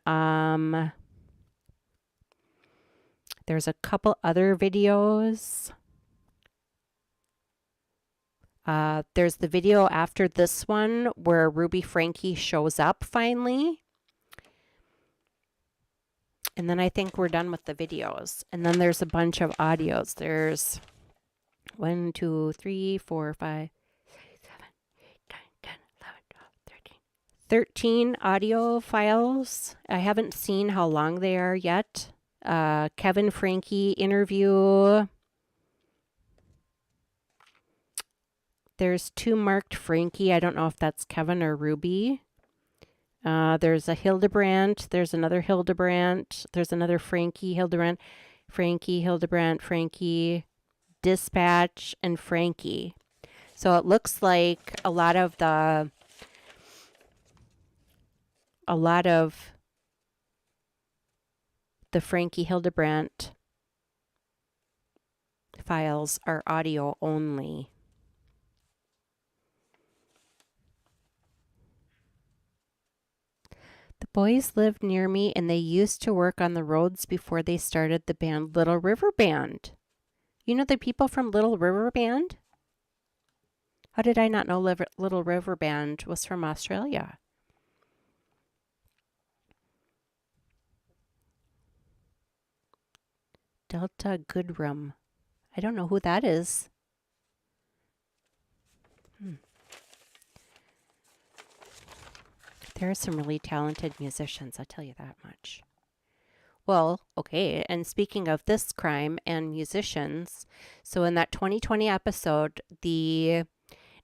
there's a couple other videos. There's the video after this one where Ruby Franke shows up finally. And then I think we're done with the videos. And then there's a bunch of audios. There's 1, 2, 3, 4, 5, 6, 7, 8, 9, 10, 11, 12, 13. 13 audio files. I haven't seen how long they are yet. Kevin Franke interview. There's 2 marked Franke. I don't know if that's Kevin or Ruby. There's a Hildebrandt. There's another Hildebrandt. There's another Franke, Hildebrandt, Franke, Hildebrandt, Franke, Dispatch, and Franke. So it looks like a lot of the Franke Hildebrandt files are audio only. The boys lived near me, and they used to work on the roads before they started the band Little River Band. You know the people from Little River Band? How did I not know Little River Band was from Australia? Delta Goodrum. I don't know who that is. There are some really talented musicians, I'll tell you that much. Well, okay, and speaking of this crime and musicians, so in that 2020 episode, the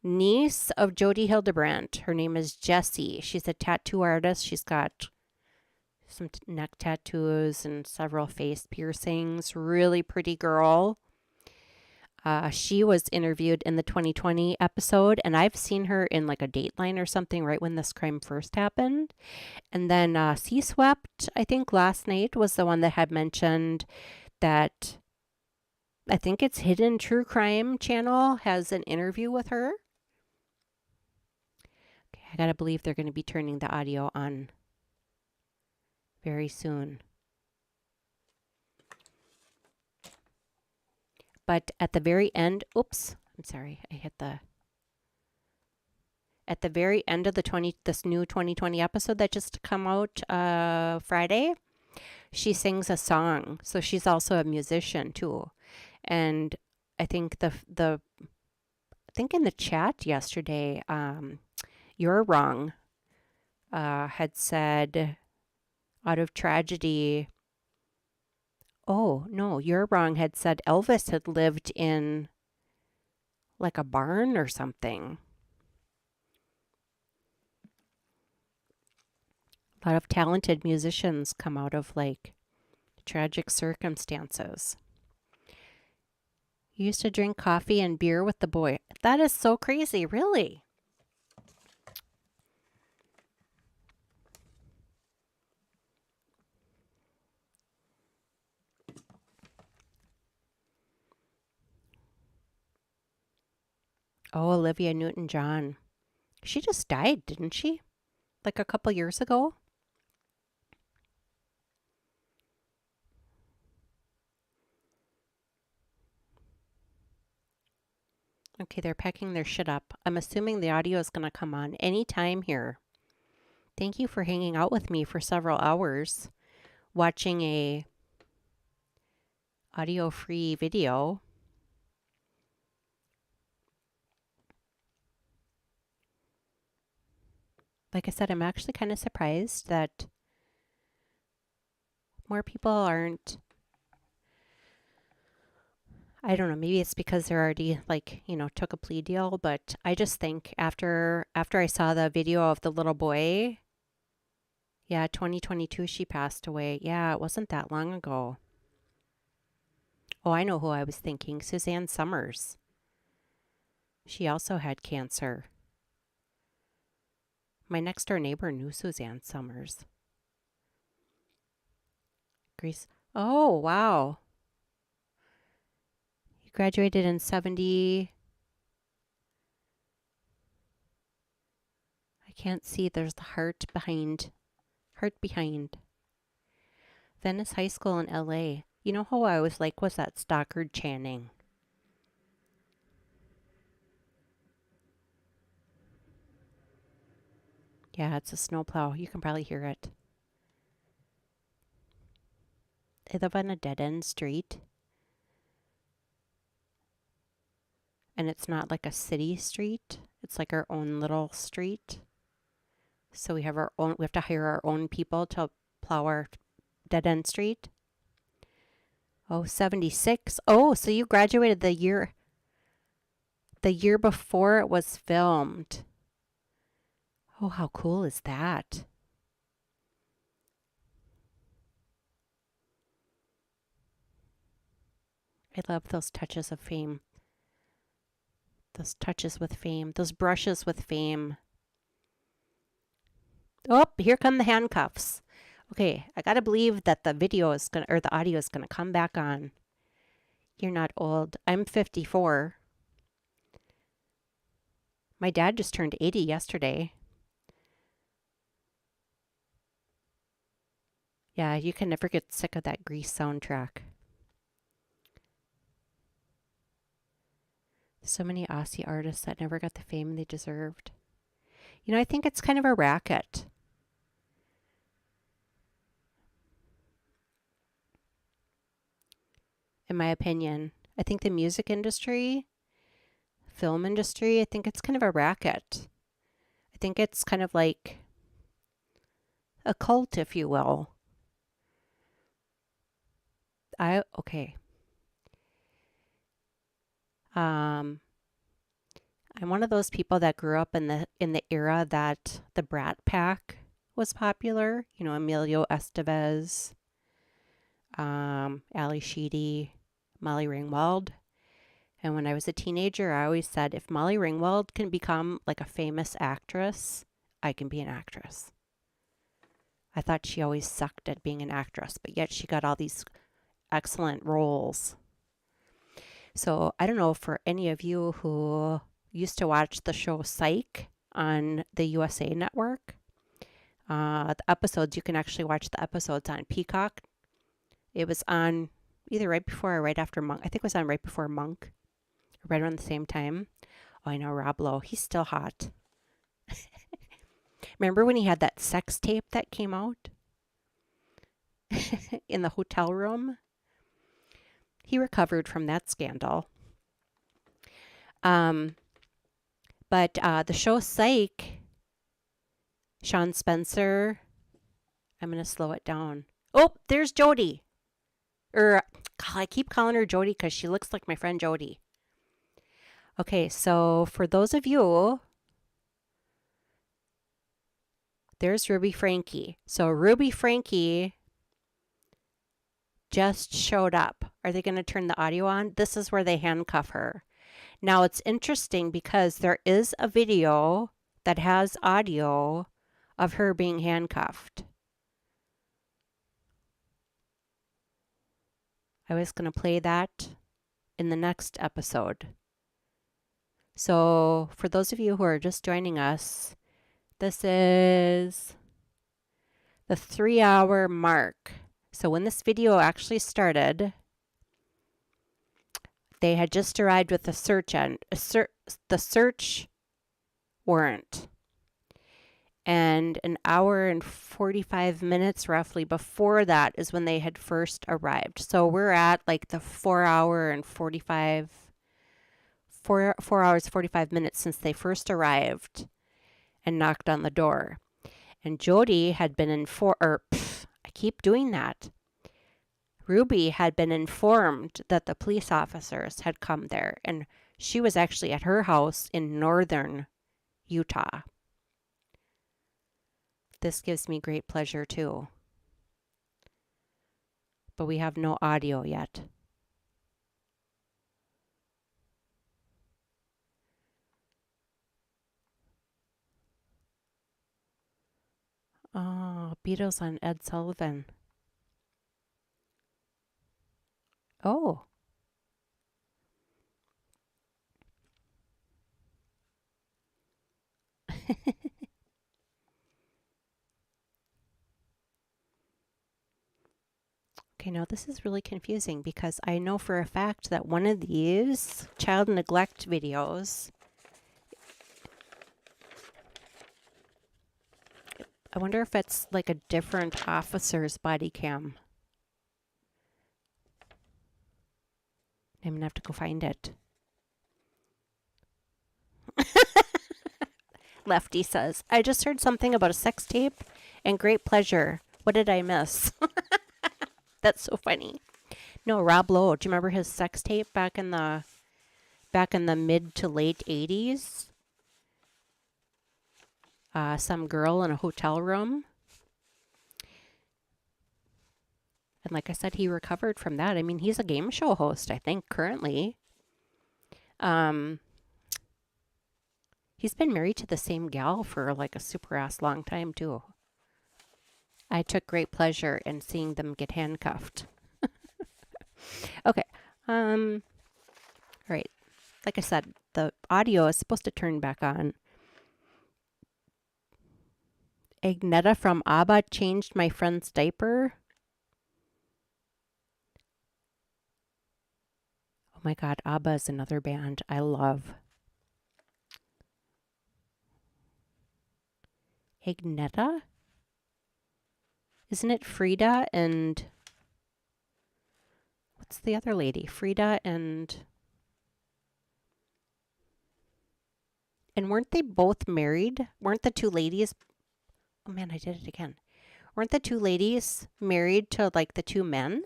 niece of Jodi Hildebrandt, her name is Jessie. She's a tattoo artist. She's got some neck tattoos and several face piercings. Really pretty girl. She was interviewed in the 2020 episode, and I've seen her in like a Dateline or something right when this crime first happened. And then Sea Swept, I think last night, was the one that had mentioned that I think it's Hidden True Crime channel has an interview with her. Okay, I gotta believe they're going to be turning the audio on very soon. But at the very end, oops, I'm sorry, I hit the... At the very end of this new 2020 episode that just come out Friday, she sings a song. So she's also a musician too. And I think think in the chat yesterday, You're Wrong had said out of tragedy. Oh, no, You're Wrong had said Elvis had lived in like a barn or something. A lot of talented musicians come out of like tragic circumstances. You used to drink coffee and beer with the boy. That is so crazy, really. Oh, Olivia Newton-John. She just died, didn't she? Like a couple years ago? Okay, they're packing their shit up. I'm assuming the audio is going to come on anytime here. Thank you for hanging out with me for several hours, watching a audio-free video. Like I said, I'm actually kind of surprised that more people aren't. I don't know, maybe it's because they're already like, took a plea deal, but I just think after I saw the video of the little boy, yeah, 2022 she passed away. Yeah, it wasn't that long ago. Oh, I know who I was thinking. Suzanne Summers. She also had cancer. My next door neighbor knew Suzanne Summers. Greece. Oh, wow. You graduated in 70. I can't see. There's the heart behind. Venice High School in LA. You know who I was like was that Stockard Channing. Yeah, it's a snowplow. You can probably hear it. I live on a dead-end street. And it's not like a city street. It's like our own little street. So we have to hire our own people to plow our dead-end street. Oh, 76. Oh, so you graduated the year before it was filmed. Oh, how cool is that? I love those touches of fame. Those touches with fame. Those brushes with fame. Oh, here come the handcuffs. Okay, I gotta believe that the audio is gonna come back on. You're not old. I'm 54. My dad just turned 80 yesterday. Yeah, you can never get sick of that Grease soundtrack. So many Aussie artists that never got the fame they deserved. I think it's kind of a racket. In my opinion. I think the music industry, film industry, I think it's kind of a racket. I think it's kind of like a cult, if you will. Okay. I'm one of those people that grew up in the era that the Brat Pack was popular. Emilio Estevez, Ali Sheedy, Molly Ringwald. And when I was a teenager, I always said, if Molly Ringwald can become like a famous actress, I can be an actress. I thought she always sucked at being an actress, but yet she got all these excellent roles. So I don't know for any of you who used to watch the show Psych on the USA Network. The episodes, you can actually watch the episodes on Peacock. It was on either right before or right after Monk. I think it was on right before Monk, right around the same time. Oh, I know Rob Lowe. He's still hot. Remember when he had that sex tape that came out in the hotel room? He recovered from that scandal. But the show Psych, Sean Spencer, I'm going to slow it down. Oh, there's Jodi. I keep calling her Jodi because she looks like my friend Jodi. Okay, so for those of you, there's Ruby Franke. So Ruby Franke just showed up. Are they going to turn the audio on? This is where they handcuff her. Now it's interesting because there is a video that has audio of her being handcuffed. I was going to play that in the next episode. So for those of you who are just joining us, this is the 3-hour mark. So when this video actually started, they had just arrived with the search warrant. And an hour and 45 minutes roughly before that is when they had first arrived. So we're at like the 4 hours 45 minutes since they first arrived and knocked on the door. And Jodi had been I keep doing that. Ruby had been informed that the police officers had come there, and she was actually at her house in northern Utah. This gives me great pleasure too. But we have no audio yet. Oh, Beatles on Ed Sullivan. Oh. Okay, now this is really confusing because I know for a fact that one of these child neglect videos, I wonder if it's like a different officer's body cam. I'm gonna have to go find it. Lefty says, I just heard something about a sex tape and great pleasure. What did I miss? That's so funny. No, Rob Lowe. Do you remember his sex tape back in the mid to late 80s? Some girl in a hotel room. And like I said, he recovered from that. I mean, he's a game show host, I think, currently. He's been married to the same gal for like a super ass long time, too. I took great pleasure in seeing them get handcuffed. Okay. All right. Like I said, the audio is supposed to turn back on. Agneta from ABBA changed my friend's diaper. Oh my God, ABBA is another band I love. Agneta? Isn't it Frida and... What's the other lady? Frida and... And weren't they both married? Weren't the two ladies... Oh man, I did it again. Weren't the two ladies married to like the two men?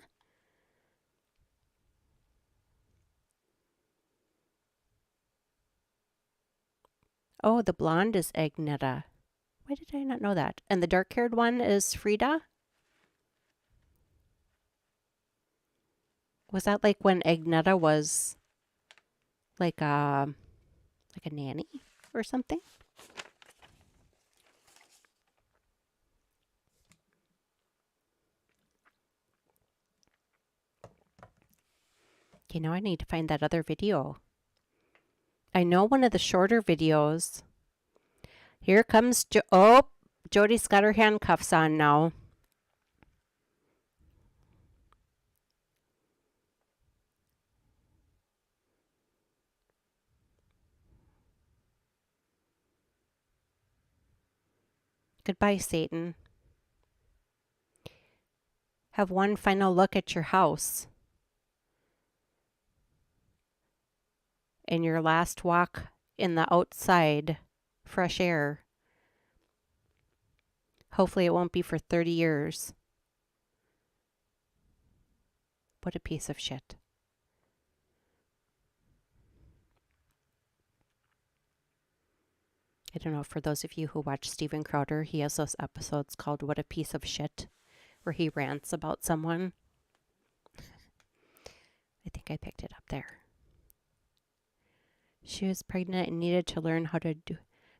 Oh, the blonde is Agneta. Why did I not know that? And the dark-haired one is Frida? Was that like when Agneta was like a nanny or something? Okay, now I need to find that other video. I know one of the shorter videos. Here comes Jodi's got her handcuffs on now. Goodbye, Satan. Have one final look at your house. And your last walk in the outside fresh air. Hopefully it won't be for 30 years. What a piece of shit. I don't know, for those of you who watch Steven Crowder, he has those episodes called What a Piece of Shit, where he rants about someone. I think I picked it up there. She was pregnant and needed to learn how to do.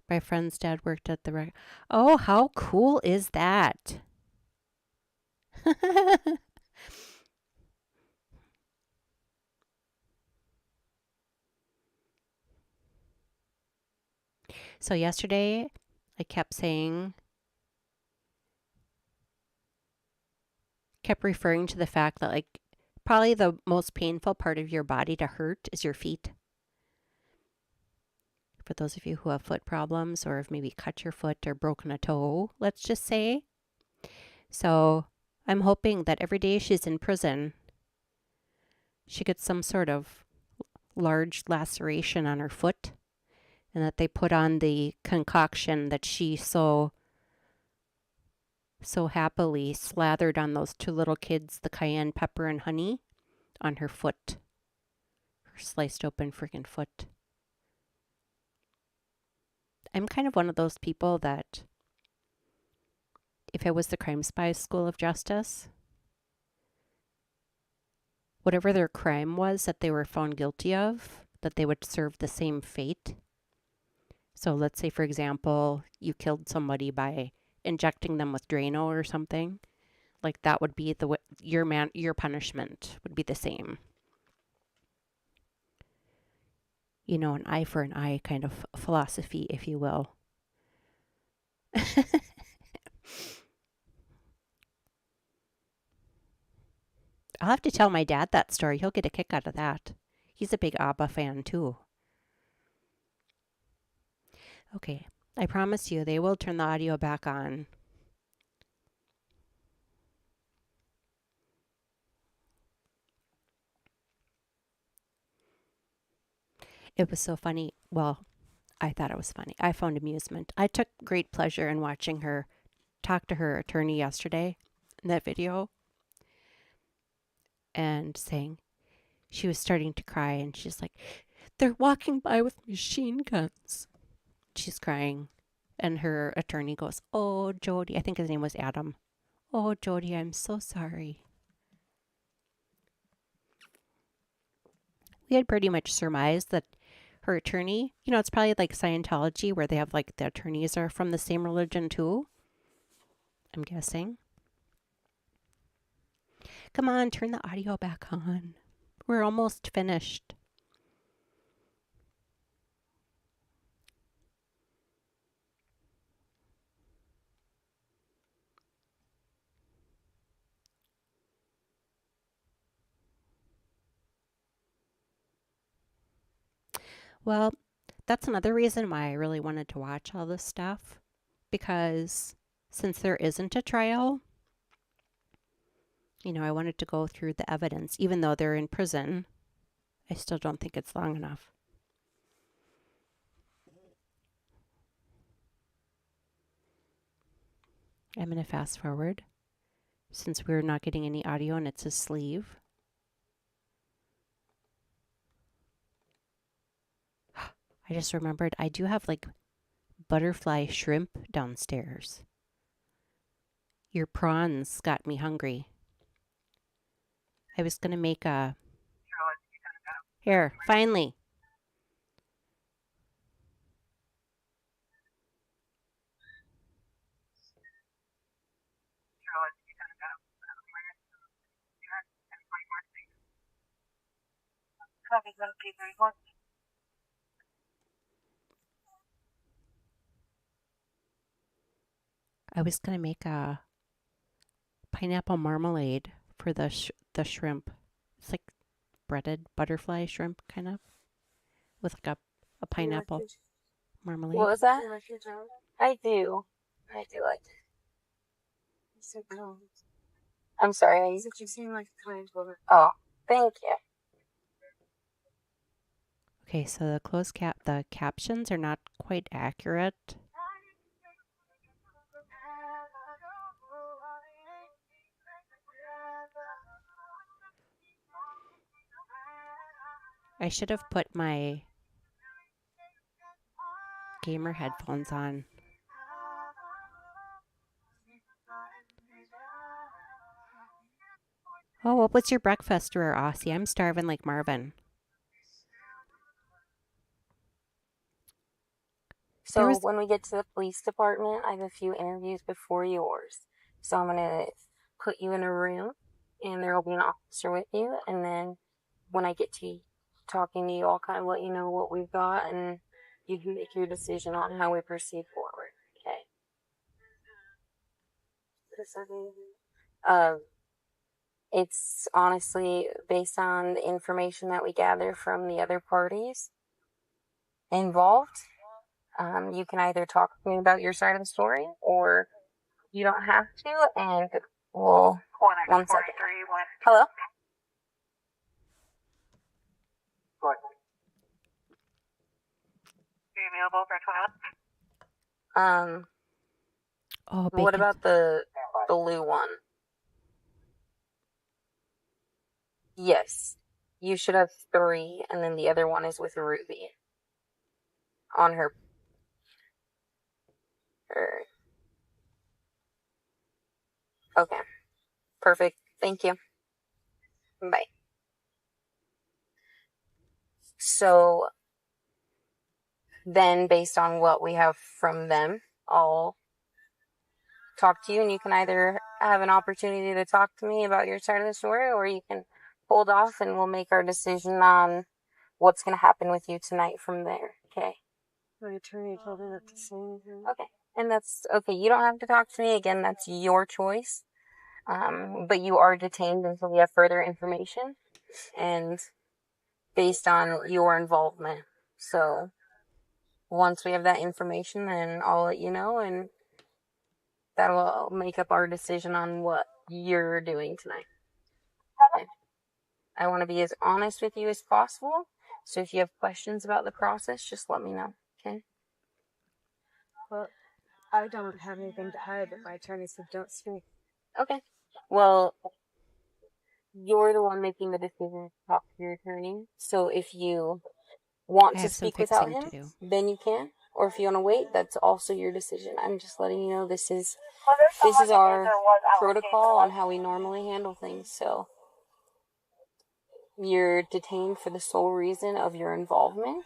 My friend's dad worked at the Oh, how cool is that? So yesterday, I kept referring to the fact that, like, probably the most painful part of your body to hurt is your feet. For those of you who have foot problems or have maybe cut your foot or broken a toe, let's just say. So I'm hoping that every day she's in prison, she gets some sort of large laceration on her foot, and that they put on the concoction that she so happily slathered on those two little kids, the cayenne pepper and honey, on her foot. Her sliced open freaking foot. I'm kind of one of those people that if it was the Crime Spies School of Justice, whatever their crime was that they were found guilty of, that they would serve the same fate. So let's say, for example, you killed somebody by injecting them with Drano or something. Like that would be your punishment would be the same. You know, an eye for an eye kind of philosophy, if you will. I'll have to tell my dad that story. He'll get a kick out of that. He's a big ABBA fan too. Okay, I promise you they will turn the audio back on. It was so funny. Well, I thought it was funny. I found amusement. I took great pleasure in watching her talk to her attorney yesterday in that video and saying she was starting to cry and she's like, they're walking by with machine guns. She's crying. And her attorney goes, oh, Jodi. I think his name was Adam. Oh, Jodi, I'm so sorry. We had pretty much surmised that her attorney, you know, it's probably like Scientology where they have like the attorneys are from the same religion too. I'm guessing. Come on, turn the audio back on. We're almost finished. Well, that's another reason why I really wanted to watch all this stuff. Because since there isn't a trial, you know, I wanted to go through the evidence. Even though they're in prison, I still don't think it's long enough. I'm going to fast forward since we're not getting any audio and it's a sleeve. I just remembered I do have like butterfly shrimp downstairs. Your prawns got me hungry. I was going to make a... Here, finally. I was going to make a pineapple marmalade for the shrimp. It's like breaded butterfly shrimp, kind of, with like a pineapple marmalade. What was that? I do. I do like it. So cold. I'm sorry. You seem like a kind woman. Oh, thank you. Okay, so the captions are not quite accurate. I should have put my gamer headphones on. Oh, what was your breakfast, Aussie? I'm starving like Marvin. So when we get to the police department, I have a few interviews before yours. So I'm going to put you in a room, and there will be an officer with you. And then when I get to talking to you, I'll kind of let you know what we've got, and you can make your decision on how we proceed forward. Okay. It's honestly based on the information that we gather from the other parties involved. You can either talk to me about your side of the story, or you don't have to, and we'll... 1 second. Hello? Oh, What bacon. about the blue one? Yes. You should have 3, and then the other one is with Ruby. On her... Okay. Perfect. Thank you. Bye. So then, based on what we have from them, I'll talk to you, and you can either have an opportunity to talk to me about your side of the story, or you can hold off, and we'll make our decision on what's going to happen with you tonight from there. Okay? My attorney told me not to say anything. Okay. And that's okay. You don't have to talk to me. Again, that's your choice. But you are detained until we have further information, and based on your involvement. So once we have that information, then I'll let you know, and that'll make up our decision on what you're doing tonight. Okay. I want to be as honest with you as possible, so if you have questions about the process, just let me know, okay? Well, I don't have anything to hide, but my attorney said don't speak. Okay. Well, you're the one making the decision to talk to your attorney, so if you want I to have some speak without fixing him, to do. then you can. Or if you want to wait, that's also your decision. I'm just letting you know this is our protocol on how we normally handle things. So you're detained for the sole reason of your involvement.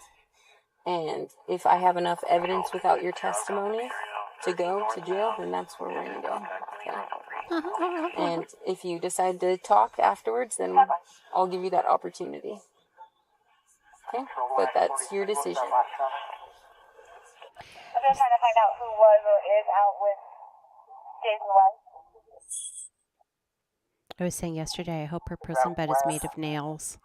And if I have enough evidence without your testimony to go to jail, then that's where we're going to go. Okay? And if you decide to talk afterwards, then I'll give you that opportunity. Okay? But that's your decision. I'm just trying to find out who was or is out with Jason West. I was saying yesterday, I hope her prison bed is made of nails.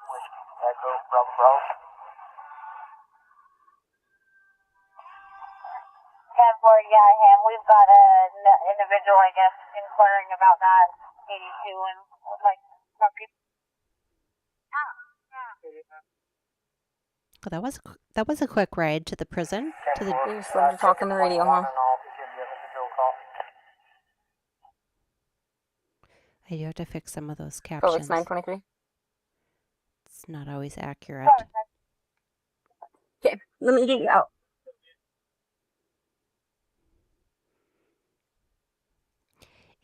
We've got an individual, I guess, inquiring about that 82 and like talking. Well, that was a quick ride to the prison. To the. You just love to talk on the radio, huh? I do have to fix some of those Oh, captions. it's 9:23. It's not always accurate. Okay, let me get you out.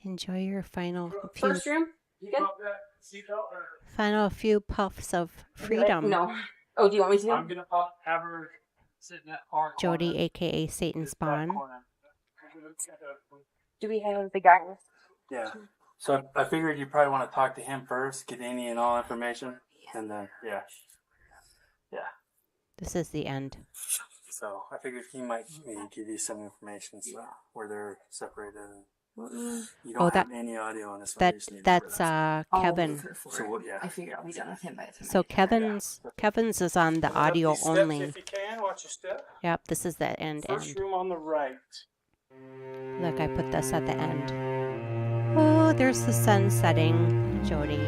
Enjoy your final First room? You good? final few puffs of freedom. No. Oh, do you want me to? I'm gonna have her sit in that car. Jodi, aka Satan Spawn. Do we have the guidance? Yeah. So I figured you probably want to talk to him first, get any and all information, and then yeah. This is the end. So I figured he might maybe give you some information where they're separated. You don't have any audio on this one. That's Kevin. So yeah. I figure I'll be done with him by the time. So Kevin's is on the audio only. If you can, watch your step. Yep, this is the end. First room on the right. Look, I put this at the end. Oh, there's the sun setting, Jodi.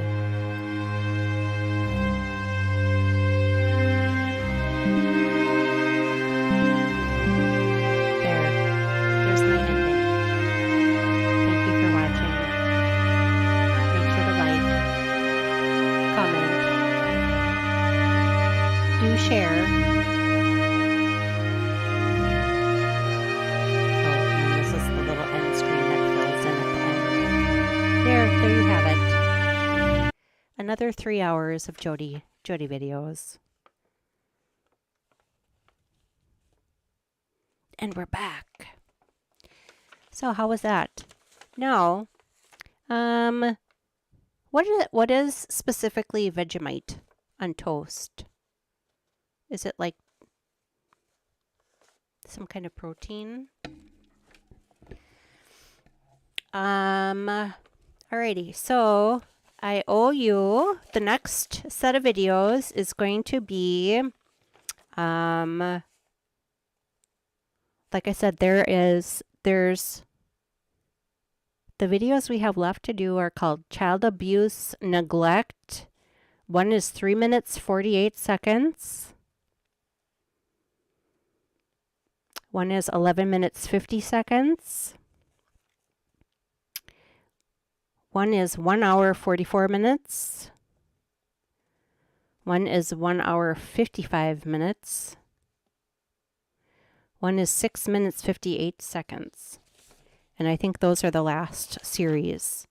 share. Oh, and this is the little end screen that fills in at the end. There you have it. Another 3 hours of Jodi videos. And we're back. So how was that? Now, what is specifically Vegemite on toast? Is it like some kind of protein? Alrighty, so I owe you the next set of videos is going to be like I said, there's the videos we have left to do are called Child Abuse Neglect. One is 3 minutes 48 seconds. One is 11 minutes 50 seconds. One is 1 hour 44 minutes. One is 1 hour 55 minutes. One is 6 minutes 58 seconds. And I think those are the last series.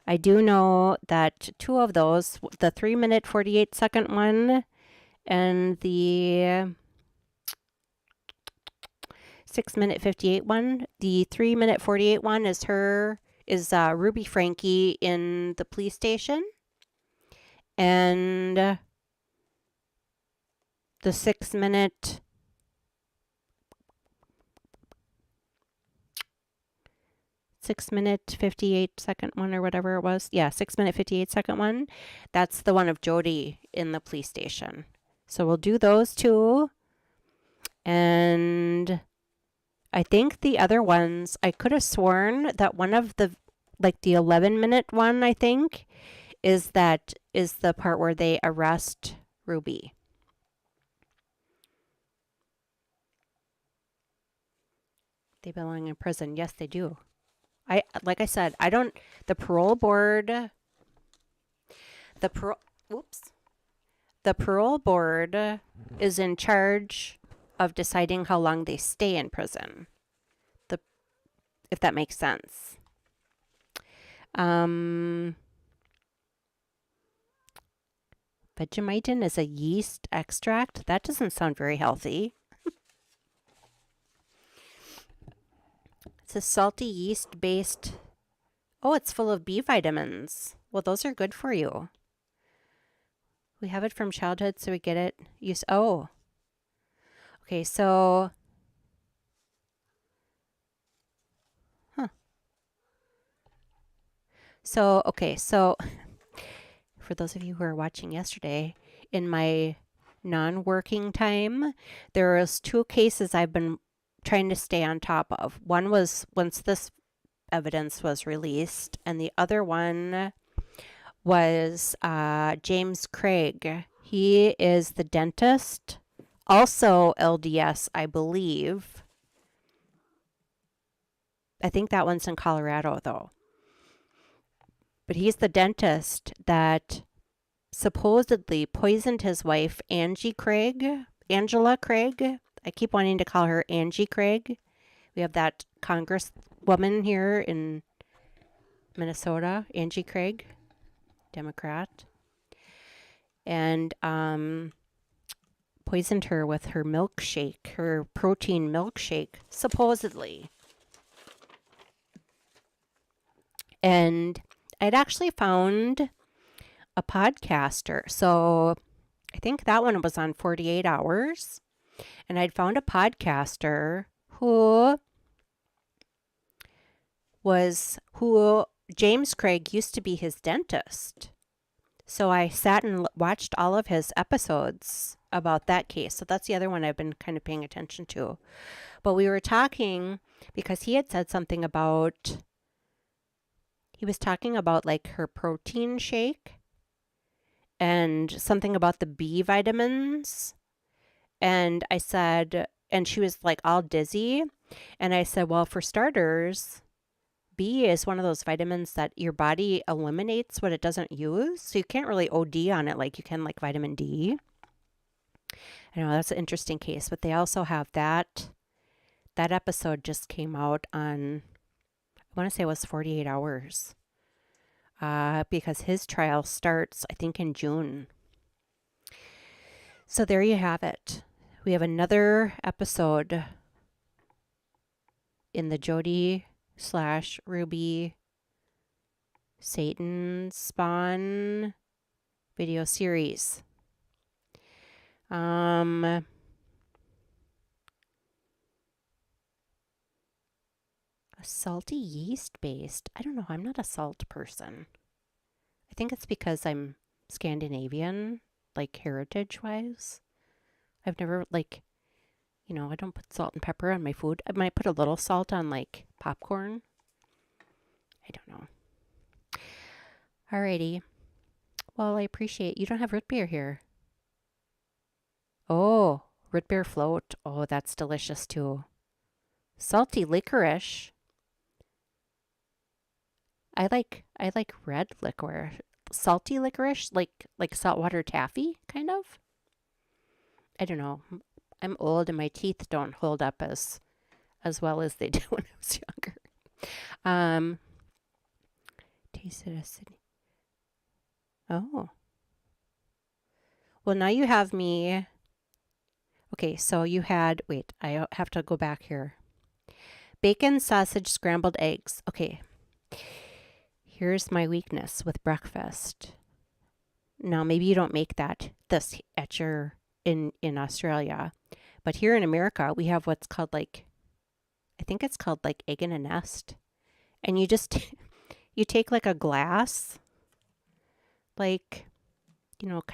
I do know that 2 of those, the 3 minute 48 second one and the 6 minute 58 one, the 3 minute 48 one is Ruby Franke in the police station. And the 6 minute 58 second one or whatever it was. Yeah, 6 minute 58 second one. That's the one of Jodi in the police station. So we'll do those 2. And I think the other ones, I could have sworn that one of the, like the 11 minute one, I think, is the part where they arrest Ruby. They belong in prison. Yes, they do. Like I said, the parole board is in charge of deciding how long they stay in prison. If that makes sense. Vegemite is a yeast extract. That doesn't sound very healthy. It's a salty yeast-based... Oh, it's full of B vitamins. Well, those are good for you. We have it from childhood, so we get it. Oh. Okay, so... Huh. So, okay, so... For those of you who are watching yesterday, in my non-working time, there was 2 cases I've been trying to stay on top of. One was once this evidence was released, and the other one was James Craig. He is the dentist, also LDS, I believe. I think that one's in Colorado, though. But he's the dentist that supposedly poisoned his wife, Angela Craig. I keep wanting to call her Angie Craig. We have that congresswoman here in Minnesota, Angie Craig, Democrat. And poisoned her with her milkshake, her protein milkshake, supposedly. And I'd actually found a podcaster. So I think that one was on 48 Hours. And I'd found a podcaster who James Craig used to be his dentist. So I sat and watched all of his episodes about that case. So that's the other one I've been kind of paying attention to. But we were talking because he had said something about, he was talking about like her protein shake and something about the B vitamins. And I said, and she was like all dizzy. And I said, well, for starters, B is one of those vitamins that your body eliminates what it doesn't use. So you can't really OD on it like you can like vitamin D. I know that's an interesting case, but they also have that episode just came out on, I want to say it was 48 hours. Because his trial starts, I think, in June. So there you have it. We have another episode in the Jodi/Ruby Satan Spawn video series. A salty yeast based. I don't know. I'm not a salt person. I think it's because I'm Scandinavian, like heritage wise. I've never I don't put salt and pepper on my food. I might put a little salt on like popcorn. I don't know. Alrighty. Well, I appreciate you don't have root beer here. Oh, root beer float. Oh, that's delicious too. Salty licorice. I like red liquor. Salty licorice, like saltwater taffy, kind of. I don't know. I'm old and my teeth don't hold up as well as they did when I was younger. Tasted a Sydney. Oh. Well, now you have me. Okay, so you had, wait, I have to go back here. Bacon, sausage, scrambled eggs. Okay. Here's my weakness with breakfast. Now, maybe you don't make this at your, in Australia. But here in America, we have what's called I think it's called egg in a nest. And you just, you take a glass, kind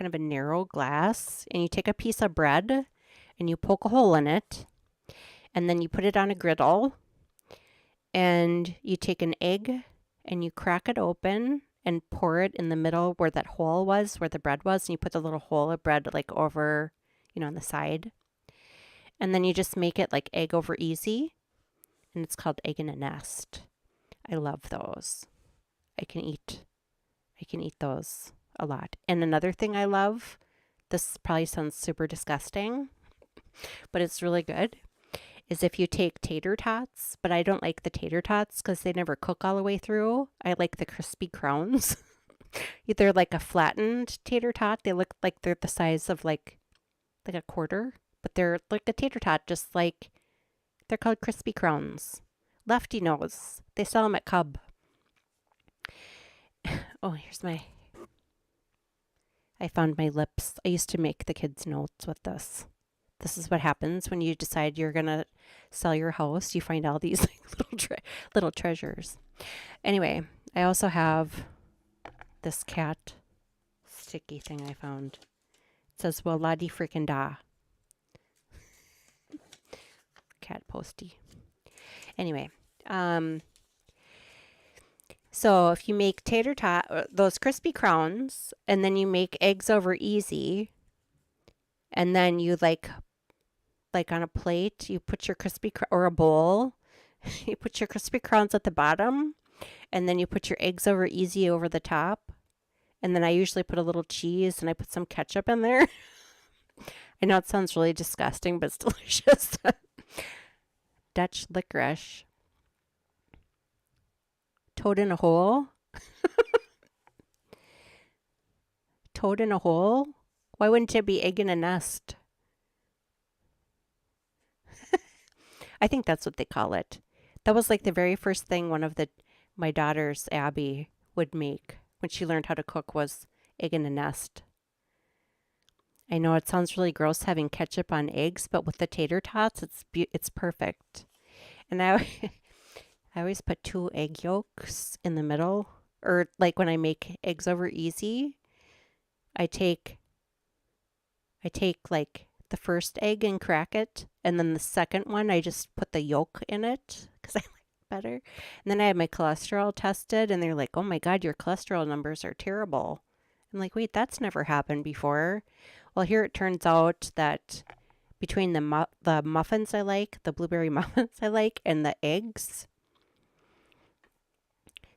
of a narrow glass, and you take a piece of bread and you poke a hole in it. And then you put it on a griddle and you take an egg and you crack it open and pour it in the middle where that hole was, where the bread was. And you put the little hole of bread over, on the side. And then you just make it egg over easy. And it's called egg in a nest. I love those. I can eat those a lot. And another thing I love, this probably sounds super disgusting, but it's really good, is if you take tater tots, but I don't like the tater tots because they never cook all the way through. I like the crispy crowns. They're like a flattened tater tot. They look like they're the size of like a quarter, but they're like a tater tot, just they're called crispy crowns. Lefty knows. They sell them at Cub. Oh, I found my lips. I used to make the kids notes with this. This is what happens when you decide you're going to sell your house. You find all these little treasures. Anyway, I also have this cat sticky thing I found. It says, well, la di frickin' da. Cat posty. Anyway, so if you make tater tot, those crispy crowns, and then you make eggs over easy, and then you on a plate, you put your or a bowl, you put your crispy crowns at the bottom, and then you put your eggs over easy over the top, and then I usually put a little cheese and I put some ketchup in there. I know it sounds really disgusting, but it's delicious. Dutch licorice. Toad in a hole? Toad in a hole? Why wouldn't it be egg in a nest? I think that's what they call it. That was the very first thing one of my daughters, Abby, would make when she learned how to cook was egg in a nest. I know it sounds really gross having ketchup on eggs, but with the tater tots, it's perfect. And I always put 2 egg yolks in the middle, or when I make eggs over easy, I take the first egg and crack it, and then the second one I just put the yolk in it because I like it better. And then I had my cholesterol tested, and they're like, "Oh my God, your cholesterol numbers are terrible." I'm like, "Wait, that's never happened before." Well, here it turns out that between the muffins I like, the blueberry muffins I like, and the eggs.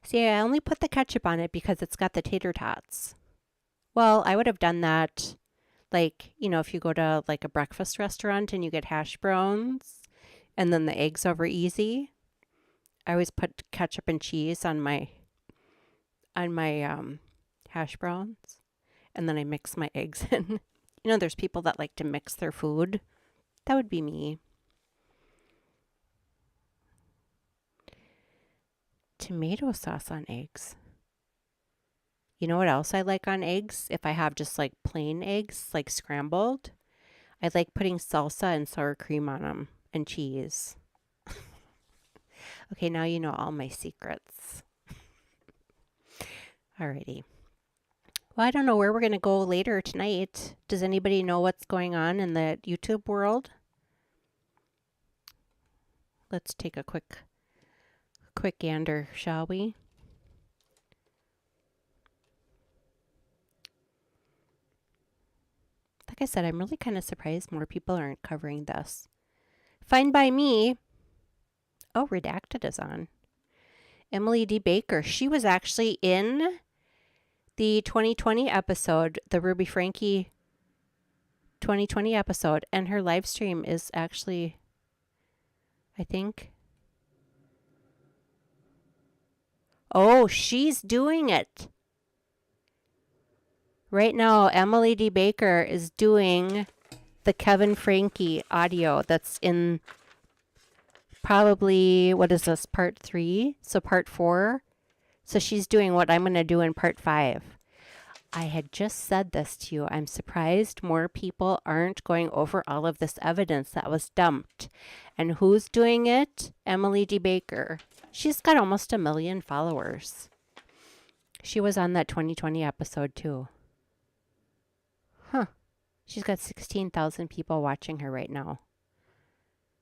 See, I only put the ketchup on it because it's got the tater tots. Well, I would have done that Like, if you go to like a breakfast restaurant and you get hash browns and then the eggs over easy, I always put ketchup and cheese on my hash browns, and then I mix my eggs in. There's people that like to mix their food. That would be me. Tomato sauce on eggs. You know what else I like on eggs? If I have just like plain eggs, like scrambled, I like putting salsa and sour cream on them and cheese. Okay, now you know all my secrets. Alrighty. Well, I don't know where we're going to go later tonight. Does anybody know what's going on in the YouTube world? Let's take a quick gander, shall we? Like I said, I'm really kind of surprised more people aren't covering this. Fine by me. Oh, Redacted is on. Emily D. Baker. She was actually in the 2020 episode, the Ruby Franke 2020 episode, and her live stream is actually, I think. Oh, she's doing it. Right now, Emily D. Baker is doing the Kevin Franke audio that's in probably, what is this, part 3? So part 4. So she's doing what I'm going to do in part 5. I had just said this to you. I'm surprised more people aren't going over all of this evidence that was dumped. And who's doing it? Emily D. Baker. She's got almost 1 million followers. She was on that 2020 episode too. Huh. She's got 16,000 people watching her right now.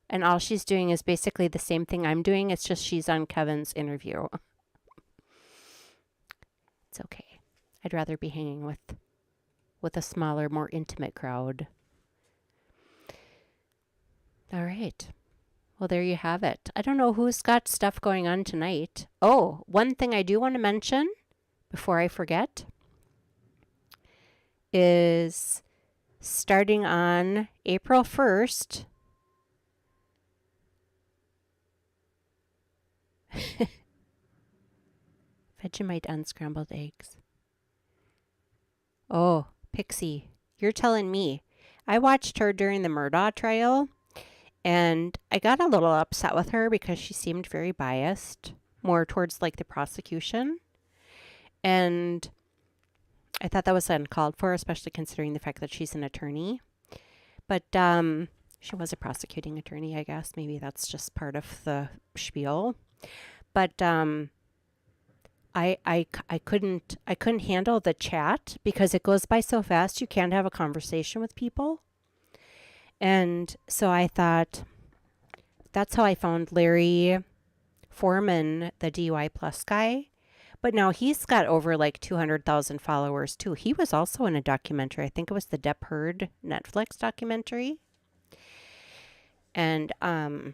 And all she's doing is basically the same thing I'm doing. It's just she's on Kevin's interview. It's okay. I'd rather be hanging with a smaller, more intimate crowd. All right. Well, there you have it. I don't know who's got stuff going on tonight. Oh, one thing I do want to mention before I forget is starting on April 1st, Vegemite unscrambled eggs. Oh, Pixie, you're telling me. I watched her during the Murdaugh trial, and I got a little upset with her because she seemed very biased, more towards like the prosecution. And I thought that was uncalled for, especially considering the fact that she's an attorney. But she was a prosecuting attorney, I guess. Maybe that's just part of the spiel. But I couldn't handle the chat because it goes by so fast. You can't have a conversation with people. And so I thought, that's how I found Larry Foreman, the DUI plus guy. But now he's got over like 200,000 followers too. He was also in a documentary. I think it was the Depp Heard Netflix documentary. And I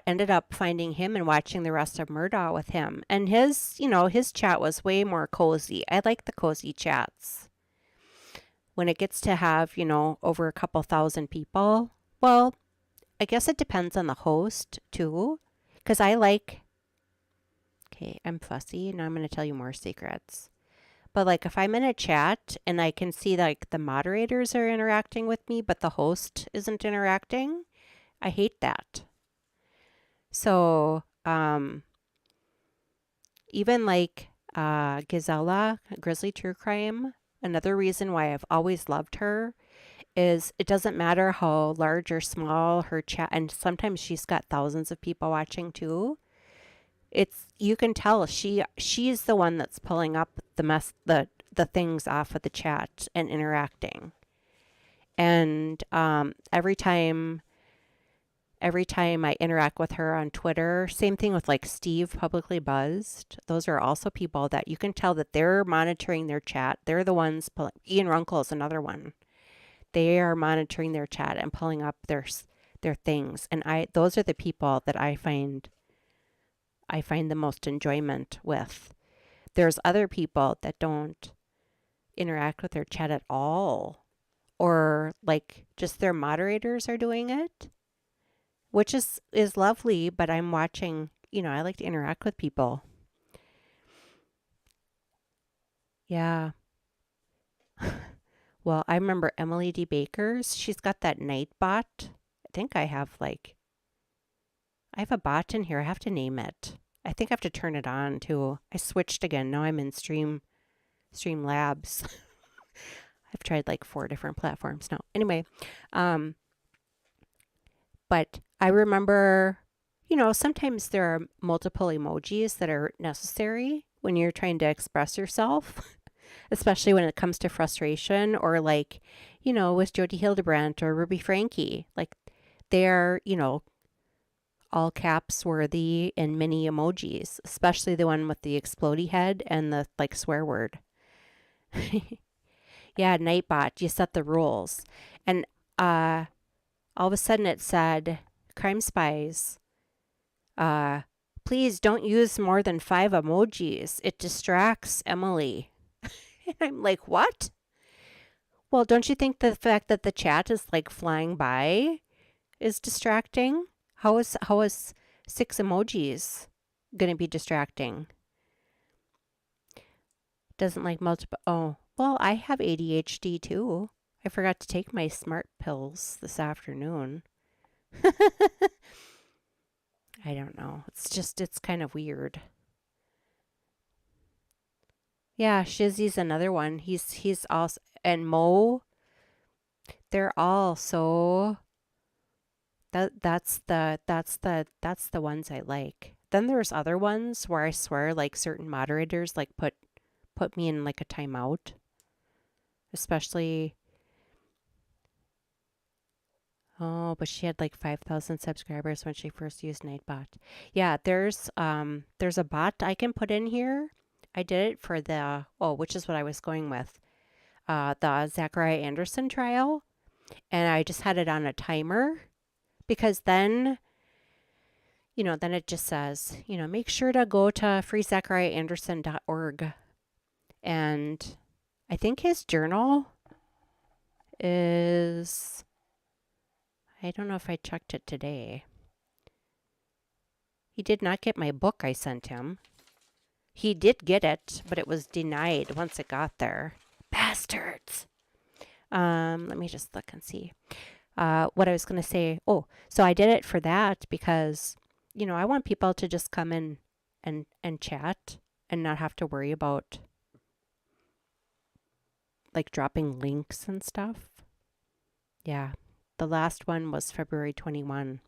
ended up finding him and watching the rest of Murdaugh with him. And his chat was way more cozy. I like the cozy chats. When it gets to have, over a couple thousand people, well, I guess it depends on the host too. Because okay, I'm fussy. Now I'm going to tell you more secrets. But like if I'm in a chat and I can see like the moderators are interacting with me, but the host isn't interacting, I hate that. So even like Gizella, Grizzly True Crime, another reason why I've always loved her is it doesn't matter how large or small her chat, and sometimes she's got thousands of people watching too. You can tell she's the one that's pulling up the things off of the chat and interacting. And every time I interact with her on Twitter, same thing with like Steve Publicly Buzzed. Those are also people that you can tell that they're monitoring their chat. They're the ones Ian Runkle is another one. They are monitoring their chat and pulling up their things. And those are the people that I find the most enjoyment with. There's other people that don't interact with their chat at all, or like just their moderators are doing it, which is lovely, but I'm watching, I like to interact with people. Yeah. Well, I remember Emily D. Baker's. She's got that night bot. I think I have a bot in here. I have to name it. I think I have to turn it on too. I switched again. Now I'm in Streamlabs. I've tried like 4 different platforms now. Anyway, but I remember, sometimes there are multiple emojis that are necessary when you're trying to express yourself, especially when it comes to frustration or like, with Jodi Hildebrandt or Ruby Franke. Like they're, all caps worthy and many emojis, especially the one with the explodey head and the like swear word. Yeah, Nightbot, you set the rules. And all of a sudden it said, Crime Spies, please don't use more than 5 emojis. It distracts Emily. And I'm like, what? Well, don't you think the fact that the chat is like flying by is distracting? How is 6 emojis going to be distracting? Doesn't like multiple. Oh, well, I have ADHD too. I forgot to take my smart pills this afternoon. I don't know. It's kind of weird. Yeah, Shizzy's another one. He's also, and Mo, they're all so, that's the ones I like. Then there's other ones where I swear like certain moderators like put me in like a timeout. Especially, but she had like 5,000 subscribers when she first used Nightbot. Yeah, there's a bot I can put in here. I did it for which is what I was going with, the Zachariah Anderson trial, and I just had it on a timer, because then, then it just says, make sure to go to freezachariahanderson.org, and I think his journal is, I don't know if I checked it today. He did not get my book I sent him. He did get it, but it was denied once it got there. Bastards. Let me just look and see. What I was going to say. Oh, so I did it for that because, I want people to just come in and chat and not have to worry about like dropping links and stuff. Yeah. The last one was February 21.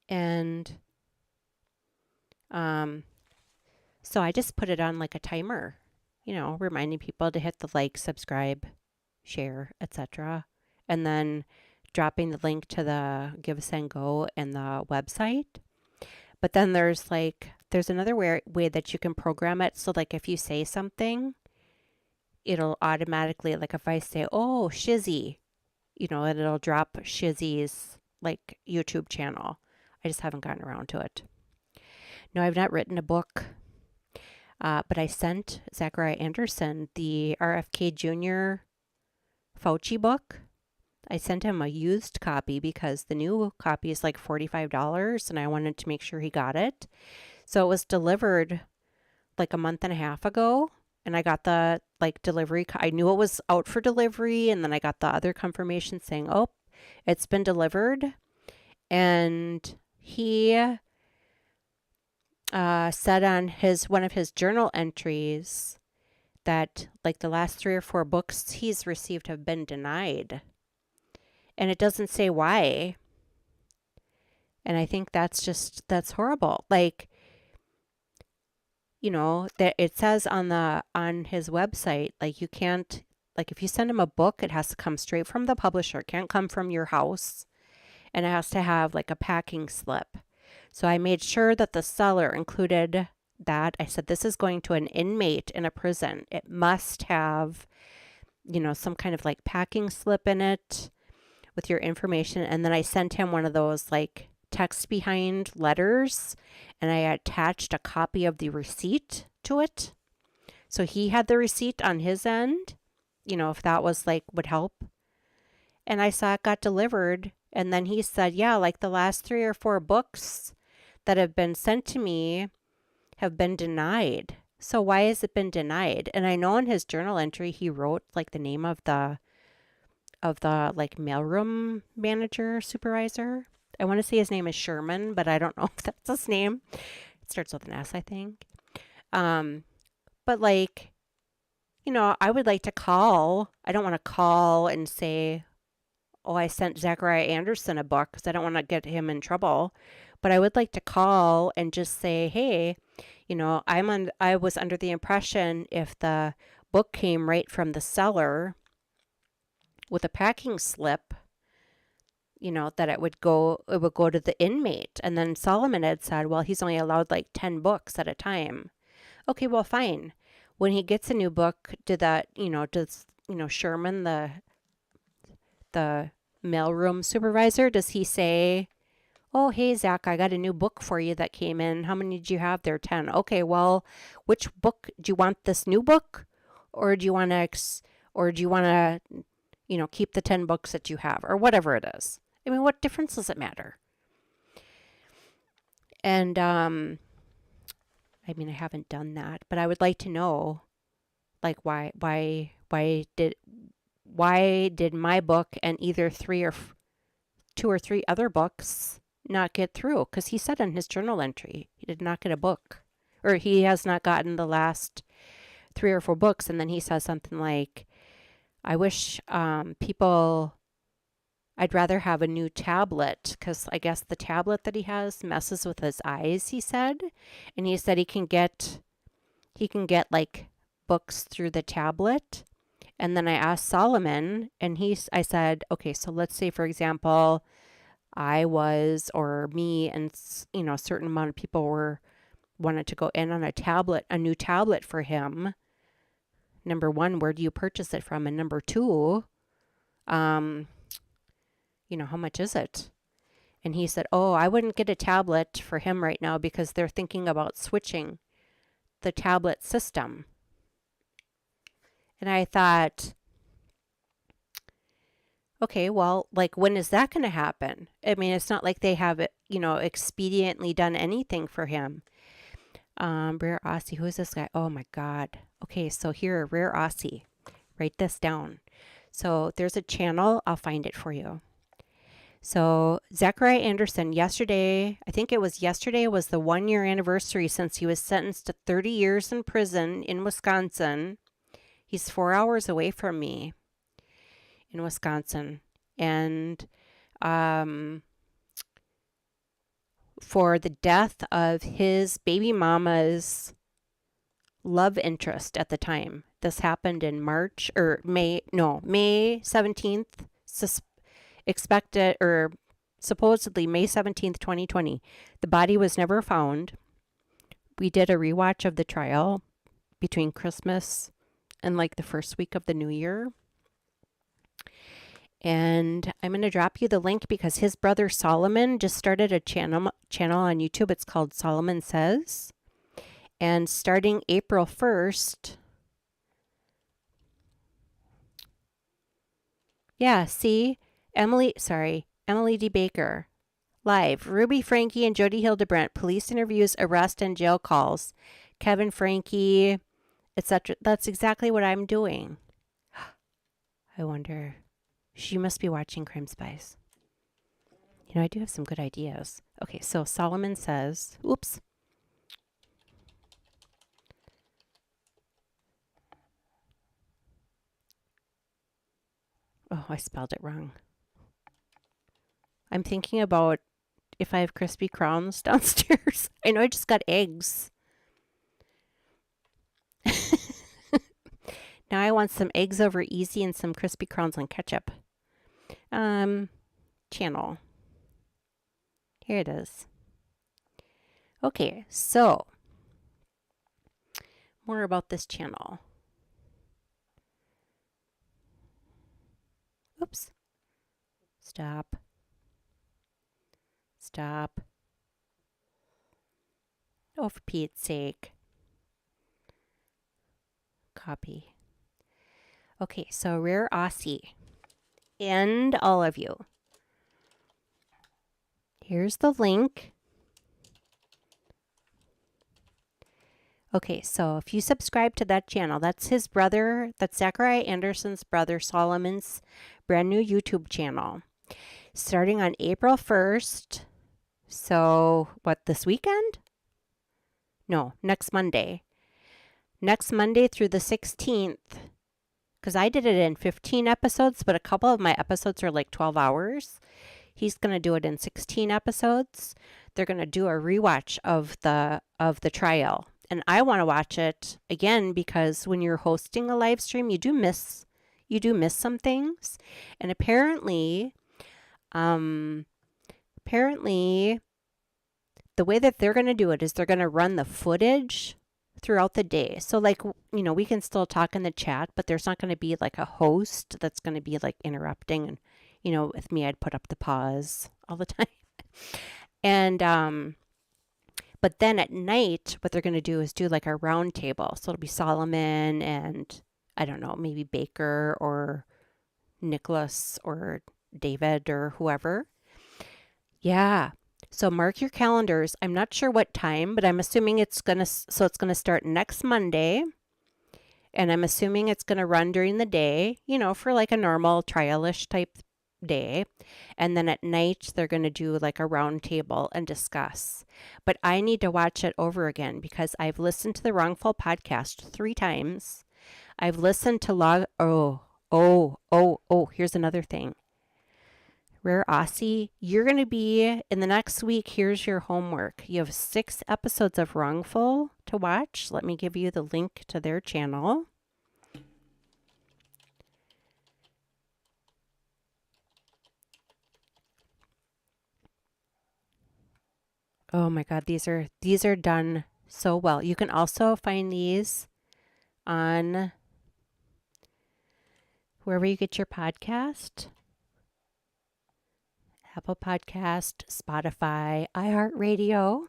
And so I just put it on like a timer, reminding people to hit the like, subscribe, share, etc. And then dropping the link to the Give, Send, Go and the website. But then there's another way that you can program it. So like if you say something, it'll automatically, like if I say, oh, Shizzy, and it'll drop Shizzy's like YouTube channel. I just haven't gotten around to it. No, I've not written a book, but I sent Zachariah Anderson the RFK Jr. Fauci book. I sent him a used copy because the new copy is like $45 and I wanted to make sure he got it. So it was delivered like a month and a half ago, and I got the like delivery. I knew it was out for delivery, and then I got the other confirmation saying, oh, it's been delivered. And he said on one of his journal entries that like the last 3 or 4 books he's received have been denied. And it doesn't say why. And I think that's horrible. Like, that it says on his website, like you can't, like if you send him a book, it has to come straight from the publisher. It can't come from your house. And it has to have like a packing slip. So I made sure that the seller included that. I said, this is going to an inmate in a prison. It must have, some kind of like packing slip in it with your information. And then I sent him one of those like text behind letters, and I attached a copy of the receipt to it. So he had the receipt on his end, if that was like would help. And I saw it got delivered. And then he said, yeah, like the last 3 or 4 books that have been sent to me have been denied. So why has it been denied? And I know in his journal entry, he wrote like the name of the like mailroom manager, supervisor. I want to say his name is Sherman, but I don't know if that's his name. It starts with an S, I think. But like, I would like to call. I don't want to call and say, oh, I sent Zachariah Anderson a book because I don't want to get him in trouble. But I would like to call and just say, hey, I was under the impression if the book came right from the seller with a packing slip, that it would go to the inmate. And then Solomon had said, well, he's only allowed like 10 books at a time. Okay, well, fine. When he gets a new book, does Sherman, the mailroom supervisor, does he say, oh, hey, Zach, I got a new book for you that came in. How many did you have there? 10. Okay, well, which book? Do you want this new book? Or do you want to, keep the 10 books that you have? Or whatever it is. I mean, what difference does it matter? And, I haven't done that, but I would like to know, like, why did my book and either 2 or 3 other books not get through? Because he said in his journal entry he did not get a book, or he has not gotten the last 3 or 4 books. And then he says something like, I wish I'd rather have a new tablet, because I guess the tablet that he has messes with his eyes, he said. And he said he can get like books through the tablet. And then I asked Solomon, and I said, okay, so let's say, for example, me and, a certain amount of people wanted to go in on a new tablet for him. Number 1, where do you purchase it from? And number 2, how much is it? And he said, oh, I wouldn't get a tablet for him right now because they're thinking about switching the tablet system. And I thought, okay, well, like, when is that going to happen? I mean, it's not like they have, expediently done anything for him. Rare Aussie, who is this guy? Oh my God. Okay, so here, Rare Aussie. Write this down. So there's a channel. I'll find it for you. So Zachariah Anderson, yesterday, I think it was yesterday, was the 1-year anniversary since he was sentenced to 30 years in prison in Wisconsin. He's 4 hours away from me in Wisconsin. And for the death of his baby mama's love interest at the time. This happened in May 17th, supposedly May 17th, 2020. The body was never found. We did a rewatch of the trial between Christmas and like the first week of the new year. And I'm going to drop you the link because his brother Solomon just started a channel on YouTube. It's called Solomon Says. And starting April 1st, yeah, see, Emily D. Baker, live, Ruby Franke and Jodi Hildebrandt, police interviews, arrest and jail calls, Kevin Franke, etc. That's exactly what I'm doing. I wonder, she must be watching Crime Spies. I do have some good ideas. Okay, so Solomon Says, oops. Oh, I spelled it wrong. I'm thinking about if I have crispy crowns downstairs. I know I just got eggs. Now I want some eggs over easy and some crispy crowns on ketchup. Channel. Here it is. Okay, so more about this channel. Oops. Stop. Oh, for Pete's sake. Copy. Okay, so Rare Aussie and all of you. Here's the link. Okay, so if you subscribe to that channel, that's his brother, that's Zachariah Anderson's brother Solomon's brand new YouTube channel. Starting on April 1st. So, what, this weekend? No, next Monday. Next Monday through the 16th. Because I did it in 15 episodes, but a couple of my episodes are like 12 hours. He's going to do it in 16 episodes. They're going to do a rewatch of the trial. And I want to watch it again because when you're hosting a live stream, you do miss some things. And apparently the way that they're going to do it is they're going to run the footage throughout the day. So like, you know, we can still talk in the chat, but there's not going to be like a host that's going to be like interrupting. And, you know, with me, I'd put up the pause all the time. And, but then at night, what they're going to do is do like a round table. So it'll be Solomon and I don't know, maybe Baker or Nicholas or David or whoever. Yeah. So mark your calendars. I'm not sure what time, but I'm assuming it's going to start next Monday. And I'm assuming it's going to run during the day, you know, for like a normal trial-ish type day. And then at night, they're going to do like a round table and discuss. But I need to watch it over again because I've listened to the Wrongful podcast 3 times. I've listened to here's another thing. Rare Aussie, you're going to be, in the next week, here's your homework. You have 6 episodes of Wrongful to watch. Let me give you the link to their channel. Oh my God, these are done so well. You can also find these on wherever you get your podcast. Apple Podcast, Spotify, iHeartRadio.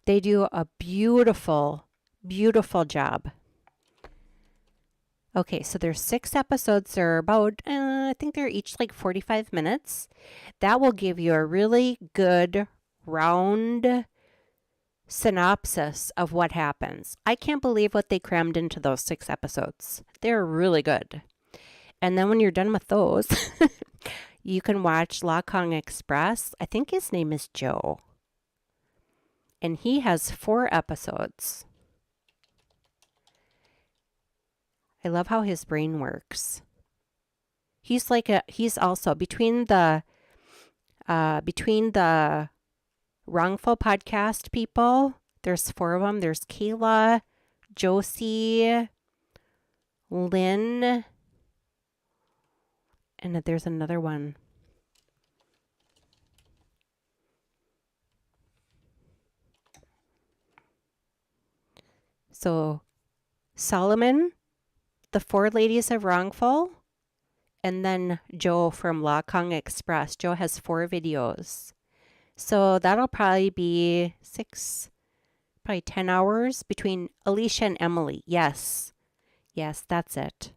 They do a beautiful, beautiful job. Okay, so there's 6 episodes. They're about, I think they're each like 45 minutes. That will give you a really good round synopsis of what happens. I can't believe what they crammed into those 6 episodes. They're really good. And then when you're done with those, you can watch La Kong Express. I think his name is Joe. And he has 4 episodes. I love how his brain works. He's also between the Wrongful podcast people, there's 4 of them. There's Kayla, Josie, Lynn, and there's another one. So Solomon, the 4 ladies of Wrongful, and then Joe from La Kong Express. Joe has 4 videos. So that'll probably be 10 hours between Alicia and Emily. Yes. Yes, that's it.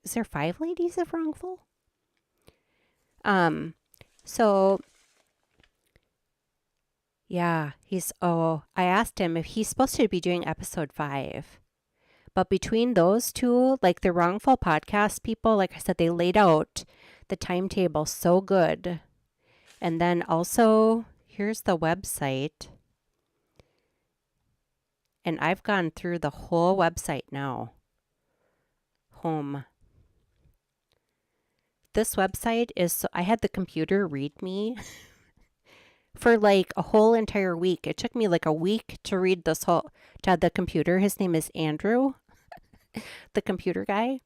Is there 5 ladies of Wrongful? So yeah, I asked him if he's supposed to be doing episode 5. But between those 2, like the Wrongful podcast people, like I said, they laid out the timetable so good. And then also, here's the website. And I've gone through the whole website now. Home. This website is, I had the computer read me for like a whole entire week. It took me like a week to read to have the computer. His name is Andrew, the computer guy.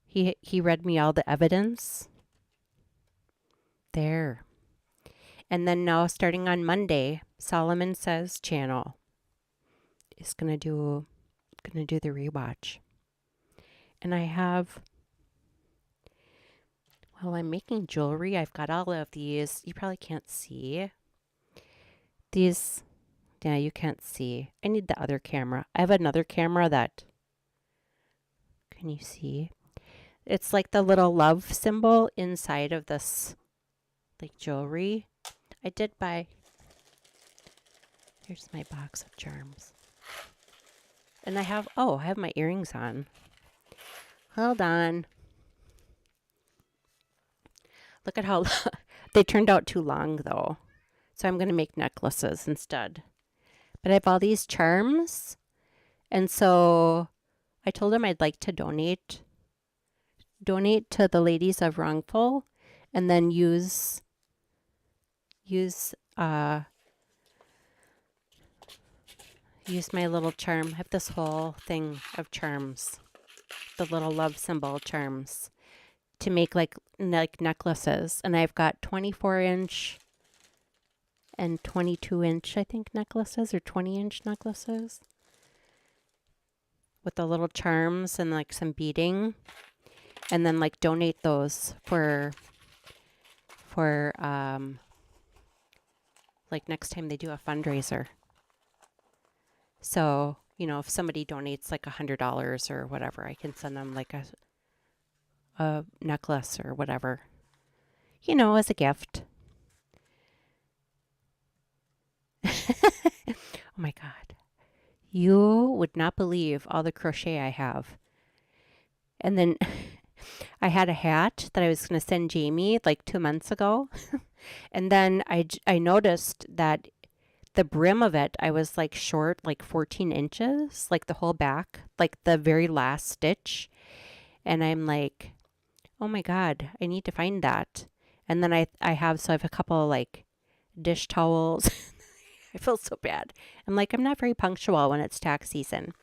He read me all the evidence. There. And then now starting on Monday, Solomon Says channel is gonna do the rewatch. And I have While I'm making jewelry, I've got all of these. You probably can't see. These, yeah, you can't see. I need the other camera. I have another camera that, can you see? It's like the little love symbol inside of this, like, jewelry. I did buy, here's my box of charms. And I have my earrings on. Hold on. Look at how they turned out too long, though. So I'm going to make necklaces instead. But I have all these charms. And so I told him I'd like to donate to the ladies of Wrongful, and then use my little charm. I have this whole thing of charms, the little love symbol charms, to make like necklaces. And I've got 24-inch and 22-inch, I think, necklaces, or 20-inch necklaces with the little charms and like some beading. And then like donate those for like next time they do a fundraiser. So, you know, if somebody donates like $100 or whatever, I can send them like a necklace or whatever, you know, as a gift. Oh my God. You would not believe all the crochet I have. And then I had a hat that I was going to send Jamie like 2 months ago. And then I noticed that the brim of it, I was like short, like 14 inches, like the whole back, like the very last stitch. And I'm like, oh my God, I need to find that. And then I have a couple like dish towels. I feel so bad. I'm like, I'm not very punctual when it's tax season.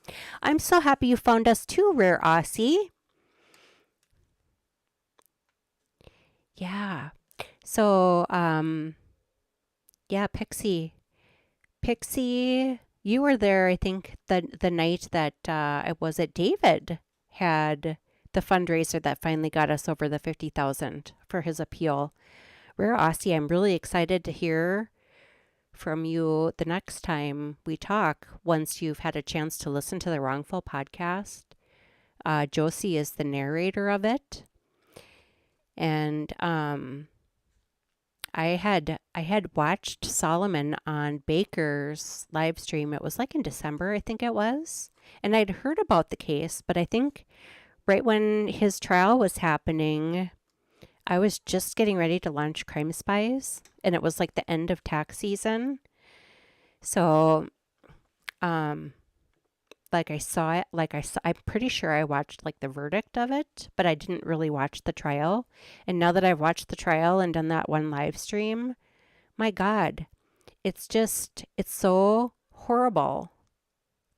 I'm so happy you found us too, Rare Aussie. Yeah. So, yeah, Pixie, you were there, I think, the night that, was it David had the fundraiser that finally got us over the 50,000 for his appeal. Rare Aussie, I'm really excited to hear from you the next time we talk, once you've had a chance to listen to the Wrongful podcast. Josie is the narrator of it. And I had watched Solomon on Baker's live stream. It was like in December, I think it was. And I'd heard about the case, but I think right when his trial was happening, I was just getting ready to launch Crime Spies, and it was like the end of tax season. So, like I saw it, I'm pretty sure I watched like the verdict of it, but I didn't really watch the trial. And now that I've watched the trial and done that one live stream, my God, it's so horrible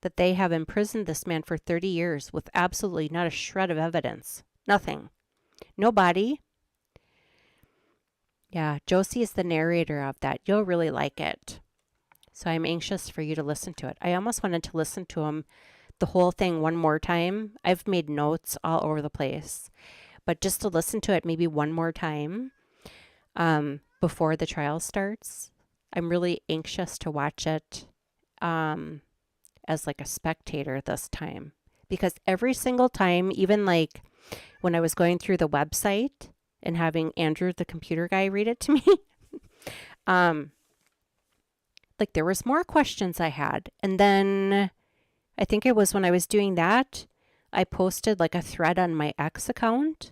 that they have imprisoned this man for 30 years with absolutely not a shred of evidence. Nothing. No body. Yeah, Josie is the narrator of that. You'll really like it. So I'm anxious for you to listen to it. I almost wanted to listen to him, the whole thing, one more time. I've made notes all over the place. But just to listen to it maybe one more time before the trial starts. I'm really anxious to watch it as like a spectator this time. Because every single time, even like when I was going through the website and having Andrew, the computer guy, read it to me, like there was more questions I had. And then I think it was when I was doing that, I posted like a thread on my X account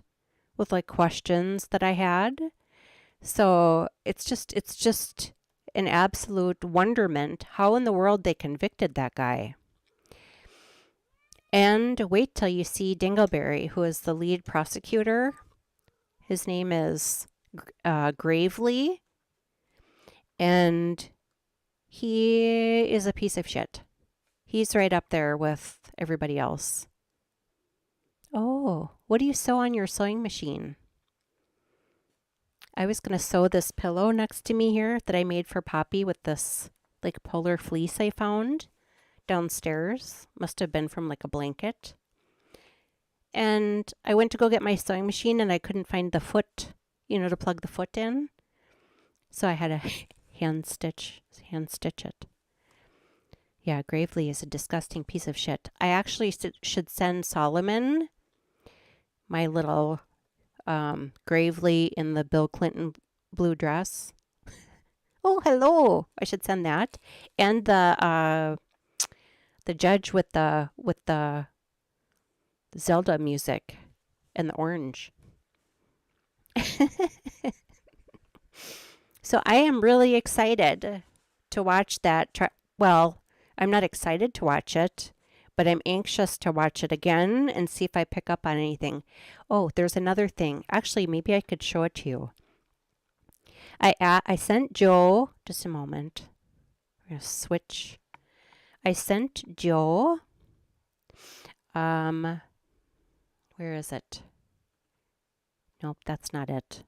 with like questions that I had. So it's just an absolute wonderment how in the world they convicted that guy. And wait till you see Dingleberry, who is the lead prosecutor. His name is Gravely. And he is a piece of shit. He's right up there with everybody else. Oh, what do you sew on your sewing machine? I was going to sew this pillow next to me here that I made for Poppy with this like polar fleece I found downstairs. Must have been from like a blanket. And I went to go get my sewing machine and I couldn't find the foot to plug the foot in. So I had to hand stitch it. Yeah, Gravely is a disgusting piece of shit. I actually should send Solomon my little Gravely in the Bill Clinton blue dress. Oh, hello. I should send that. And the judge with the Zelda music and the orange. So I am really excited to watch that. Well, I'm not excited to watch it, but I'm anxious to watch it again and see if I pick up on anything. Oh, there's another thing. Actually, maybe I could show it to you. I sent Joe, just a moment. I'm going to switch. I sent Joe, where is it? Nope, that's not it.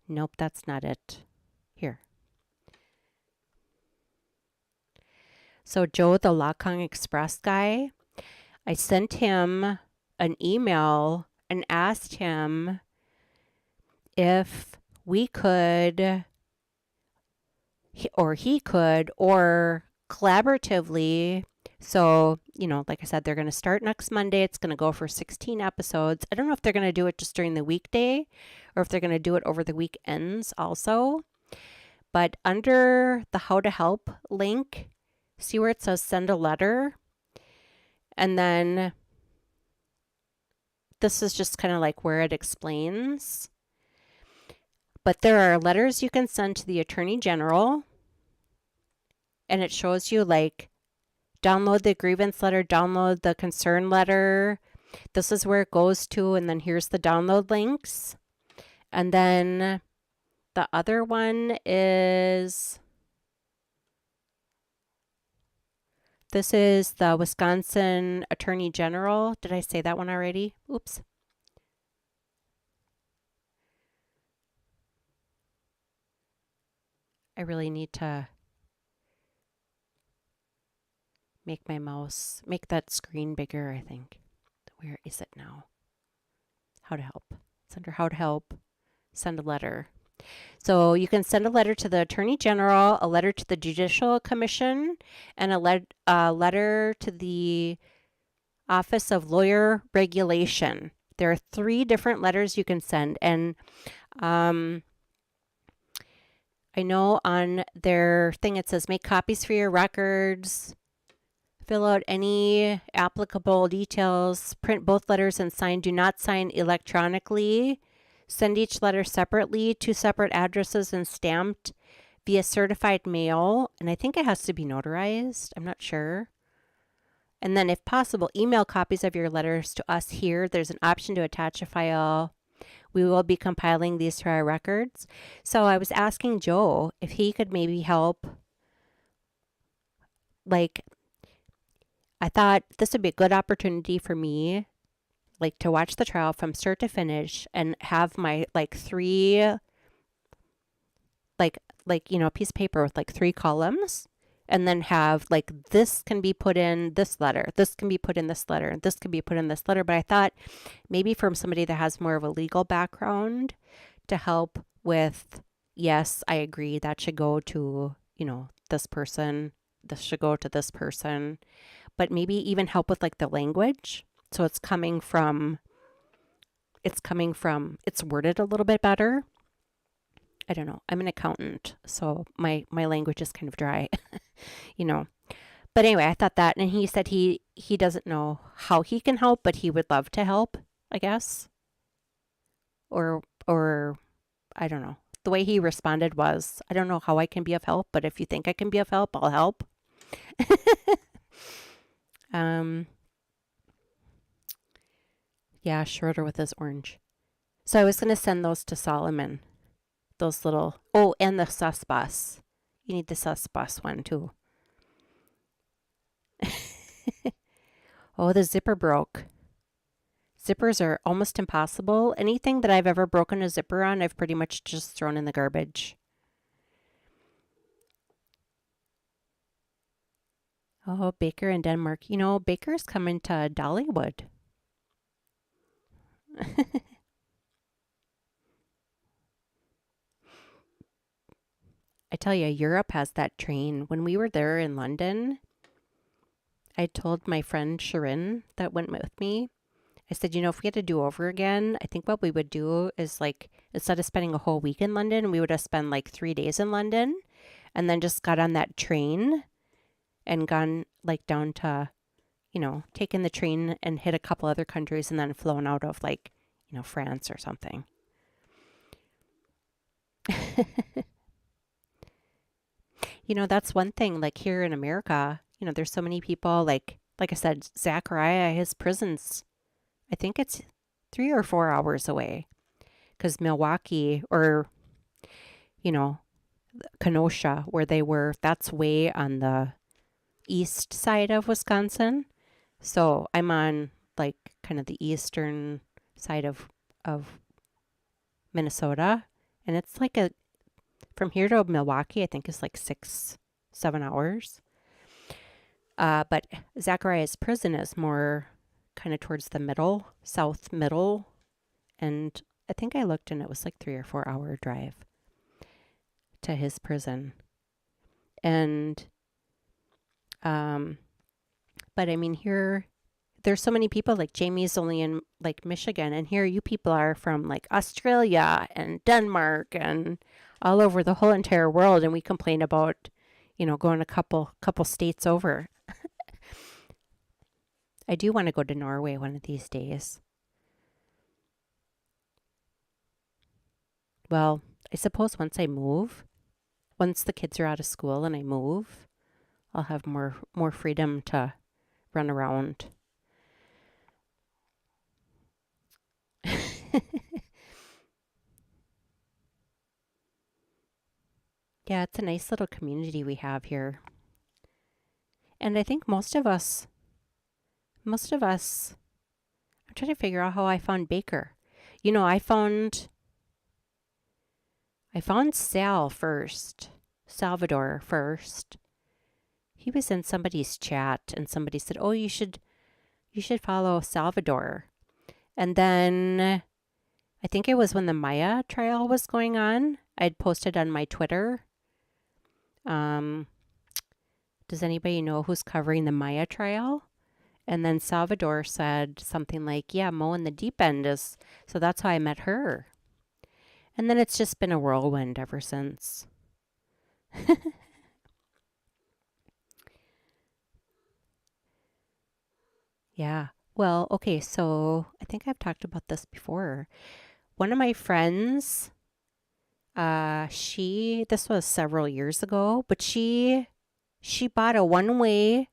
Nope, that's not it. Here. So Joe, the Lakang Express guy, I sent him an email and asked him if we could, or he could, or collaboratively. So, like I said, they're going to start next Monday. It's going to go for 16 episodes. I don't know if they're going to do it just during the weekday or if they're going to do it over the weekends also. But under the How to Help link, see where it says send a letter? And then this is just kind of like where it explains. But there are letters you can send to the Attorney General. And it shows you like download the grievance letter, download the concern letter. This is where it goes to. And then here's the download links. And then the other one is, this is the Wisconsin Attorney General. Did I say that one already? Oops. I really need to make that screen bigger, I think. Where is it now? How to Help. It's under How to Help. Send a letter. So you can send a letter to the Attorney General, a letter to the Judicial Commission, and a letter to the Office of Lawyer Regulation. There are 3 different letters you can send. And I know on their thing it says make copies for your records, fill out any applicable details, print both letters and sign. Do not sign electronically. Send each letter separately, 2 separate addresses and stamped via certified mail. And I think it has to be notarized. I'm not sure. And then if possible, email copies of your letters to us here. There's an option to attach a file. We will be compiling these to our records. So I was asking Joe if he could maybe help. Like, I thought this would be a good opportunity for me, like, to watch the trial from start to finish and have my, like, 3, like, a piece of paper with, like, 3 columns. And then have, like, this can be put in this letter, this can be put in this letter, and this can be put in this letter. But I thought maybe from somebody that has more of a legal background to help with, yes, I agree, that should go to, this person, this should go to this person. But maybe even help with, like, the language. So it's worded a little bit better. I don't know. I'm an accountant, so my language is kind of dry, But anyway, I thought that, and he said he doesn't know how he can help, but he would love to help, I guess. Or I don't know. The way he responded was, I don't know how I can be of help, but if you think I can be of help, I'll help. Yeah, Schroeder with his orange. So I was going to send those to Solomon. Those little, and the sus bus. You need the sus bus one too. The zipper broke. Zippers are almost impossible. Anything that I've ever broken a zipper on, I've pretty much just thrown in the garbage. Oh, Baker in Denmark. Baker's coming to Dollywood. I tell you, Europe has that train. When we were there in London, I told my friend Sharon that went with me, I said, if we had to do over again, I think what we would do is like, instead of spending a whole week in London, we would have spent like 3 days in London and then just got on that train and gone like down to, taken the train and hit a couple other countries and then flown out of like, France or something. That's one thing, like here in America, there's so many people, like I said, Zachariah, his prison's, I think it's 3 or 4 hours away. Because Milwaukee or, Kenosha, where they were, that's way on the east side of Wisconsin. So I'm on like kind of the eastern side of Minnesota. And it's like from here to Milwaukee, I think it's like 6-7 hours. But Zachariah's prison is more kind of towards the middle, south middle. And I think I looked and it was like 3 or 4 hour drive to his prison. And, but I mean, here, there's so many people, like Jamie's only in like Michigan, and here you people are from like Australia and Denmark and all over the whole entire world. And we complain about, going a couple states over. I do want to go to Norway one of these days. Well, I suppose once the kids are out of school and I move, I'll have more freedom to run around. Yeah, it's a nice little community we have here. And I think most of us, I'm trying to figure out how I found Baker. I found Salvador first. He was in somebody's chat and somebody said, "Oh, you should follow Salvador." And then I think it was when the Maya trial was going on. I'd posted on my Twitter. Does anybody know who's covering the Maya trial? And then Salvador said something like, "Yeah, Mo in the Deep End is," so that's how I met her. And then it's just been a whirlwind ever since. Yeah. Well, okay, so I think I've talked about this before. One of my friends, this was several years ago, but she bought a one-way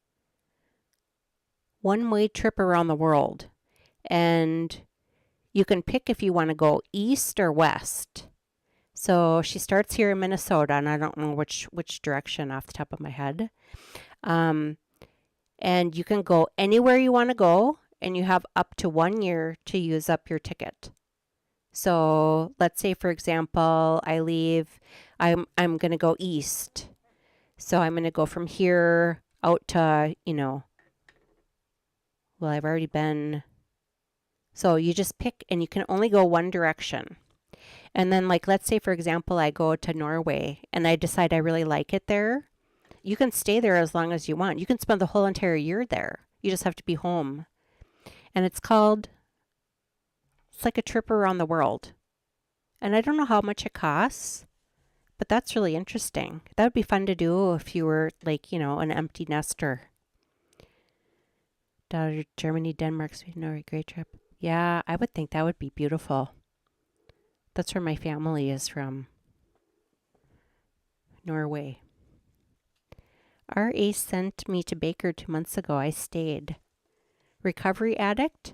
trip around the world. And you can pick if you want to go east or west. So she starts here in Minnesota, and I don't know which direction off the top of my head. And you can go anywhere you want to go, and you have up to 1 year to use up your ticket. So let's say, for example, I'm going to go east. So I'm going to go from here out to, well, I've already been. So you just pick, and you can only go one direction. And then, like, let's say, for example, I go to Norway, and I decide I really like it there. You can stay there as long as you want. You can spend the whole entire year there. You just have to be home. And it's like a trip around the world. And I don't know how much it costs, but that's really interesting. That would be fun to do if you were, like, an empty nester. Germany, Denmark, Sweden, Norway, great trip. Yeah, I would think that would be beautiful. That's where my family is from. Norway. R.A. sent me to Baker 2 months ago. I stayed. Recovery addict?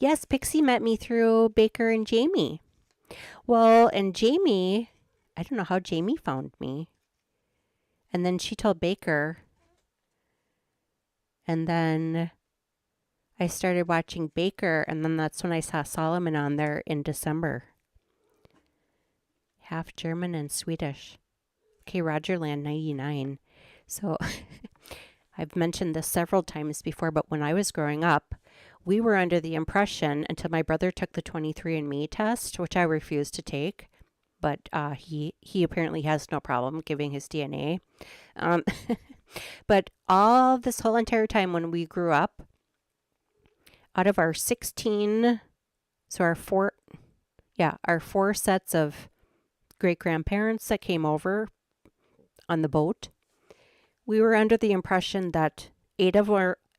Yes, Pixie met me through Baker and Jamie. Well, and Jamie, I don't know how Jamie found me. And then she told Baker. And then I started watching Baker, and then that's when I saw Solomon on there in December. Half German and Swedish. Okay, Rogerland 99. So I've mentioned this several times before, but when I was growing up, we were under the impression, until my brother took the 23andMe test, which I refused to take, but he apparently has no problem giving his DNA. Um, but all this whole entire time when we grew up, out of our 16, so our four sets of great-grandparents that came over on the boat, we were under the impression that eight of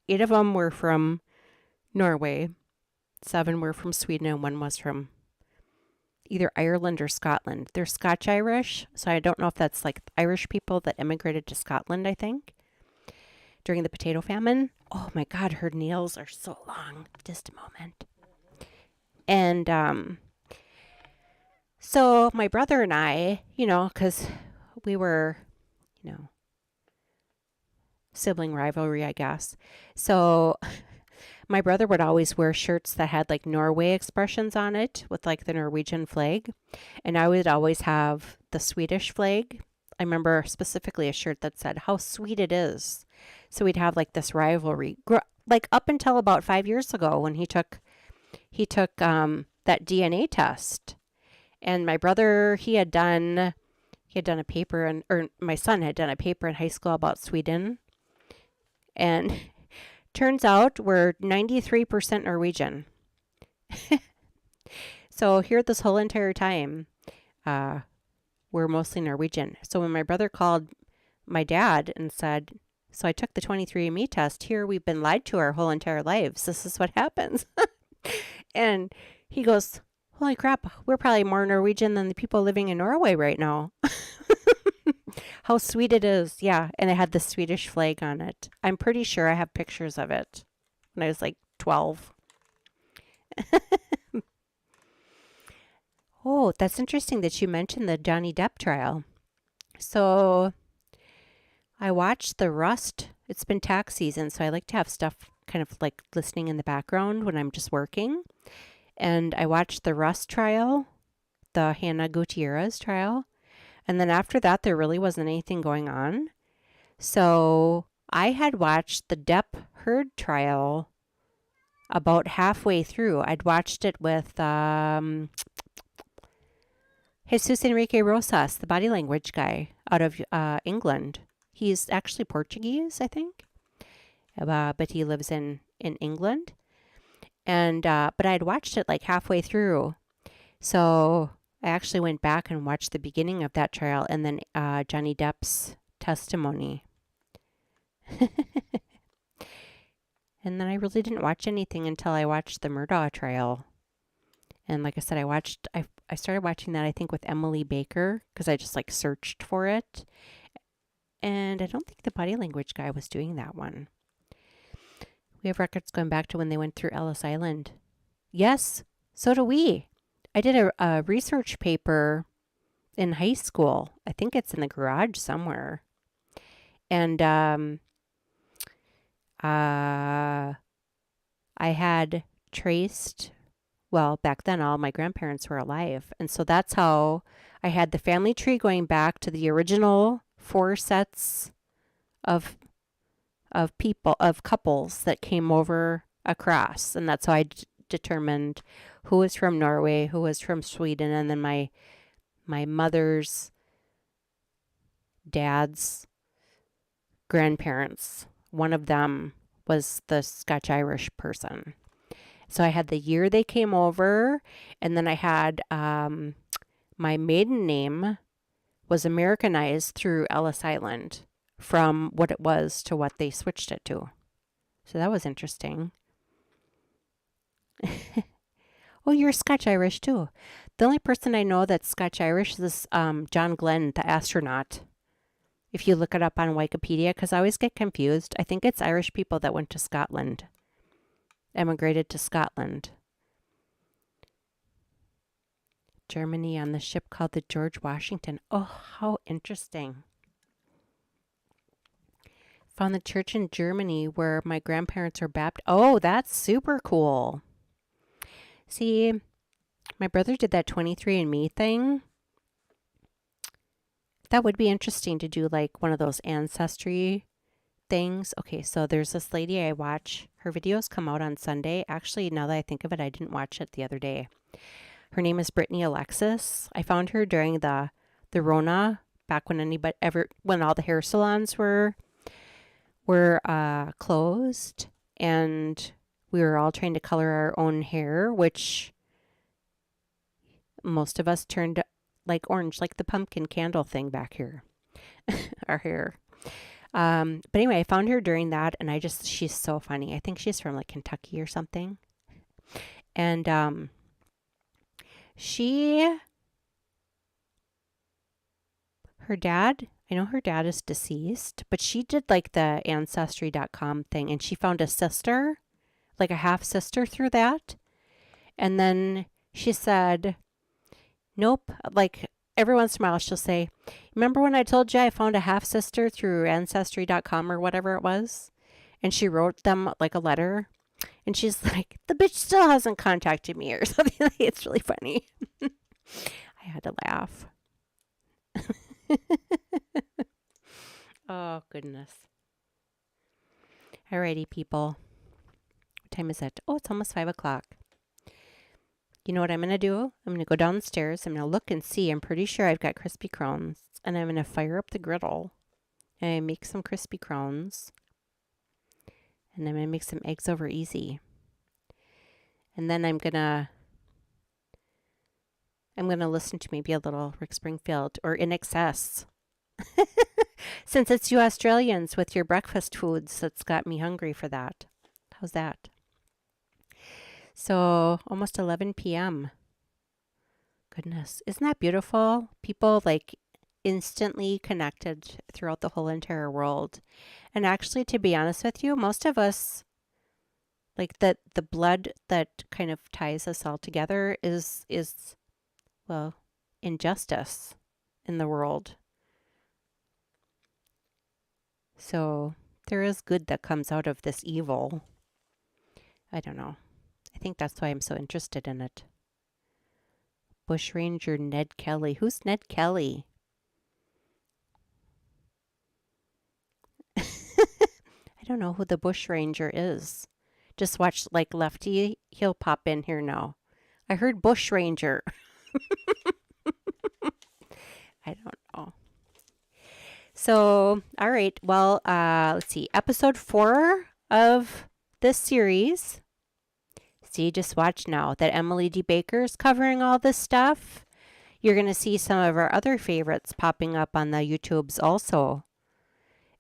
them were from Norway, 7 were from Sweden, and 1 was from either Ireland or Scotland. They're Scotch-Irish, so I don't know if that's like Irish people that immigrated to Scotland, I think, during the potato famine. Oh my God, her nails are so long. Just a moment. And so my brother and I, because we were, sibling rivalry, I guess. So my brother would always wear shirts that had like Norway expressions on it with like the Norwegian flag. And I would always have the Swedish flag. I remember specifically a shirt that said, "How sweet it is." So we'd have like this rivalry, like up until about 5 years ago when he took that DNA test. And my brother, he had done a paper, or my son had done a paper in high school about Sweden. And turns out we're 93% Norwegian. So here this whole entire time, we're mostly Norwegian. So when my brother called my dad and said, "So I took the 23andMe test. Here we've been lied to our whole entire lives. This is what happens." And he goes, "Holy crap, we're probably more Norwegian than the people living in Norway right now." How sweet it is. Yeah, and it had the Swedish flag on it. I'm pretty sure I have pictures of it when I was like 12. Oh, that's interesting that you mentioned the Johnny Depp trial. So I watched the Rust. It's been tax season, so I like to have stuff kind of like listening in the background when I'm just working. And I watched the Rust trial, the Hannah Gutierrez trial. And then after that, there really wasn't anything going on. So I had watched the Depp Heard trial about halfway through. I'd watched it with Jesus Enrique Rosas, the body language guy out of England. He's actually Portuguese, I think, but he lives in England. And but I'd watched it like halfway through. So I actually went back and watched the beginning of that trial and then Johnny Depp's testimony. And then I really didn't watch anything until I watched the Murdaugh trial. And like I said, I started watching that, I think, with Emily Baker because I just like searched for it. And I don't think the body language guy was doing that one. We have records going back to when they went through Ellis Island. Yes, so do we. I did a research paper in high school. I think it's in the garage somewhere. And I had traced, well, back then all my grandparents were alive. And so that's how I had the family tree going back to the original 4 sets of couples that came over across. And that's how I determined who was from Norway, who was from Sweden, and then my mother's dad's grandparents. One of them was the Scotch-Irish person. So I had the year they came over, and then I had my maiden name was Americanized through Ellis Island from what it was to what they switched it to. So that was interesting. Oh, you're Scotch-Irish too. The only person I know that's Scotch-Irish is John Glenn, the astronaut. If you look it up on Wikipedia, because I always get confused. I think it's Irish people that went to Scotland, emigrated to Scotland. Germany on the ship called the George Washington. Oh, how interesting. Found the church in Germany where my grandparents were baptized. Oh, that's super cool. See, my brother did that 23andMe thing. That would be interesting to do like one of those ancestry things. Okay, so there's this lady I watch. Her videos come out on Sunday. Actually, now that I think of it, I didn't watch it the other day. Her name is Brittany Alexis. I found her during the Rona, back when when all the hair salons were closed, and we were all trying to color our own hair, which most of us turned like orange, like the pumpkin candle thing back here, our hair. But anyway, I found her during that, and she's so funny. I think she's from like Kentucky or something. And her dad, I know her dad is deceased, but she did like the Ancestry.com thing, and she found a sister, like a half sister through that. And then she said, nope, like every once in a while she'll say, remember when I told you I found a half sister through Ancestry.com or whatever it was? And she wrote them like a letter. And she's like, the bitch still hasn't contacted me or something. It's really funny. I had to laugh. Oh, goodness. Alrighty, people. What time is it? Oh, it's almost 5 o'clock. You know what I'm going to do? I'm going to go downstairs. I'm going to look and see. I'm pretty sure I've got crispy crowns. And I'm going to fire up the griddle. And I make some crispy crowns. And I'm going to make some eggs over easy. And then I'm going to listen to maybe a little Rick Springfield or In Excess. Since it's you Australians with your breakfast foods, that's got me hungry for that. How's that? So almost 11 p.m. Goodness, isn't that beautiful? People like instantly connected throughout the whole entire world. And actually, to be honest with you, most of us, like the blood that kind of ties us all together is well, injustice in the world. So there is good that comes out of this evil. I don't know. I think that's why I'm so interested in it. Bushranger Ned Kelly. Who's Ned Kelly? I don't know who the Bushranger is. Just watch like Lefty. He'll pop in here now. I heard Bushranger. I don't know. So, all right. Well, let's see. Episode 4 of this series. See, just watch now that Emily D. Baker's covering all this stuff. You're going to see some of our other favorites popping up on the YouTubes also.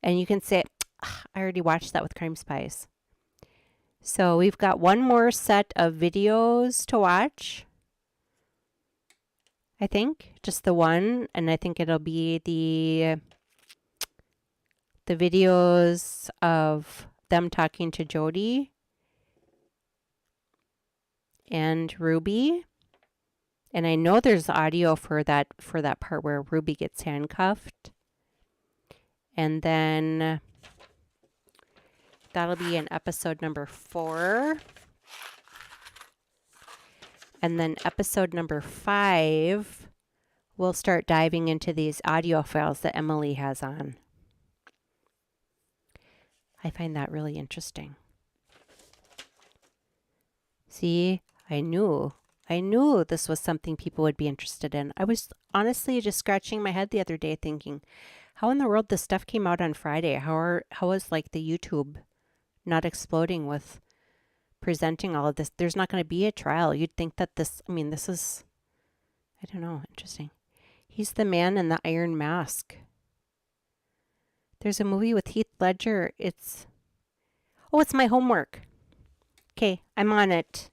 And you can say, I already watched that with Crime Spies. So we've got one more set of videos to watch. I think just the one, and I think it'll be the videos of them talking to Jodi and Ruby. And I know there's audio for that part where Ruby gets handcuffed. And then that'll be in episode number 4. And then episode number 5, we'll start diving into these audio files that Emily has on. I find that really interesting. See, I knew this was something people would be interested in. I was honestly just scratching my head the other day thinking, how in the world this stuff came out on Friday? How is like the YouTube not exploding with presenting all of this? There's not going to be a trial. You'd think that this is, I don't know, interesting. He's the man in the iron mask. There's a movie with Heath Ledger. It's my homework. Okay, I'm on it.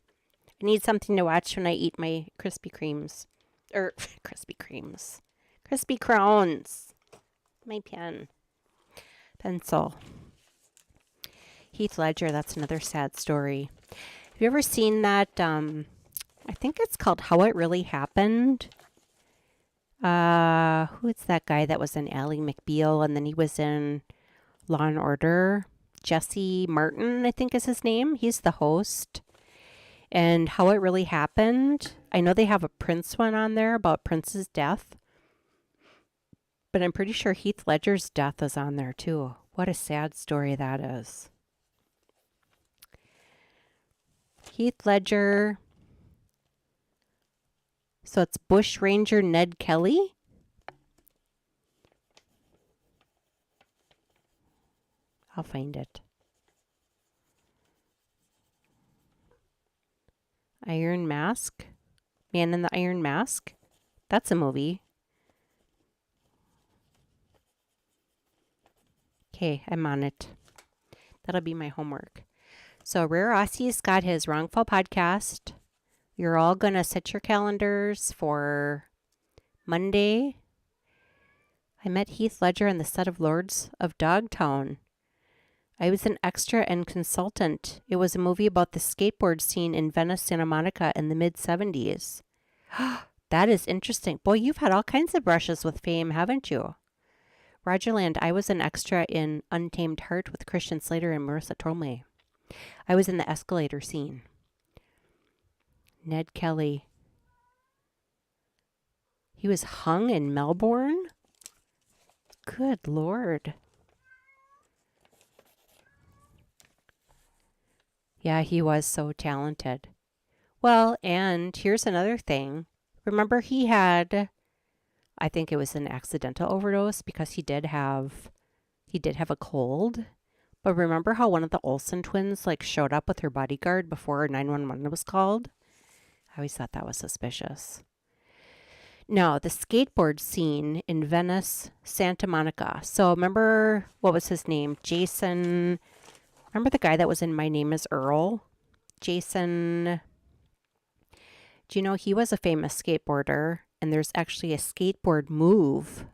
I need something to watch when I eat my Krispy Kremes. Krispy Crowns. My pencil. Heath Ledger, that's another sad story. Have you ever seen that, I think it's called How It Really Happened? Who is that guy that was in Ally McBeal and then he was in Law and Order? Jesse Martin, I think is his name. He's the host. And How It Really Happened. I know they have a Prince one on there about Prince's death. But I'm pretty sure Heath Ledger's death is on there too. What a sad story that is. Heath Ledger So it's Bush Ranger Ned Kelly. I'll find it. Iron Mask. Man in the Iron Mask. That's a movie. Okay, I'm on it. That'll be my homework. So Rare Aussie's got his Wrongful podcast. You're all going to set your calendars for Monday. I met Heath Ledger on the set of Lords of Dogtown. I was an extra and consultant. It was a movie about the skateboard scene in Venice, Santa Monica in the mid-70s. That is interesting. Boy, you've had all kinds of brushes with fame, haven't you? Roger Land, I was an extra in Untamed Heart with Christian Slater and Marissa Tomei. I was in the escalator scene. Ned Kelly. He was hung in Melbourne? Good Lord. Yeah, he was so talented. Well, and here's another thing. Remember he had, I think it was an accidental overdose because he did have a cold. But remember how one of the Olsen twins like showed up with her bodyguard before 911 was called? I always thought that was suspicious. Now, the skateboard scene in Venice, Santa Monica. So remember, what was his name? Jason. Remember the guy that was in My Name is Earl? Jason. Do you know he was a famous skateboarder? And there's actually a skateboard move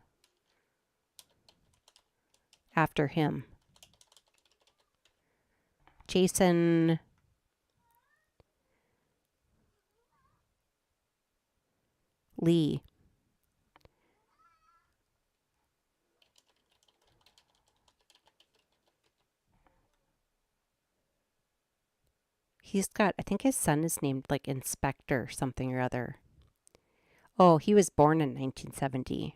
after him. Jason Lee. He's got, I think his son is named like Inspector something or other. Oh, he was born in 1970.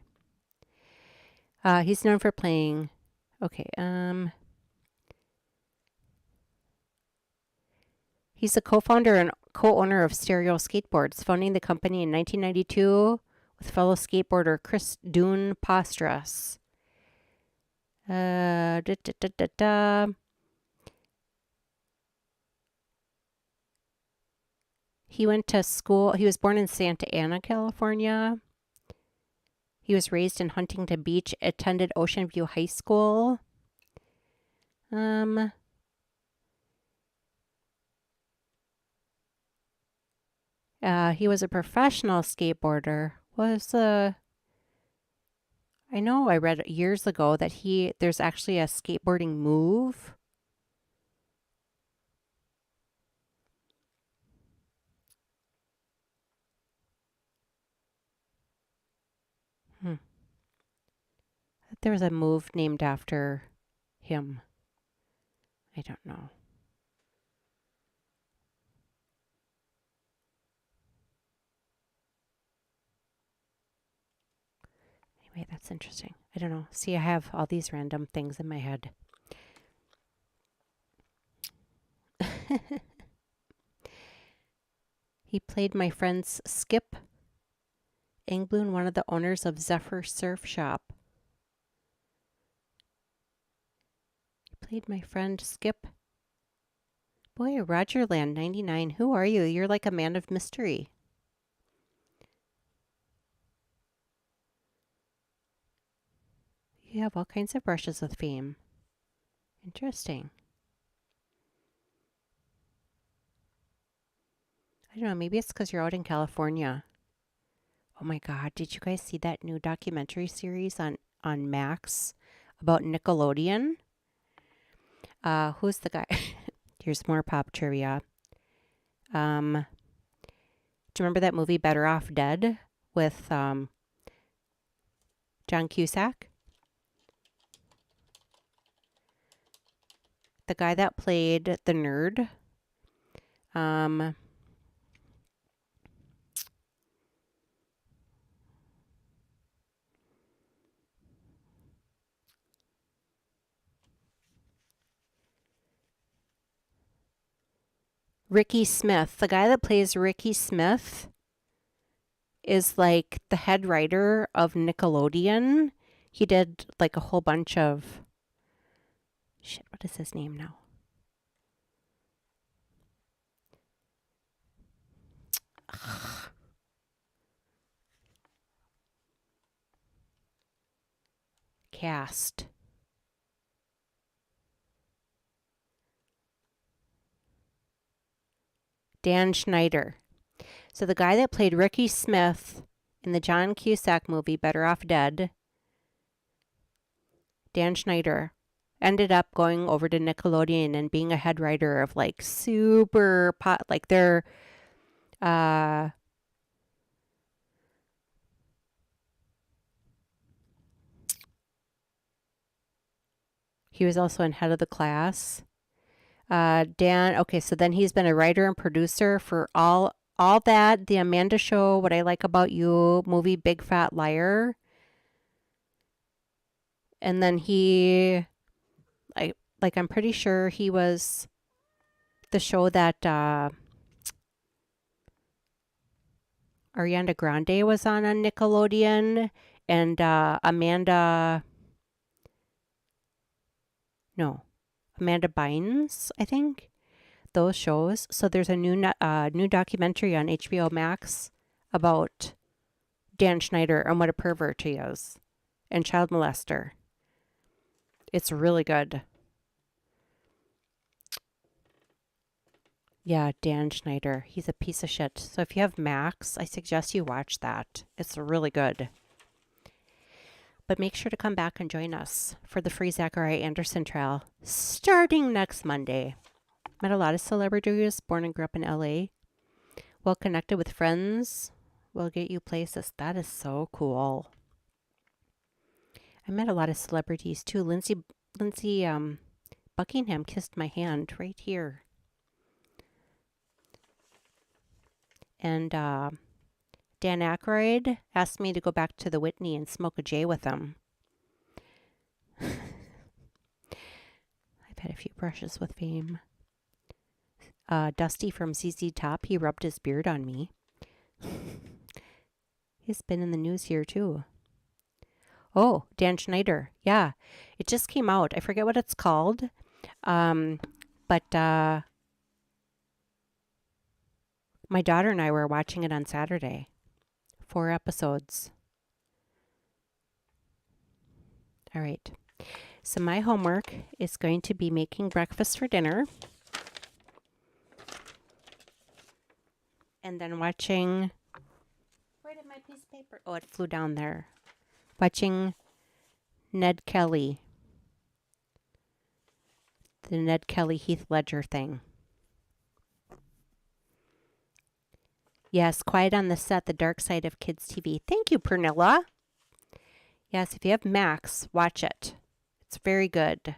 He's known for playing, he's a co-founder and co-owner of Stereo Skateboards, founding the company in 1992 with fellow skateboarder Chris Dune Postras. He went to school. He was born in Santa Ana, California. He was raised in Huntington Beach, attended Ocean View High School. He was a professional skateboarder. I know I read years ago that there's actually a skateboarding move. There was a move named after him. I don't know. Anyway, that's interesting. I don't know. See, I have all these random things in my head. He played my friend's Skip Engblom, one of the owners of Zephyr Surf Shop. He played my friend Skip. Boy, Roger Land, 99. Who are you? You're like a man of mystery. You have all kinds of brushes with fame. Interesting. I don't know, maybe it's because you're out in California. Oh my God, did you guys see that new documentary series on Max about Nickelodeon? Who's the guy? Here's more pop trivia. Do you remember that movie Better Off Dead with John Cusack? The guy that played the nerd. Ricky Smith. The guy that plays Ricky Smith is like the head writer of Nickelodeon. He did like a whole bunch of shit. What is his name now? Cast. Dan Schneider. So the guy that played Ricky Smith in the John Cusack movie Better Off Dead, Dan Schneider, ended up going over to Nickelodeon and being a head writer of like super pot, like their he was also in Head of the Class. Dan, okay, so then he's been a writer and producer for all that, The Amanda Show, What I Like About You, movie Big Fat Liar. And then he, like I'm pretty sure he was the show that Ariana Grande was on Nickelodeon, and Amanda Bynes, I think. Those shows. So there's a new documentary on HBO Max about Dan Schneider and what a pervert he is and child molester. It's really good. Yeah, Dan Schneider. He's a piece of shit. So if you have Max, I suggest you watch that. It's really good. But make sure to come back and join us for the free Zachariah Anderson trial starting next Monday. Met a lot of celebrities, born and grew up in LA. Well connected with friends. Will get you places. That is so cool. I met a lot of celebrities too. Lindsay Buckingham kissed my hand right here. And Dan Aykroyd asked me to go back to the Whitney and smoke a J with him. I've had a few brushes with fame. Dusty from ZZ Top, he rubbed his beard on me. He's been in the news here too. Oh, Dan Schneider. Yeah, it just came out. I forget what it's called. But my daughter and I were watching it on Saturday. 4 episodes. All right. So my homework is going to be making breakfast for dinner. And then watching... Where did my piece of paper... Oh, it flew down there. Watching Ned Kelly. The Ned Kelly Heath Ledger thing. Yes, Quiet on the Set, The Dark Side of Kids TV. Thank you, Pernilla. Yes, if you have Max, watch it. It's very good.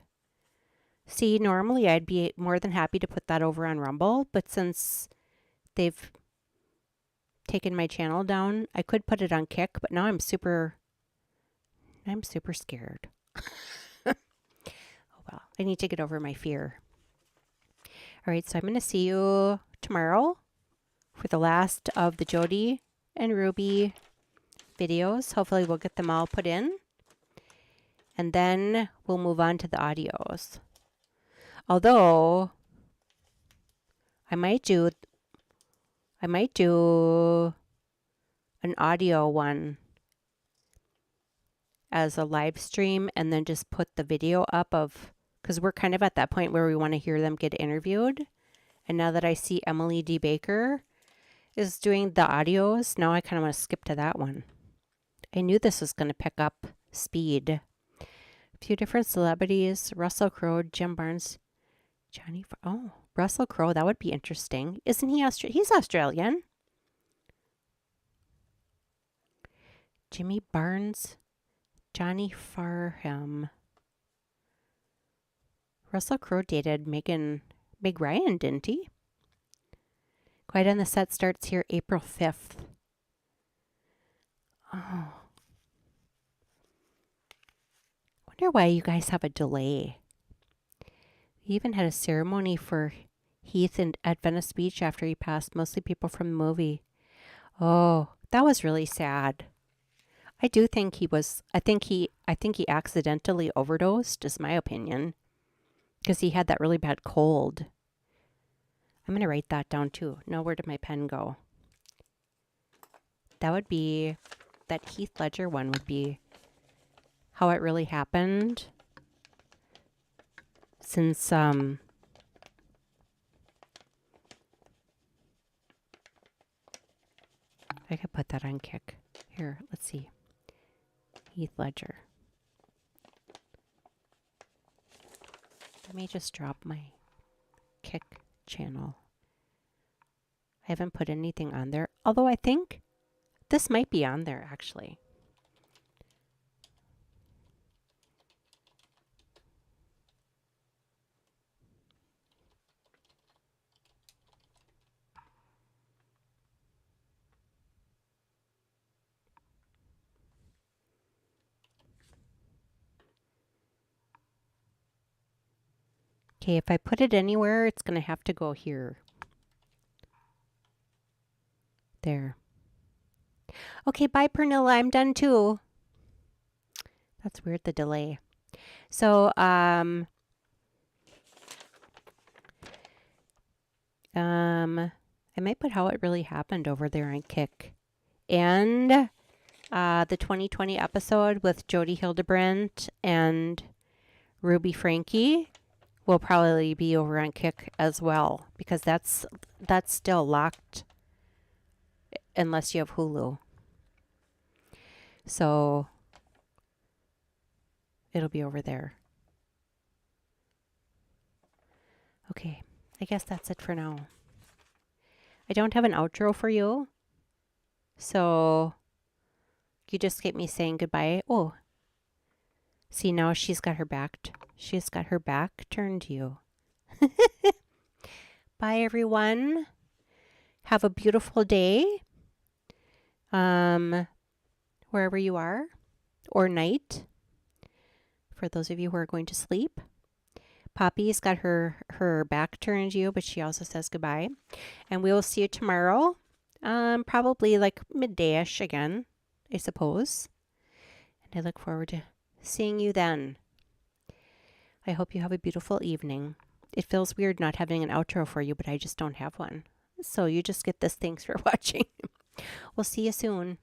See, normally I'd be more than happy to put that over on Rumble, but since they've taken my channel down, I could put it on Kick, but now I'm super scared. Oh well, I need to get over my fear. All right, so I'm going to see you tomorrow for the last of the Jodi and Ruby videos. Hopefully we'll get them all put in. And then we'll move on to the audios. Although I might do an audio one as a live stream and then just put the video up of, because we're kind of at that point where we want to hear them get interviewed. And now that I see Emily D. Baker is doing the audios, now I kind of want to skip to that one. I knew this was going to pick up speed. A few different celebrities: Russell Crowe, Jim Barnes, Russell Crowe, that would be interesting. Isn't he Australian? He's Australian. Jimmy Barnes, Johnny Farham. Russell Crowe dated Meg Ryan, didn't he? Quiet on the Set starts here April 5th. Oh. Wonder why you guys have a delay. We even had a ceremony for Heath at Venice Beach after he passed. Mostly people from the movie. Oh, That was really sad. I do think he was, I think he accidentally overdosed, is my opinion. Because he had that really bad cold. I'm going to write that down too. Now, where did my pen go? That would be, that Heath Ledger one would be how it really happened. Since, I could put that on Kick. Here, let's see. Heath Ledger. Let me just drop my Kick channel. I haven't put anything on there, although I think this might be on there actually. Okay, if I put it anywhere, it's going to have to go here. There. Okay, bye, Pernilla. I'm done too. That's weird, the delay. So, I might put how it really happened over there on Kick. And the 2020 episode with Jodi Hildebrandt and Ruby Franke will probably be over on Kick as well, because that's still locked unless you have Hulu. So it'll be over there. Okay, I guess that's it for now. I don't have an outro for you, so you just get me saying goodbye. Oh, see, now she's got her back turned to you. Bye, everyone. Have a beautiful day. Wherever you are, or night, for those of you who are going to sleep. Poppy's got her back turned to you, but she also says goodbye. And we will see you tomorrow, probably like midday-ish again, I suppose. And I look forward to seeing you then. I hope you have a beautiful evening. It feels weird not having an outro for you, but I just don't have one. So you just get this. Thanks for watching. We'll see you soon.